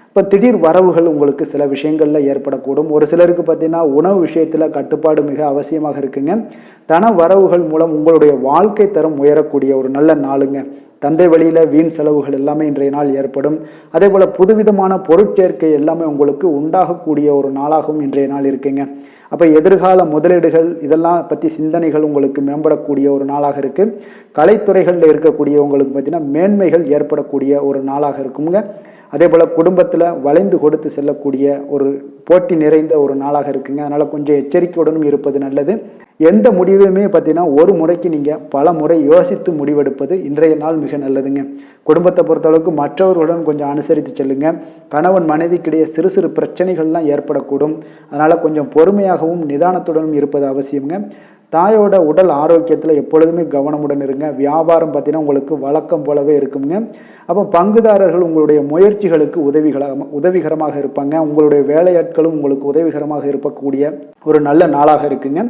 இப்போ திடீர் வரவுகள் உங்களுக்கு சில விஷயங்களில் ஏற்படக்கூடும். ஒரு சிலருக்கு பார்த்தீங்கன்னா உணவு விஷயத்தில் கட்டுப்பாடு மிக அவசியமாக இருக்குங்க. தன வரவுகள் மூலம் உங்களுடைய வாழ்க்கை தரம் உயரக்கூடிய ஒரு நல்ல நாளுங்க. தந்தை வழியில் வீண் செலவுகள் எல்லாமே இன்றைய நாள் ஏற்படும். அதே போல் புதுவிதமான பொருட்சேர்க்கை எல்லாமே உங்களுக்கு உண்டாகக்கூடிய ஒரு நாளாகவும் இன்றைய நாள் இருக்குங்க. அப்போ எதிர்கால முதலீடுகள் இதெல்லாம் பற்றி சிந்தனைகள் உங்களுக்கு மேம்படக்கூடிய ஒரு நாளாக இருக்குது. கலைத்துறைகளில் இருக்கக்கூடியவங்களுக்கு பார்த்தீங்கன்னா மேன்மைகள் ஏற்படக்கூடிய ஒரு நாளாக இருக்குங்க. அதே போல் குடும்பத்தில் வளைந்து கொடுத்து செல்லக்கூடிய ஒரு போட்டி நிறைந்த ஒரு நாளாக இருக்குங்க. அதனால் கொஞ்சம் எச்சரிக்கையுடனும் இருப்பது நல்லது. எந்த முடிவையுமே பார்த்தீங்கன்னா ஒரு முறைக்கு நீங்கள் பல முறை யோசித்து முடிவெடுப்பது இன்றைய நாள் மிக நல்லதுங்க. குடும்பத்தை பொறுத்தளவுக்கு மற்றவர்களுடன் கொஞ்சம் அனுசரித்து செல்லுங்க. கணவன் மனைவிக்கிடையே சிறு சிறு பிரச்சனைகள்லாம் ஏற்படக்கூடும். அதனால் கொஞ்சம் பொறுமையாகவும் நிதானத்துடனும் இருப்பது அவசியங்க. தாயோட உடல் ஆரோக்கியத்தில் எப்பொழுதுமே கவனமுடன் இருங்க. வியாபாரம் பார்த்தீங்கன்னா உங்களுக்கு வழக்கம் போலவே இருக்குங்க. அப்போ பங்குதாரர்கள் உங்களுடைய முயற்சிகளுக்கு உதவிகரமாக இருப்பாங்க. உங்களுடைய வேலையாட்களும் உங்களுக்கு உதவிகரமாக இருக்கக்கூடிய ஒரு நல்ல நாளாக இருக்குங்க.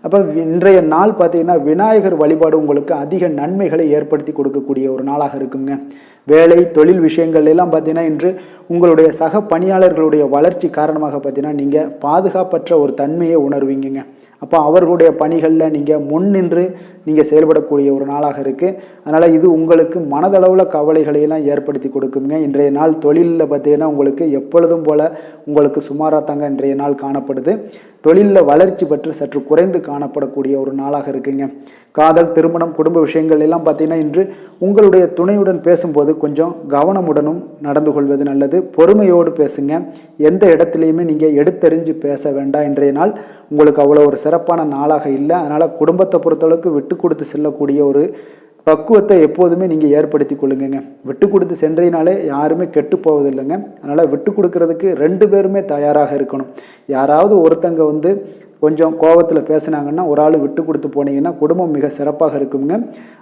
அப்போ இன்றைய நாள் பார்த்தீங்கன்னா விநாயகர் வழிபாடு உங்களுக்கு அதிக நன்மைகளை ஏற்படுத்தி கொடுக்கக்கூடிய ஒரு நாளாக இருக்குங்க. வேலை தொழில் விஷயங்கள் எல்லாம் பார்த்தீங்கன்னா இன்று உங்களுடைய சக பணியாளர்களுடைய வளர்ச்சி காரணமாக பார்த்தீங்கன்னா நீங்கள் பாதுகாப்பற்ற ஒரு தன்மையை உணர்வீங்க. அப்போ அவர்களுடைய பணிகளில் நீங்கள் முன்னின்று நீங்கள் செயல்படக்கூடிய ஒரு நாளாக இருக்குது. அதனால் இது உங்களுக்கு மனதளவில் கவலைகளையெல்லாம் ஏற்படுத்தி கொடுக்குங்க. இன்றைய நாள் தொழிலில் பார்த்தீங்கன்னா உங்களுக்கு எப்பொழுதும் போல் உங்களுக்கு சுமாராக தாங்க இன்றைய நாள் காணப்படுது. தொழிலில் வளர்ச்சி பெற்று சற்று குறைந்து காணப்படக்கூடிய ஒரு நாளாக இருக்குங்க. காதல், திருமணம், குடும்ப விஷயங்கள் எல்லாம் பார்த்தீங்கன்னா இன்று உங்களுடைய துணையுடன் பேசும்போது கொஞ்சம் கவனமுடனும் நடந்து கொள்வது நல்லது. பொறுமையோடு பேசுங்க. எந்த இடத்துலையுமே நீங்கள் எடுத்தெறிஞ்சு பேச வேண்டாம். இன்றைய நாள் உங்களுக்கு அவ்வளோ ஒரு சிறப்பான நாளாக இல்லை. அதனால் குடும்பத்தை பொறுத்தளவுக்கு விட்டு கொடுத்து செல்லக்கூடிய ஒரு பக்குவத்தை எப்போதுமே நீங்கள் ஏற்படுத்தி கொள்ளுங்க. விட்டு கொடுத்து சென்றீனாலே யாருமே கெட்டு போவதில்லைங்க. அதனால் விட்டு கொடுக்கறதுக்கு 2 பேருமே தயாராக இருக்கணும். யாராவது ஒருத்தங்க கொஞ்சம் கோபத்தில் பேசுனாங்கன்னா ஒரு ஆள் விட்டு கொடுத்து போனீங்கன்னா குடும்பம் மிக சிறப்பாக இருக்குங்க.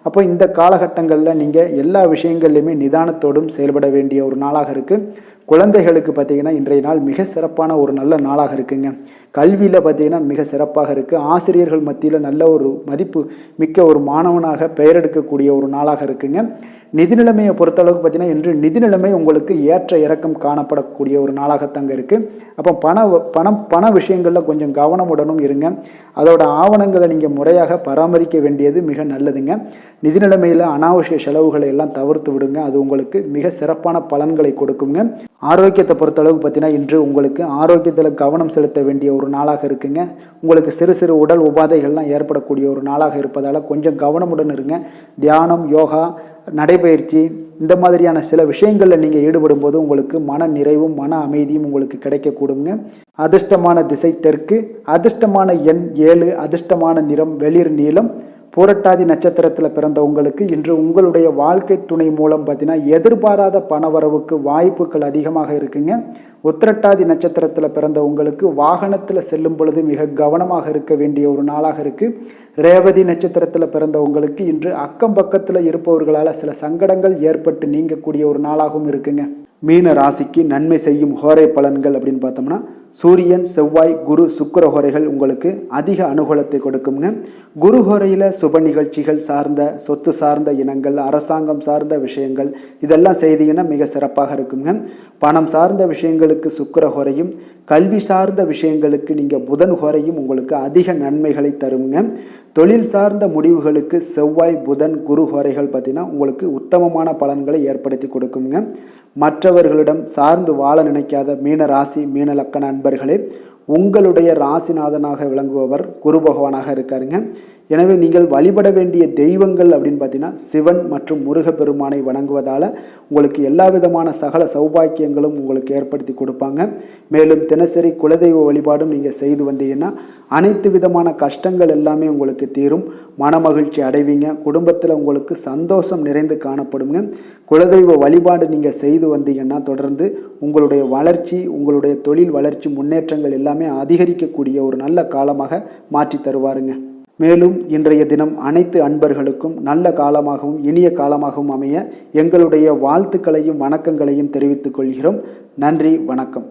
அப்போ இந்த காலகட்டங்களில் நீங்கள் எல்லா விஷயங்கள்லையுமே நிதானத்தோடும் செயல்பட வேண்டிய ஒரு நாளாக இருக்குது. குழந்தைகளுக்கு பார்த்திங்கன்னா இன்றைய நாள் மிக சிறப்பான ஒரு நல்ல நாளாக இருக்குங்க. கல்வியில் பார்த்திங்கன்னா மிக சிறப்பாக இருக்குது. ஆசிரியர்கள் மத்தியில் நல்ல ஒரு மதிப்பு மிக்க ஒரு மாணவனாக பெயர் எடுக்கக்கூடிய ஒரு நாளாக இருக்குங்க. நிதி நிலைமையை பொறுத்தளவுக்கு பார்த்திங்கன்னா இன்று நிதி நிலைமை உங்களுக்கு ஏற்ற இறக்கம் காணப்படக்கூடிய ஒரு நாளாகத்தாங்க இருக்குது. அப்போ பண விஷயங்களில் கொஞ்சம் கவனமுடனும் இருங்க. அதோட ஆவணங்களை நீங்கள் முறையாக பராமரிக்க வேண்டியது மிக நல்லதுங்க. நிதி நிலைமையில் அனாவசிய செலவுகளை எல்லாம் தவிர்த்து விடுங்க. அது உங்களுக்கு மிக சிறப்பான பலன்களை கொடுக்குங்க. ஆரோக்கியத்தை பொறுத்தளவுக்கு பார்த்தீங்கன்னா இன்று உங்களுக்கு ஆரோக்கியத்தில் கவனம் செலுத்த வேண்டிய ஒரு நாளாக இருக்குங்க. உங்களுக்கு சிறு சிறு உடல் உபாதைகள்லாம் ஏற்படக்கூடிய ஒரு நாளாக இருப்பதால் கொஞ்சம் கவனமுடன் இருங்க. தியானம், யோகா, நடைபயிற்சி இந்த மாதிரியான சில விஷயங்களில் நீங்கள் ஈடுபடும் போது உங்களுக்கு மன நிறைவும் மன அமைதியும் உங்களுக்கு கிடைக்கக்கூடுங்க. அதிர்ஷ்டமான திசை தெற்கு, அதிர்ஷ்டமான எண் 7, அதிர்ஷ்டமான நிறம் வெளிர் நீலம். பூரட்டாதி நட்சத்திரத்தில் பிறந்த உங்களுக்கு இன்று உங்களுடைய வாழ்க்கை துணை மூலம் பார்த்தீங்கன்னா எதிர்பாராத பணவரவுக்கு வாய்ப்புகள் அதிகமாக இருக்குங்க. உத்திரட்டாதி நட்சத்திரத்தில் பிறந்த உங்களுக்கு வாகனத்தில் செல்லும் பொழுது மிக கவனமாக இருக்க வேண்டிய ஒரு நாளாக இருக்குது. ரேவதி நட்சத்திரத்தில் பிறந்த உங்களுக்கு இன்று அக்கம் பக்கத்தில் இருப்பவர்களால் சில சங்கடங்கள் ஏற்பட்டு நீங்கக்கூடிய ஒரு நாளாகவும் இருக்குங்க. மீன ராசிக்கு நன்மை செய்யும் ஹோரை பலன்கள் அப்படின்னு பார்த்தோம்னா சூரியன், செவ்வாய், குரு, சுக்கிர ஹோரைகள் உங்களுக்கு அதிக அனுகூலத்தை கொடுக்குங்க. குரு ஹோரையில் சுப நிகழ்ச்சிகள் சார்ந்த, சொத்து சார்ந்த இனங்கள், அரசாங்கம் சார்ந்த விஷயங்கள் இதெல்லாம் செய்தீங்கன்னா மிக சிறப்பாக இருக்குங்க. பணம் சார்ந்த விஷயங்களுக்கு சுக்கிர ஹோரையும், கல்வி சார்ந்த விஷயங்களுக்கு நீங்கள் புதன் ஹோரையும் உங்களுக்கு அதிக நன்மைகளை தருங்க. தொழில் சார்ந்த முடிவுகளுக்கு செவ்வாய், புதன், குரு ஹோரைகள் பார்த்தீங்கன்னா உங்களுக்கு உத்தமமான பலன்களை ஏற்படுத்தி கொடுக்குங்க. மற்றவர்களிடம் சார்ந்து வாழ நினைக்காத மீன ராசி, மீன லக்கண அன்பர்களே, உங்களுடைய ராசிநாதனாக விளங்குபவர் குரு பகவானாக இருக்காருங்க. எனவே நீங்கள் வழிபட வேண்டிய தெய்வங்கள் அப்படின்னு பார்த்தீங்கன்னா சிவன் மற்றும் முருகப்பெருமானை வணங்குவதால் உங்களுக்கு எல்லா விதமான சகல சௌபாக்கியங்களும் உங்களுக்கு ஏற்படுத்தி கொடுப்பாங்க. மேலும் தினசரி குலதெய்வ வழிபாடும் நீங்கள் செய்து வந்தீங்கன்னா அனைத்து விதமான கஷ்டங்கள் எல்லாமே உங்களுக்கு தீரும். மனமகிழ்ச்சி அடைவீங்க. குடும்பத்தில் உங்களுக்கு சந்தோஷம் நிறைந்து காணப்படுங்க. குலதெய்வ வழிபாடு நீங்கள் செய்து வந்தீங்கன்னா தொடர்ந்து உங்களுடைய வளர்ச்சி, உங்களுடைய தொழில் வளர்ச்சி, முன்னேற்றங்கள் எல்லாமே அதிகரிக்கக்கூடிய ஒரு நல்ல காலமாக மாற்றி தருவாருங்க. மேலும் இன்றைய தினம் அனைத்து அன்பர்களுக்கும் நல்ல காலமாகவும் இனிய காலமாகவும் அமைய எங்களுடைய வாழ்த்துக்களையும் வணக்கங்களையும் தெரிவித்துக் கொள்கிறோம். நன்றி, வணக்கம்.